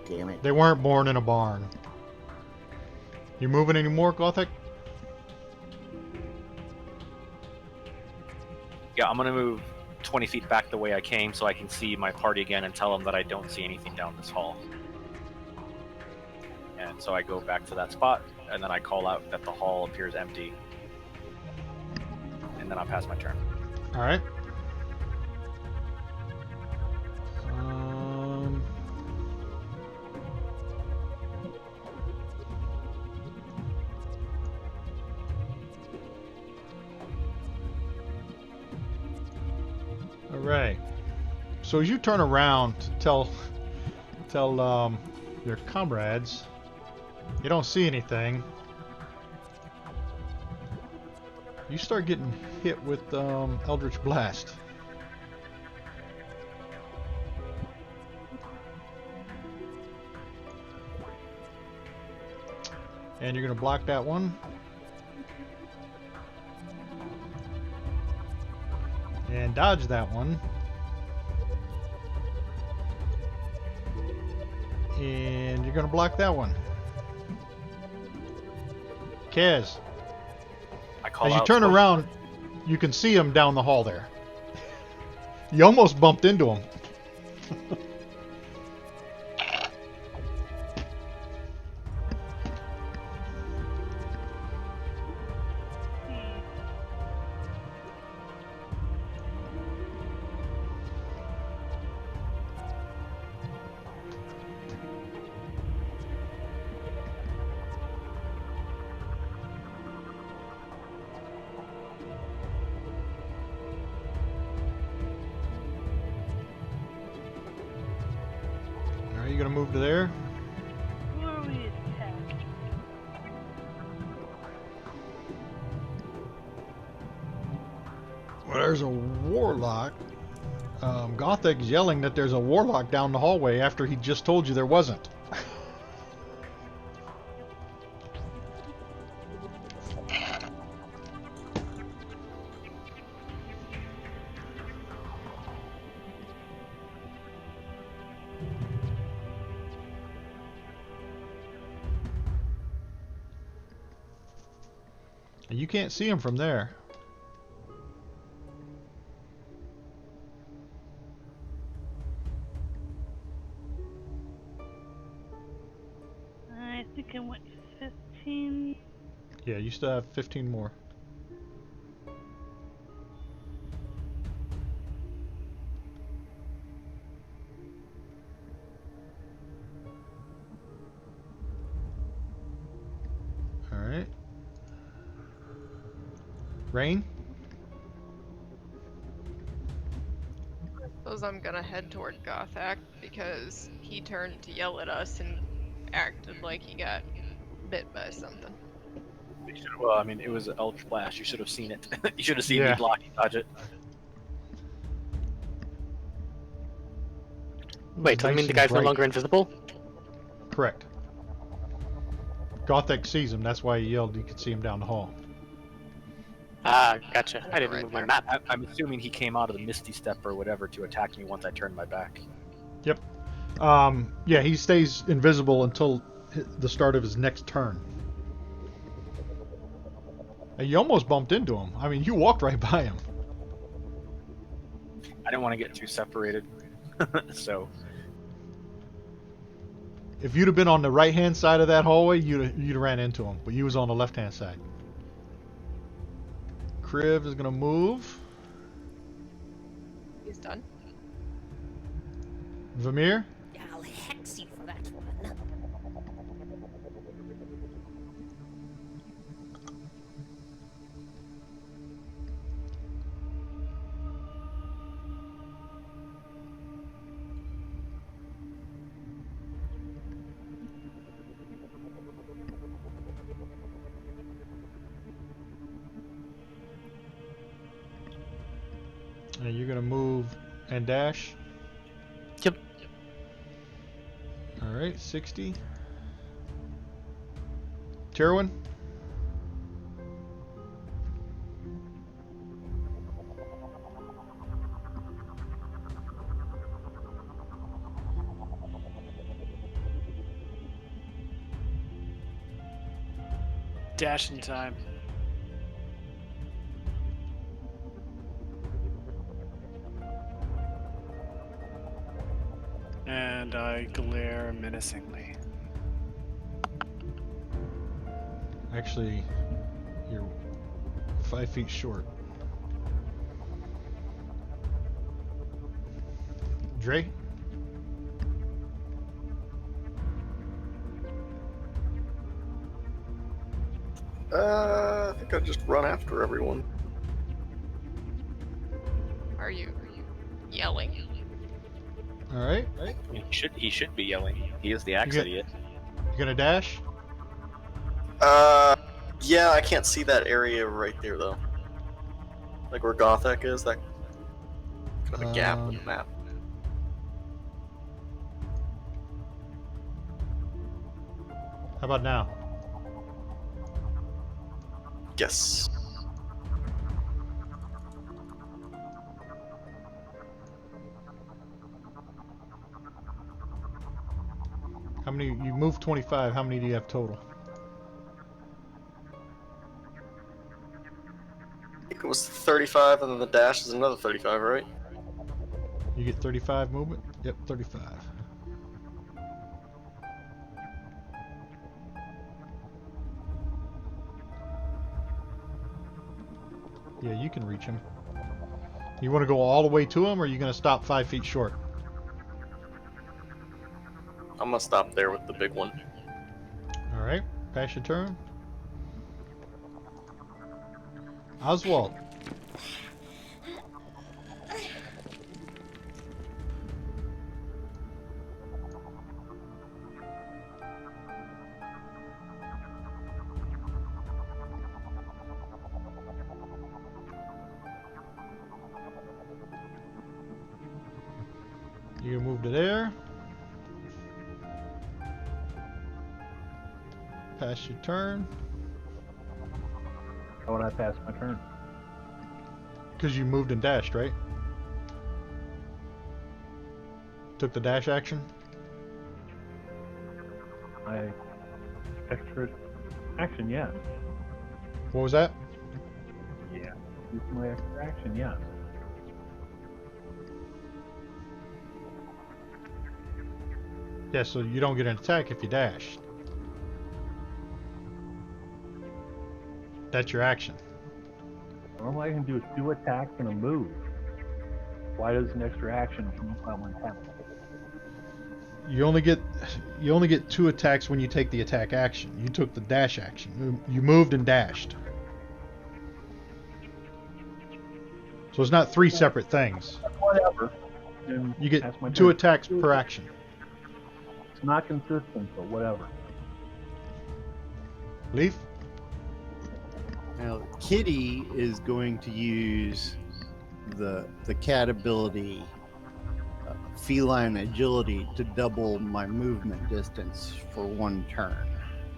[SPEAKER 7] Damn it.
[SPEAKER 1] They weren't born in a barn. You moving any more, Gothic?
[SPEAKER 6] I'm gonna move 20 feet back the way I came so I can see my party again and tell them that I don't see anything down this hall. And so I go back to that spot, and then I call out that the hall appears empty. And then I'll pass my turn.
[SPEAKER 1] All right. All right. So as you turn around to tell your comrades, you don't see anything. You start getting hit with Eldritch Blast. And you're going to block that one. And dodge that one. And you're going to block that one. Kaz. As you turn around, you can see him down the hall there. You almost bumped into him. Are you going to move to there?
[SPEAKER 9] Who are we attacking?
[SPEAKER 1] Well, there's a warlock. Gothic's yelling that there's a warlock down the hallway after he just told you there wasn't. And you can't see him from there.
[SPEAKER 9] I think I went 15.
[SPEAKER 1] Yeah, you still have 15 more. Alright. Rain?
[SPEAKER 3] I suppose I'm gonna head toward Gothak because he turned to yell at us and acted like he got bit by something.
[SPEAKER 6] Well, I mean, it was an Eldritch Blast. You should have seen it. You should have seen
[SPEAKER 1] Yeah.
[SPEAKER 6] me block and dodge it.
[SPEAKER 8] Wait, does that
[SPEAKER 1] Nice
[SPEAKER 8] mean the
[SPEAKER 1] and
[SPEAKER 8] guy's no
[SPEAKER 1] bright.
[SPEAKER 8] longer invisible?
[SPEAKER 1] Correct. Gothic sees him, that's why he yelled you could see him down the hall.
[SPEAKER 8] Ah, gotcha. I didn't
[SPEAKER 3] Right
[SPEAKER 8] move my
[SPEAKER 3] there.
[SPEAKER 8] map.
[SPEAKER 6] I'm assuming he came out of the Misty Step or whatever to attack me once I turned my back.
[SPEAKER 1] Yep. Yeah, he stays invisible until the start of his next turn. And you almost bumped into him. I mean, you walked right by him.
[SPEAKER 6] I didn't want to get too separated, so
[SPEAKER 1] If you'd have been on the right-hand side of that hallway, you'd ran into him. But you was on the left-hand side. Kriv is gonna move.
[SPEAKER 3] He's done.
[SPEAKER 1] Vamir.
[SPEAKER 10] I'll hex you for that one.
[SPEAKER 1] And you're gonna move and dash.
[SPEAKER 8] Yep.
[SPEAKER 1] All right, 60. Terwin.
[SPEAKER 5] Dash in time. And I glare menacingly.
[SPEAKER 1] Actually, you're 5 feet short. Dre?
[SPEAKER 2] I think I'll just run after everyone.
[SPEAKER 3] Are you yelling?
[SPEAKER 1] Alright.
[SPEAKER 6] He should be yelling. He is the axe
[SPEAKER 1] You
[SPEAKER 6] idiot.
[SPEAKER 1] You gonna dash?
[SPEAKER 2] Yeah, I can't see that area right there though. Like where Gothak is, that kind of a gap in the map.
[SPEAKER 1] How about now?
[SPEAKER 2] Yes.
[SPEAKER 1] How many? You moved 25. How many do you have total?
[SPEAKER 2] I think it was 35, and then the dash is another 35, right?
[SPEAKER 1] You get 35 movement? Yep, 35. Yeah, you can reach him. You want to go all the way to him, or are you going to stop 5 feet short?
[SPEAKER 2] I'm gonna stop there with the big one.
[SPEAKER 1] Alright, pass your turn. Oswald. You can move to there. Pass your turn.
[SPEAKER 4] How would I pass my turn?
[SPEAKER 1] Because you moved and dashed, right? Took the dash action?
[SPEAKER 4] My extra action, yes.
[SPEAKER 1] What was that?
[SPEAKER 4] Yeah. Use my extra action, yes.
[SPEAKER 1] Yeah, so you don't get an attack if you dash. That's your action.
[SPEAKER 4] All I can do is 2 attacks and a move. Why does an extra action come up on my attack?
[SPEAKER 1] You only get 2 attacks when you take the attack action. You took the dash action. You moved and dashed. So it's not 3 separate things.
[SPEAKER 4] Whatever.
[SPEAKER 1] You get
[SPEAKER 4] That's my
[SPEAKER 1] 2
[SPEAKER 4] turn.
[SPEAKER 1] attacks per action.
[SPEAKER 4] It's not consistent, but whatever.
[SPEAKER 1] Leaf?
[SPEAKER 7] Now, Kitty is going to use the cat ability, feline agility, to double my movement distance for 1 turn.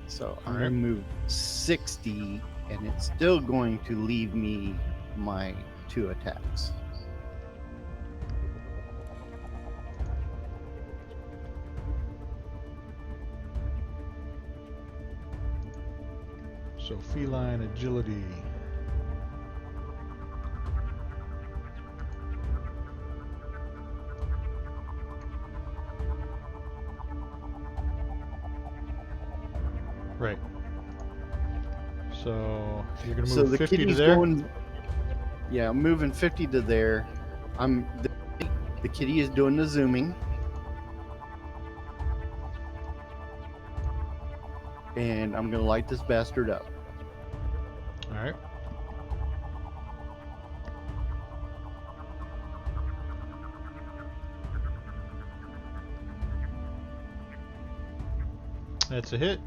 [SPEAKER 7] So I'm going to move 60, and it's still going to leave me my 2 attacks.
[SPEAKER 1] So feline agility. Right. So you're gonna move
[SPEAKER 7] the
[SPEAKER 1] 50 to
[SPEAKER 7] kitty's
[SPEAKER 1] there.
[SPEAKER 7] Yeah, I'm moving 50 to there. The kitty is doing the zooming. And I'm gonna light this bastard up.
[SPEAKER 1] All right. That's a hit.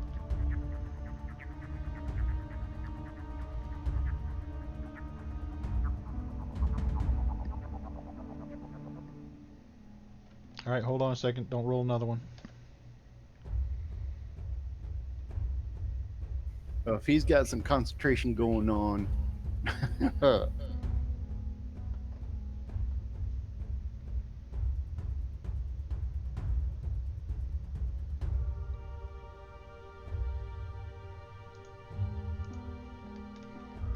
[SPEAKER 1] All right, hold on a second. Don't roll another one.
[SPEAKER 7] If he's got some concentration going on.
[SPEAKER 1] All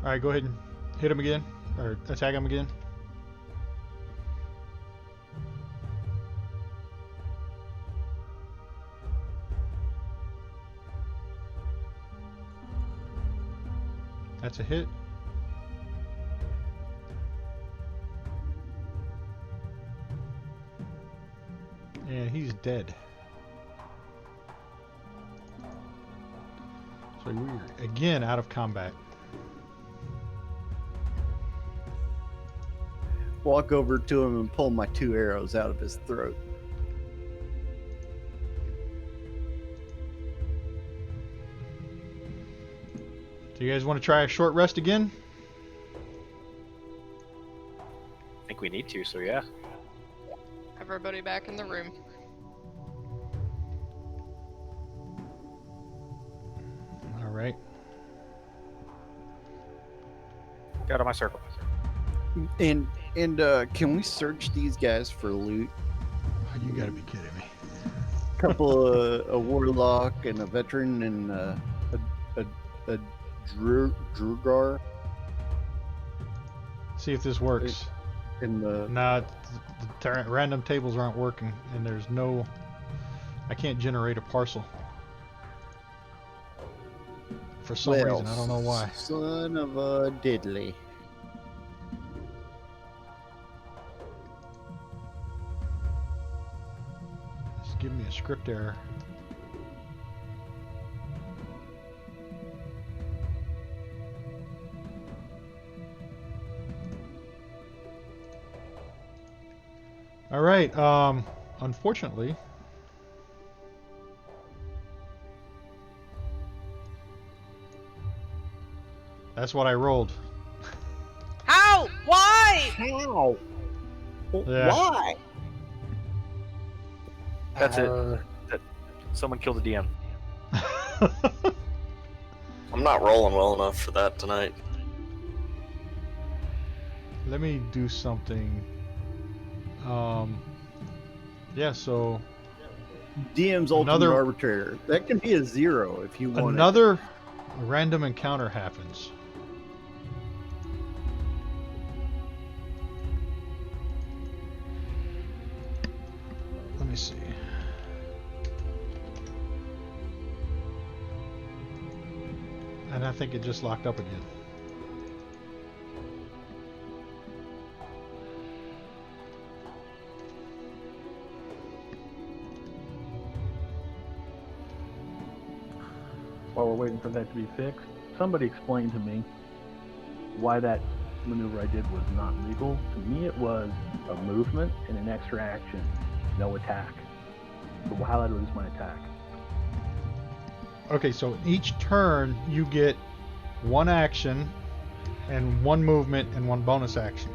[SPEAKER 1] right, go ahead and hit him again, or attack him again. That's a hit. And he's dead. So we're again out of combat.
[SPEAKER 7] Walk over to him and pull my 2 arrows out of his throat.
[SPEAKER 1] Do you guys want to try a short rest again?
[SPEAKER 6] I think we need to, so yeah.
[SPEAKER 3] Everybody back in the room.
[SPEAKER 1] All right.
[SPEAKER 6] Get out of my circle.
[SPEAKER 7] And can we search these guys for loot?
[SPEAKER 1] You gotta be kidding me.
[SPEAKER 7] Couple a warlock and a veteran and a Drugar
[SPEAKER 1] See if this works.
[SPEAKER 7] in the.
[SPEAKER 1] Nah, the random tables aren't working, and there's no. I can't generate a parcel. For some reason, I don't know why.
[SPEAKER 7] Son of a diddly.
[SPEAKER 1] Just give me a script error. All right. Unfortunately, that's what I rolled.
[SPEAKER 3] How? Why?
[SPEAKER 7] How?
[SPEAKER 1] Yeah.
[SPEAKER 7] Why?
[SPEAKER 6] That's it. Someone killed the DM.
[SPEAKER 2] I'm not rolling well enough for that tonight.
[SPEAKER 1] Let me do something. Yeah, so
[SPEAKER 7] DM's ultimate
[SPEAKER 1] Another-
[SPEAKER 7] arbitrator. That can be a 0 if you want.
[SPEAKER 1] another random encounter happens. Let me see. And I think it just locked up again.
[SPEAKER 4] While we're waiting for that to be fixed, somebody explain to me why that maneuver I did was not legal. To me, it was a movement and an extra action, no attack. So how did I lose my attack?
[SPEAKER 1] Okay, so each turn you get one action and one movement and one bonus action.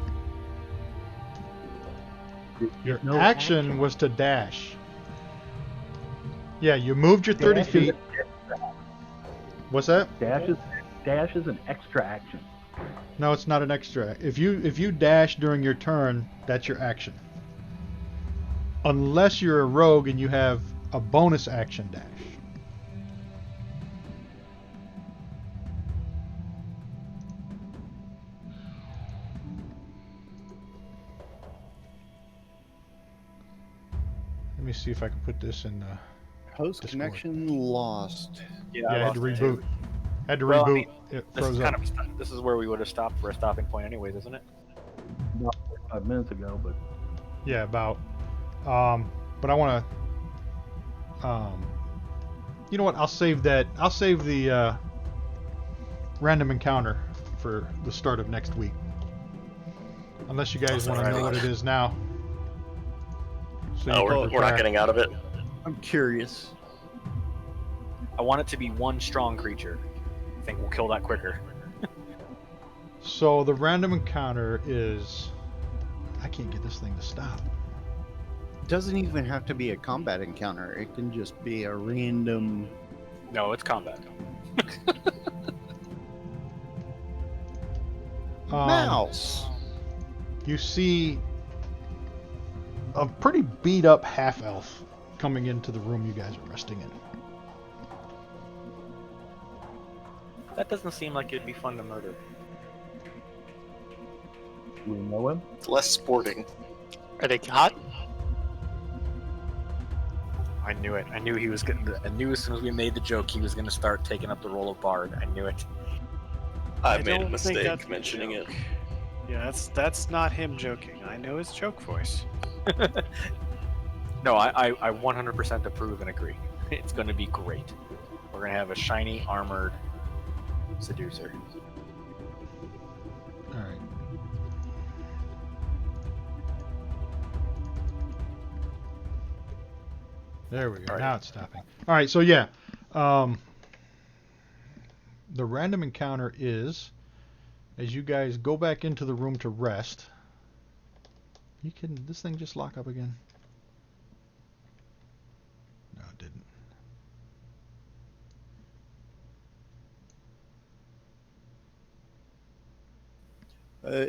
[SPEAKER 1] Your
[SPEAKER 4] No
[SPEAKER 1] action was to dash. Yeah, you moved your 30
[SPEAKER 4] Dash is
[SPEAKER 1] feet.
[SPEAKER 4] an extra-
[SPEAKER 1] What's that?
[SPEAKER 4] Dash is an extra action.
[SPEAKER 1] No, it's not an extra. If you dash during your turn, that's your action. Unless you're a rogue and you have a bonus action dash. Let me see if I can put this in the.
[SPEAKER 7] Host
[SPEAKER 1] Discord.
[SPEAKER 7] connection lost.
[SPEAKER 1] Yeah, I had to
[SPEAKER 6] lost it too.
[SPEAKER 1] reboot. Had to
[SPEAKER 6] Well, I
[SPEAKER 1] reboot.
[SPEAKER 6] mean,
[SPEAKER 1] It
[SPEAKER 6] This
[SPEAKER 1] froze
[SPEAKER 6] is
[SPEAKER 1] up.
[SPEAKER 6] this is where we would have stopped for a stopping point, anyways, isn't it?
[SPEAKER 4] Not 5 minutes ago, but
[SPEAKER 1] Yeah, about. But I want to. You know what? I'll save that. I'll save the random encounter for the start of next week. Unless you guys want to know what it is now. So
[SPEAKER 2] No,
[SPEAKER 1] you can
[SPEAKER 2] we're not
[SPEAKER 1] prepare.
[SPEAKER 2] getting out of it.
[SPEAKER 7] I'm curious.
[SPEAKER 6] I want it to be one strong creature. I think we'll kill that quicker.
[SPEAKER 1] So the random encounter is. I can't get this thing to stop.
[SPEAKER 7] Doesn't even have to be a combat encounter. It can just be a random.
[SPEAKER 6] No, it's combat.
[SPEAKER 7] Mouse.
[SPEAKER 1] You see a pretty beat up half elf coming into the room you guys are resting in.
[SPEAKER 6] That doesn't seem like it'd be fun to murder.
[SPEAKER 4] do we know him?
[SPEAKER 2] It's less sporting.
[SPEAKER 8] Are they hot?
[SPEAKER 6] I knew it. I knew he was gonna. I knew as soon as we made the joke, he was gonna start taking up the role of bard. I knew it.
[SPEAKER 2] I made a
[SPEAKER 5] don't think that's
[SPEAKER 2] mistake mentioning it.
[SPEAKER 5] Yeah, that's not him joking. I know his joke voice.
[SPEAKER 6] No, I 100% approve and agree. It's going to be great. We're going to have a shiny armored seducer.
[SPEAKER 1] All right. There we go.
[SPEAKER 6] All right.
[SPEAKER 1] Now it's stopping. All right. So yeah, the random encounter is as you guys go back into the room to rest. You can this thing just lock up again? No, it didn't.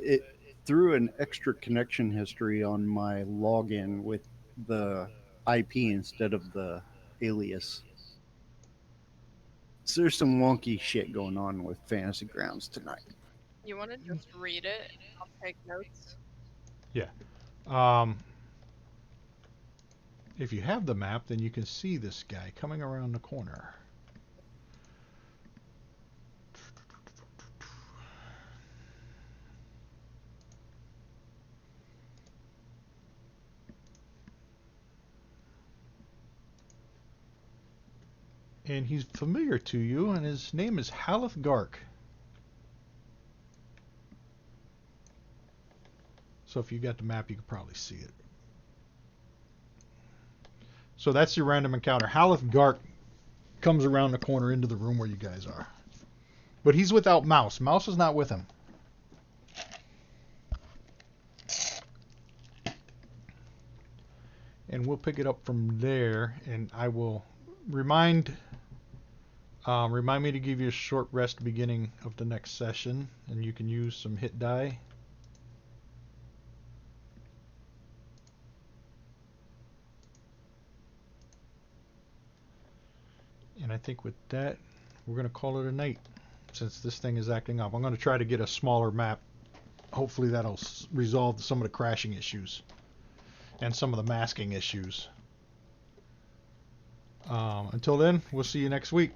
[SPEAKER 7] It threw an extra connection history on my login with the IP instead of the alias. So there's some wonky shit going on with Fantasy Grounds tonight.
[SPEAKER 3] You want to just read it? I'll take notes.
[SPEAKER 1] Yeah. If you have the map, then you can see this guy coming around the corner. And he's familiar to you, and his name is Haleth Gark. So if you got the map, you could probably see it. So that's your random encounter. Haleth Gark comes around the corner into the room where you guys are. But he's without Mouse. Mouse is not with him. And we'll pick it up from there, and I will remind me to give you a short rest beginning of the next session, and you can use some hit die. And I think with that, we're going to call it a night, since this thing is acting up. I'm going to try to get a smaller map. Hopefully that'll resolve some of the crashing issues and some of the masking issues. Until then, we'll see you next week.